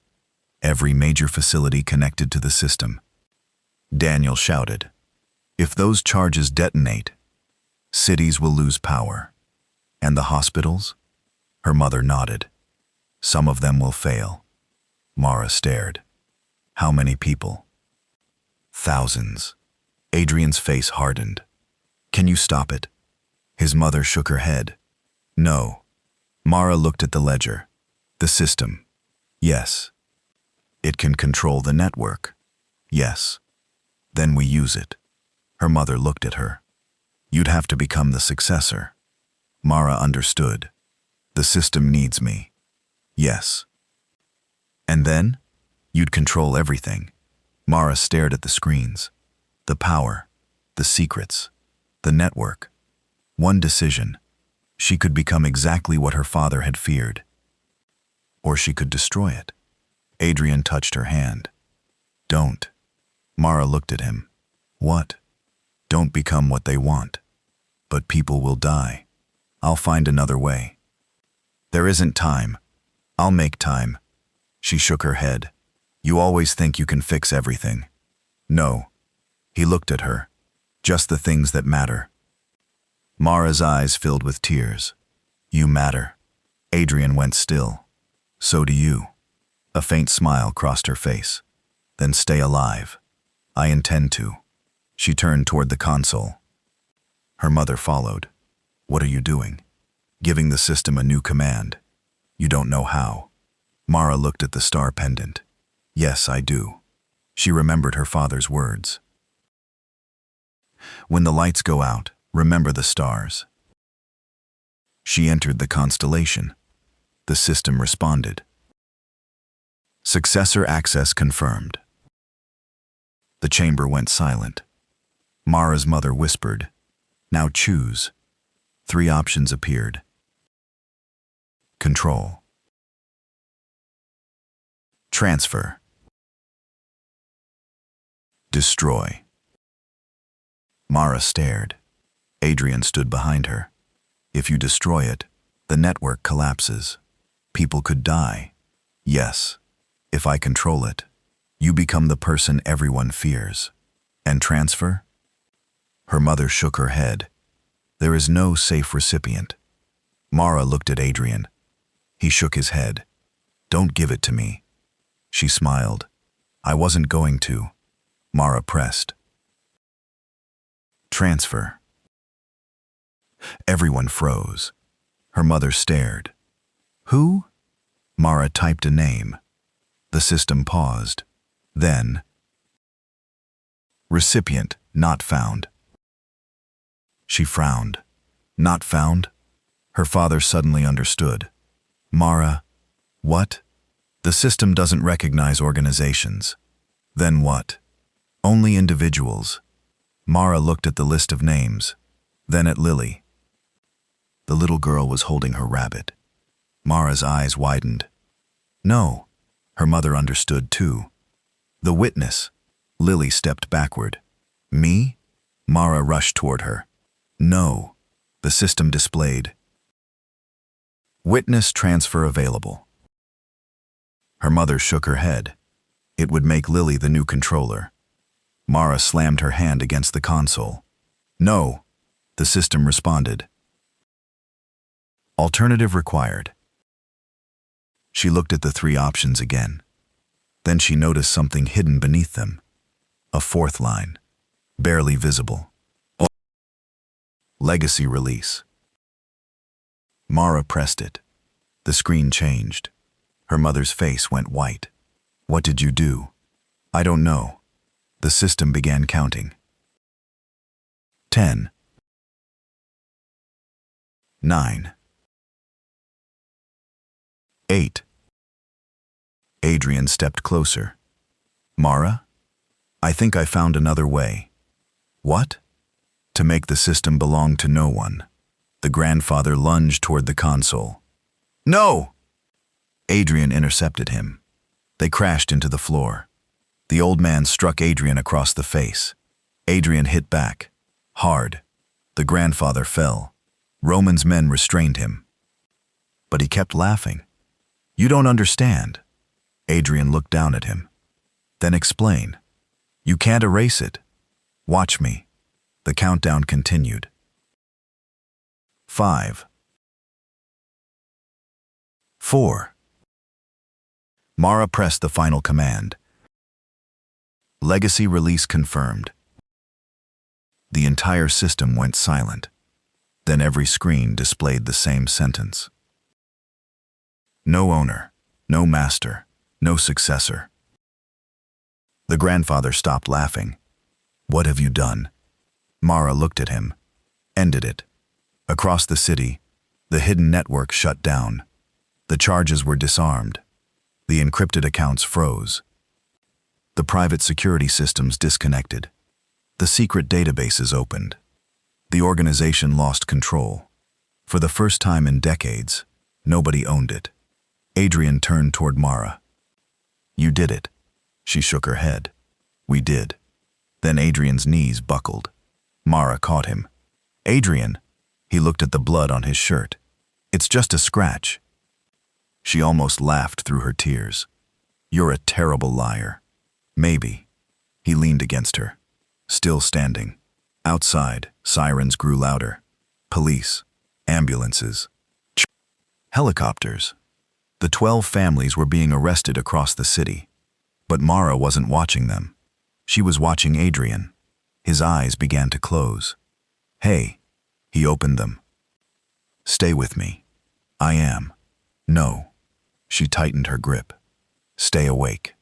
Speaker 1: "Every major facility connected to the system." Daniel shouted. "If those charges detonate, cities will lose power." "And the hospitals?" Her mother nodded. "Some of them will fail." Mara stared. "How many people?" "Thousands." Adrian's face hardened. "Can you stop it?" His mother shook her head. "No." Mara looked at the ledger. "The system." "Yes." "It can control the network." "Yes." "Then we use it." Her mother looked at her. "You'd have to become the successor." Mara understood. "The system needs me." "Yes." "And then?" "You'd control everything." Mara stared at the screens. The power, the secrets, the network. One decision. She could become exactly what her father had feared. Or she could destroy it. Adrian touched her hand. "Don't." Mara looked at him. "What?" "Don't become what they want. But people will die. I'll find another way." "There isn't time." "I'll make time." She shook her head. "You always think you can fix everything." "No." He looked at her. "Just the things that matter." Mara's eyes filled with tears. "You matter." Adrian went still. "So do you." A faint smile crossed her face. "Then stay alive." "I intend to." She turned toward the console. Her mother followed. "What are you doing?" "Giving the system a new command." "You don't know how." Mara looked at the star pendant. "Yes, I do." She remembered her father's words. "When the lights go out, remember the stars." She entered the constellation. The system responded. Successor access confirmed. The chamber went silent. Mara's mother whispered, "Now choose." 3 options appeared. Control. Transfer. Destroy. Mara stared. Adrian stood behind her. "If you destroy it, the network collapses. People could die." "Yes. If I control it, you become the person everyone fears." "And transfer?" Her mother shook her head. "There is no safe recipient." Mara looked at Adrian. He shook his head. "Don't give it to me." She smiled. "I wasn't going to." Mara pressed. Transfer. Everyone froze. Her mother stared. "Who?" Mara typed a name. The system paused. Then, "Recipient not found." She frowned. "Not found?" Her father suddenly understood. "Mara, what?" "The system doesn't recognize organizations." "Then what?" "Only individuals." Mara looked at the list of names, then at Lily. The little girl was holding her rabbit. Mara's eyes widened. "No." Her mother understood too. "The witness." Lily stepped backward. "Me?" Mara rushed toward her. "No." The system displayed. "Witness transfer available." Her mother shook her head. It would make Lily the new controller. Mara slammed her hand against the console. "No." The system responded. Alternative required. She looked at the 3 options again. Then she noticed something hidden beneath them. A 4th line, barely visible. Legacy release. Mara pressed it. The screen changed. Her mother's face went white. "What did you do?" "I don't know." The system began counting. 10. 9. 8. Adrian stepped closer. "Mara? I think I found another way." What? To make the system belong to no one. The grandfather lunged toward the console. No! Adrian intercepted him. They crashed into the floor. The old man struck Adrian across the face. Adrian hit back. Hard. The grandfather fell. Roman's men restrained him. But he kept laughing. You don't understand. Adrian looked down at him. Then explain. You can't erase it. Watch me. The countdown continued. 5. 4. Mara pressed the final command. Legacy release confirmed. The entire system went silent. Then every screen displayed the same sentence. No owner, no master, no successor. The grandfather stopped laughing. What have you done? Mara looked at him. Ended it. Across the city, the hidden network shut down. The charges were disarmed. The encrypted accounts froze. The private security systems disconnected. The secret databases opened. The organization lost control. For the first time in decades, nobody owned it. Adrian turned toward Mara. You did it. She shook her head. We did. Then Adrian's knees buckled. Mara caught him. Adrian! He looked at the blood on his shirt. It's just a scratch. She almost laughed through her tears. You're a terrible liar. Maybe. He leaned against her. Still standing. Outside, sirens grew louder. Police. Ambulances. Helicopters. The 12 families were being arrested across the city. But Mara wasn't watching them. She was watching Adrian. His eyes began to close. Hey. He opened them. Stay with me. I am. No. She tightened her grip. Stay awake.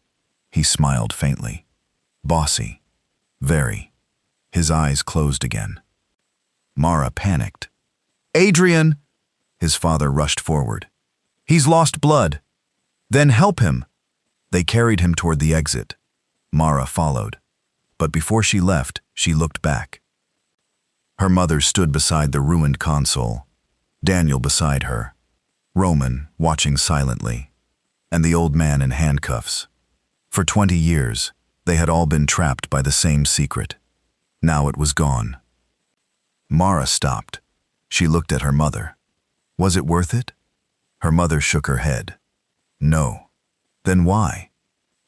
Speaker 1: He smiled faintly. Bossy. Very. His eyes closed again. Mara panicked. Adrian! His father rushed forward. He's lost blood. Then help him. They carried him toward the exit. Mara followed. But before she left, she looked back. Her mother stood beside the ruined console, Daniel beside her, Roman watching silently, and the old man in handcuffs. For 20 years, they had all been trapped by the same secret. Now it was gone. Mara stopped. She looked at her mother. Was it worth it? Her mother shook her head. No. Then why?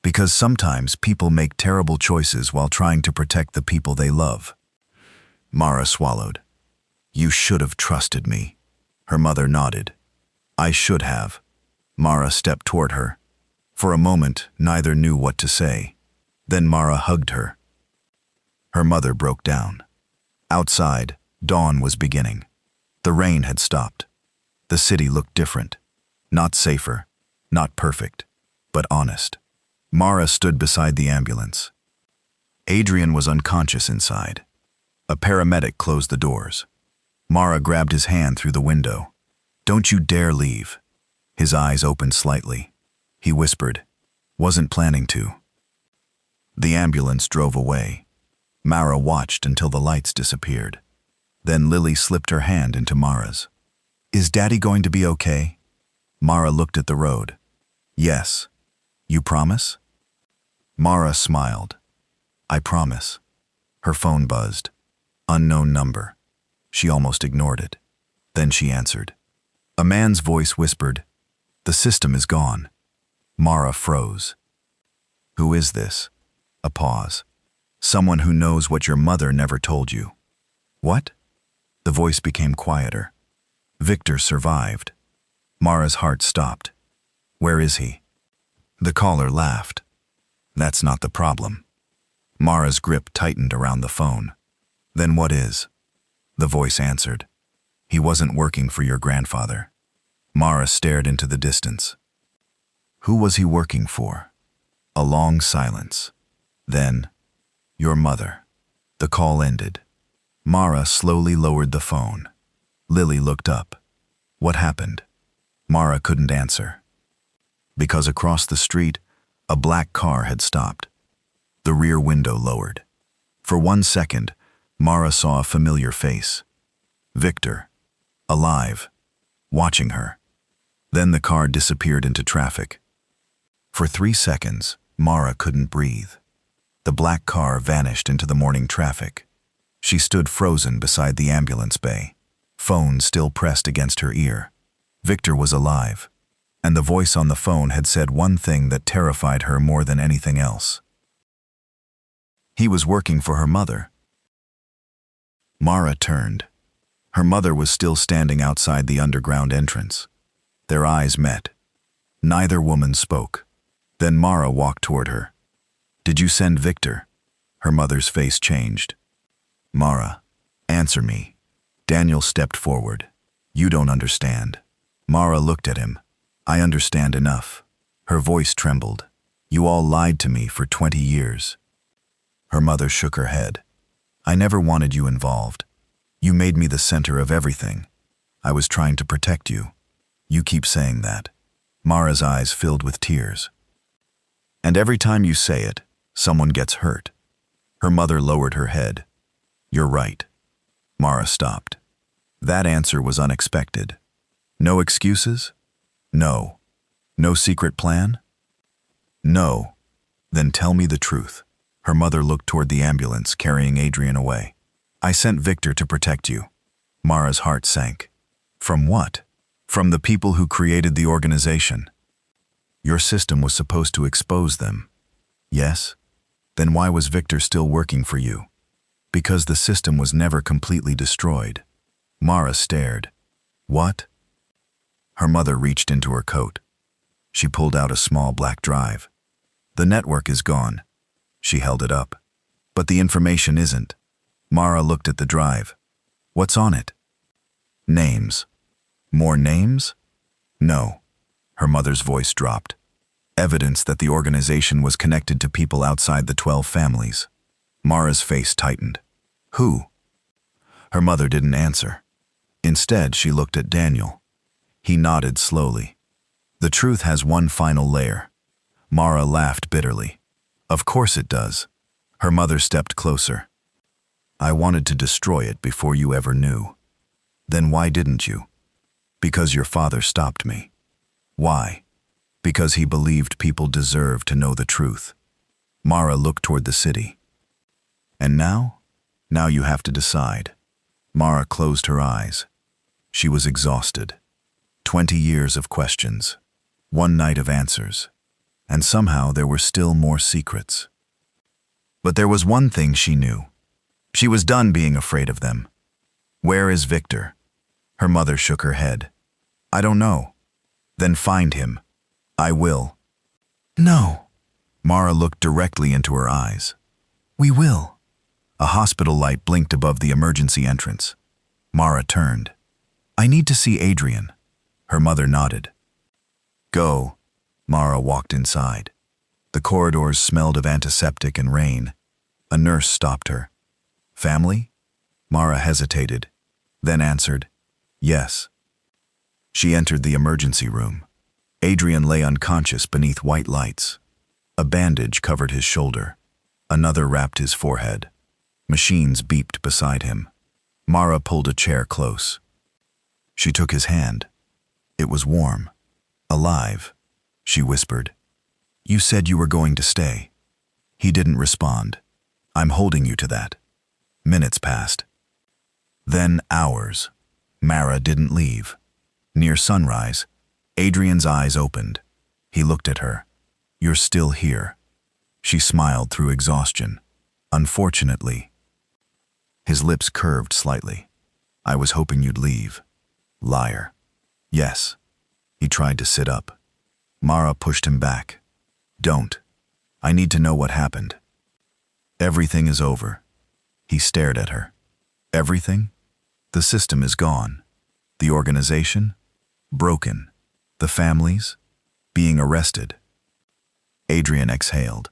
Speaker 1: Because sometimes people make terrible choices while trying to protect the people they love. Mara swallowed. You should have trusted me. Her mother nodded. I should have. Mara stepped toward her. For a moment, neither knew what to say. Then Mara hugged her. Her mother broke down. Outside, dawn was beginning. The rain had stopped. The city looked different. Not safer, not perfect, but honest. Mara stood beside the ambulance. Adrian was unconscious inside. A paramedic closed the doors. Mara grabbed his hand through the window. Don't you dare leave. His eyes opened slightly. He whispered, wasn't planning to. The ambulance drove away. Mara watched until the lights disappeared. Then Lily slipped her hand into Mara's. Is Daddy going to be okay? Mara looked at the road. Yes. You promise? Mara smiled. I promise. Her phone buzzed. Unknown number. She almost ignored it. Then she answered. A man's voice whispered, the system is gone. Mara froze. Who is this? A pause. Someone who knows what your mother never told you. What? The voice became quieter. Victor survived. Mara's heart stopped. Where is he? The caller laughed. That's not the problem. Mara's grip tightened around the phone. Then what is? The voice answered. He wasn't working for your grandfather. Mara stared into the distance. Who was he working for? A long silence. Then, your mother. The call ended. Mara slowly lowered the phone. Lily looked up. What happened? Mara couldn't answer. Because across the street, a black car had stopped. The rear window lowered. For 1 second, Mara saw a familiar face. Victor. Alive. Watching her. Then the car disappeared into traffic. For 3 seconds, Mara couldn't breathe. The black car vanished into the morning traffic. She stood frozen beside the ambulance bay, phone still pressed against her ear. Victor was alive, and the voice on the phone had said one thing that terrified her more than anything else. He was working for her mother. Mara turned. Her mother was still standing outside the underground entrance. Their eyes met. Neither woman spoke. Then Mara walked toward her. "Did you send Victor?" Her mother's face changed. "Mara, answer me." Daniel stepped forward. "You don't understand." Mara looked at him. "I understand enough." Her voice trembled. "You all lied to me for 20 years. Her mother shook her head. "I never wanted you involved. You made me the center of everything. I was trying to protect you. You keep saying that." Mara's eyes filled with tears. "And every time you say it, someone gets hurt." Her mother lowered her head. "You're right." Mara stopped. That answer was unexpected. "No excuses?" "No." "No secret plan?" "No." "Then tell me the truth." Her mother looked toward the ambulance carrying Adrian away. "I sent Victor to protect you." Mara's heart sank. "From what?" "From the people who created the organization. Your system was supposed to expose them." "Yes? Then why was Victor still working for you?" "Because the system was never completely destroyed." Mara stared. "What?" Her mother reached into her coat. She pulled out a small black drive. "The network is gone." She held it up. "But the information isn't." Mara looked at the drive. "What's on it?" "Names." "More names?" "No." Her mother's voice dropped. "Evidence that the organization was connected to people outside the 12 families." Mara's face tightened. "Who?" Her mother didn't answer. Instead, she looked at Daniel. He nodded slowly. "The truth has one final layer." Mara laughed bitterly. "Of course it does." Her mother stepped closer. "I wanted to destroy it before you ever knew." "Then why didn't you?" "Because your father stopped me." "Why?" "Because he believed people deserved to know the truth." Mara looked toward the city. "And now? Now you have to decide." Mara closed her eyes. She was exhausted. 20 years of questions. 1 night of answers. And somehow there were still more secrets. But there was one thing she knew. She was done being afraid of them. "Where is Victor?" Her mother shook her head. "I don't know." "Then find him." "I will." "No." Mara looked directly into her eyes. "We will." A hospital light blinked above the emergency entrance. Mara turned. "I need to see Adrian." Her mother nodded. "Go." Mara walked inside. The corridors smelled of antiseptic and rain. A nurse stopped her. "Family?" Mara hesitated, then answered, "Yes." She entered the emergency room. Adrian lay unconscious beneath white lights. A bandage covered his shoulder. Another wrapped his forehead. Machines beeped beside him. Mara pulled a chair close. She took his hand. It was warm. "Alive," she whispered. "You said you were going to stay." He didn't respond. "I'm holding you to that." Minutes passed. Then hours. Mara didn't leave. Near sunrise, Adrian's eyes opened. He looked at her. "You're still here." She smiled through exhaustion. "Unfortunately." His lips curved slightly. "I was hoping you'd leave." Liar. "Yes." He tried to sit up. Mara pushed him back. "Don't. I need to know what happened." "Everything is over." He stared at her. "Everything?" "The system is gone. The organization? Broken. The families? Being arrested." Adrian exhaled.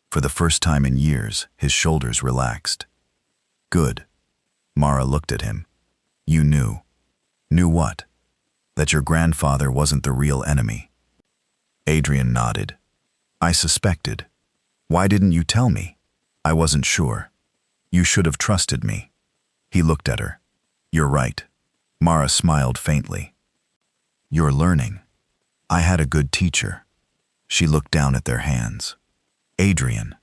Speaker 1: For the first time in years, his shoulders relaxed. "Good." Mara looked at him. "You knew." "Knew what?" "That your grandfather wasn't the real enemy." Adrian nodded. "I suspected." "Why didn't you tell me?" "I wasn't sure." You should have trusted me. He looked at her. You're right. Mara smiled faintly. You're learning. I had a good teacher. She looked down at their hands. Adrian.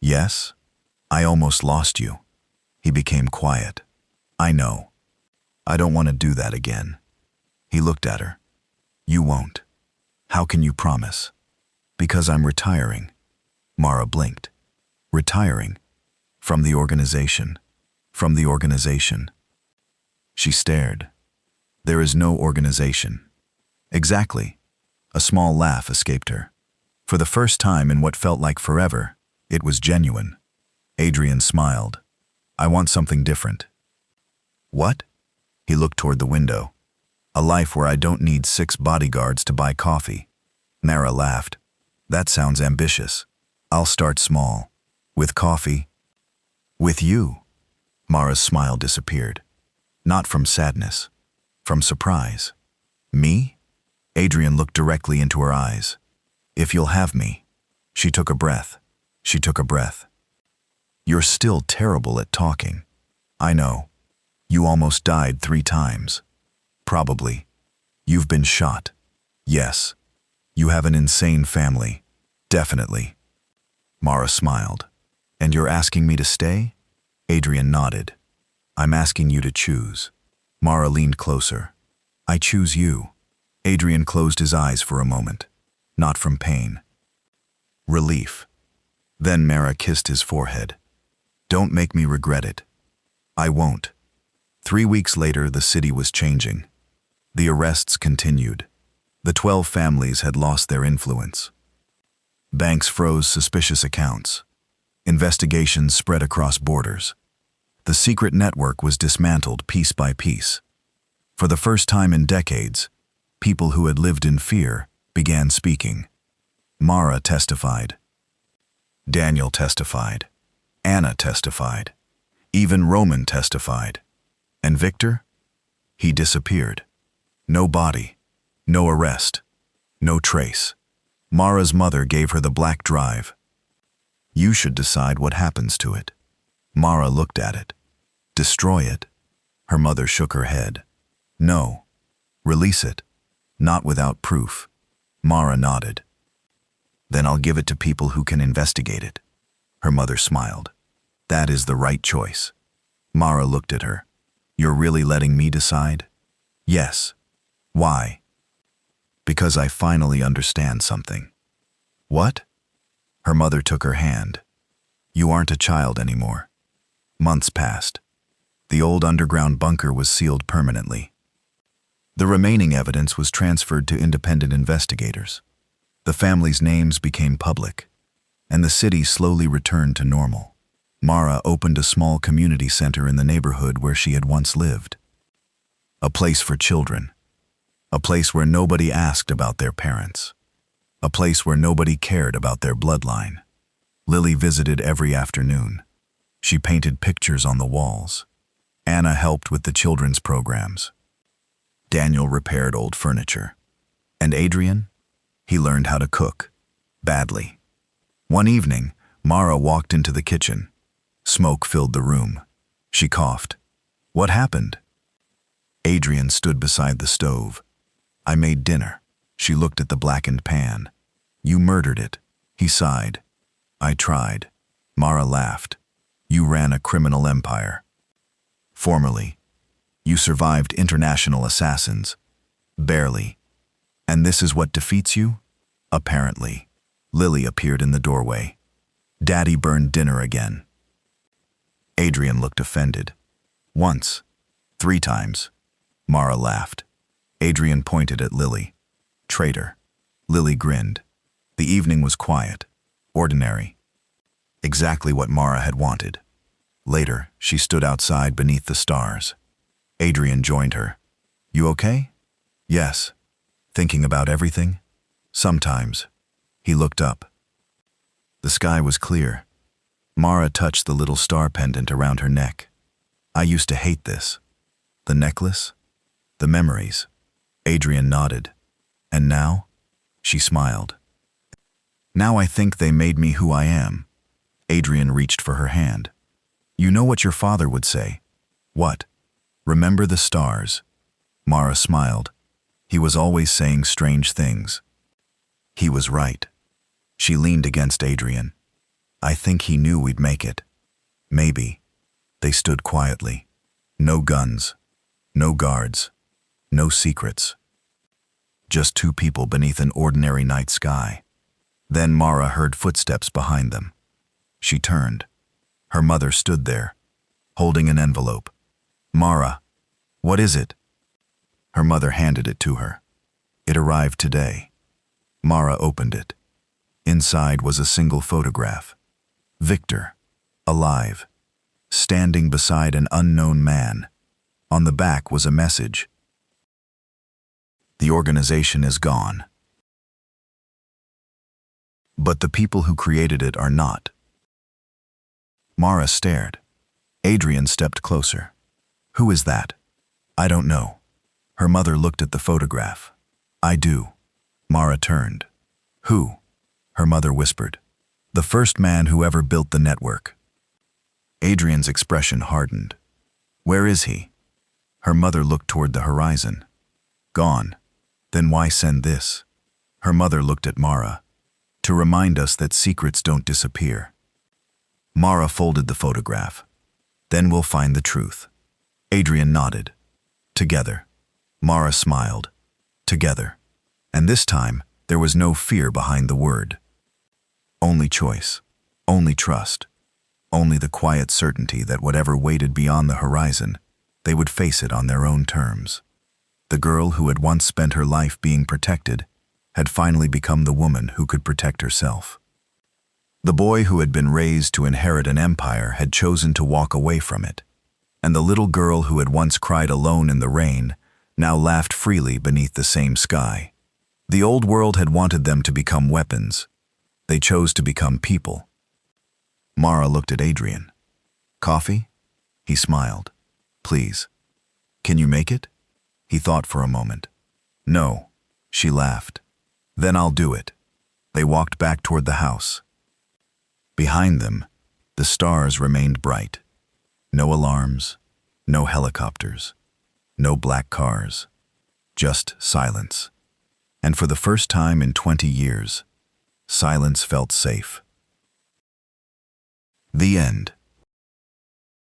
Speaker 1: Yes? I almost lost you. He became quiet. I know. I don't want to do that again. He looked at her. You won't. How can you promise? Because I'm retiring. Mara blinked. Retiring? From the organization. From the organization. She stared. There is no organization. Exactly. A small laugh escaped her. For the first time in what felt like forever, it was genuine. Adrian smiled. I want something different. What? He looked toward the window. A life where I don't need 6 bodyguards to buy coffee. Mara laughed. That sounds ambitious. I'll start small. With coffee. With you. Mara's smile disappeared. Not from sadness. From surprise. Me? Adrian looked directly into her eyes. If you'll have me. She took a breath. She took a breath. You're still terrible at talking. I know. You almost died 3 times. Probably. You've been shot. Yes. You have an insane family. Definitely. Mara smiled. And you're asking me to stay? Adrian nodded. I'm asking you to choose. Mara leaned closer. I choose you. Adrian closed his eyes for a moment. Not from pain. Relief. Then Mara kissed his forehead. Don't make me regret it. I won't. 3 weeks later, the city was changing. The arrests continued. The 12 families had lost their influence. Banks froze suspicious accounts. Investigations spread across borders. The secret network was dismantled piece by piece. For the first time in decades, people who had lived in fear began speaking. Mara testified. Daniel testified. Anna testified. Even Roman testified. And Victor? He disappeared. No body. No arrest. No trace. Mara's mother gave her the black drive. You should decide what happens to it. Mara looked at it. Destroy it. Her mother shook her head. No. Release it. Not without proof. Mara nodded. Then I'll give it to people who can investigate it. Her mother smiled. That is the right choice. Mara looked at her. You're really letting me decide? Yes. Why? Because I finally understand something. What? Her mother took her hand. You aren't a child anymore. Months passed. The old underground bunker was sealed permanently. The remaining evidence was transferred to independent investigators. The families' names became public, and the city slowly returned to normal. Mara opened a small community center in the neighborhood where she had once lived. A place for children. A place where nobody asked about their parents. A place where nobody cared about their bloodline. Lily visited every afternoon. She painted pictures on the walls. Anna helped with the children's programs. Daniel repaired old furniture. And Adrian? He learned how to cook. Badly. One evening, Mara walked into the kitchen. Smoke filled the room. She coughed. What happened? Adrian stood beside the stove. I made dinner. She looked at the blackened pan. You murdered it. He sighed. I tried. Mara laughed. You ran a criminal empire. Formerly. You survived international assassins. Barely. And this is what defeats you? Apparently. Lily appeared in the doorway. Daddy burned dinner again. Adrian looked offended. Once. 3 times. Mara laughed. Adrian pointed at Lily. Traitor. Lily grinned. The evening was quiet. Ordinary. Exactly what Mara had wanted. Later, she stood outside beneath the stars. Adrian joined her. You okay? Yes. Thinking about everything? Sometimes. He looked up. The sky was clear. Mara touched the little star pendant around her neck. I used to hate this. The necklace? The memories. Adrian nodded. And now? She smiled. Now I think they made me who I am. Adrian reached for her hand. You know what your father would say. What? Remember the stars. Mara smiled. He was always saying strange things. He was right. She leaned against Adrian. I think he knew we'd make it. Maybe. They stood quietly. No guns. No guards. No secrets. Just two people beneath an ordinary night sky. Then Mara heard footsteps behind them. She turned. Her mother stood there, holding an envelope. Mara, what is it? Her mother handed it to her. It arrived today. Mara opened it. Inside was a single photograph. Victor, alive, standing beside an unknown man. On the back was a message. The organization is gone. But the people who created it are not. Mara stared. Adrian stepped closer. Who is that? I don't know. Her mother looked at the photograph. I do. Mara turned. Who? Her mother whispered. The first man who ever built the network. Adrian's expression hardened. Where is he? Her mother looked toward the horizon. Gone. Then why send this? Her mother looked at Mara. To remind us that secrets don't disappear. Mara folded the photograph. Then we'll find the truth. Adrian nodded. Together. Mara smiled. Together. And this time, there was no fear behind the word. Only choice. Only trust. Only the quiet certainty that whatever waited beyond the horizon, they would face it on their own terms. The girl who had once spent her life being protected had finally become the woman who could protect herself. The boy who had been raised to inherit an empire had chosen to walk away from it, and the little girl who had once cried alone in the rain now laughed freely beneath the same sky. The old world had wanted them to become weapons. They chose to become people. Mara looked at Adrian. Coffee? He smiled. Please. Can you make it? He thought for a moment. No. She laughed. Then I'll do it. They walked back toward the house. Behind them, the stars remained bright. No alarms, no helicopters, no black cars, just silence. And for the first time in 20 years, silence felt safe. The end.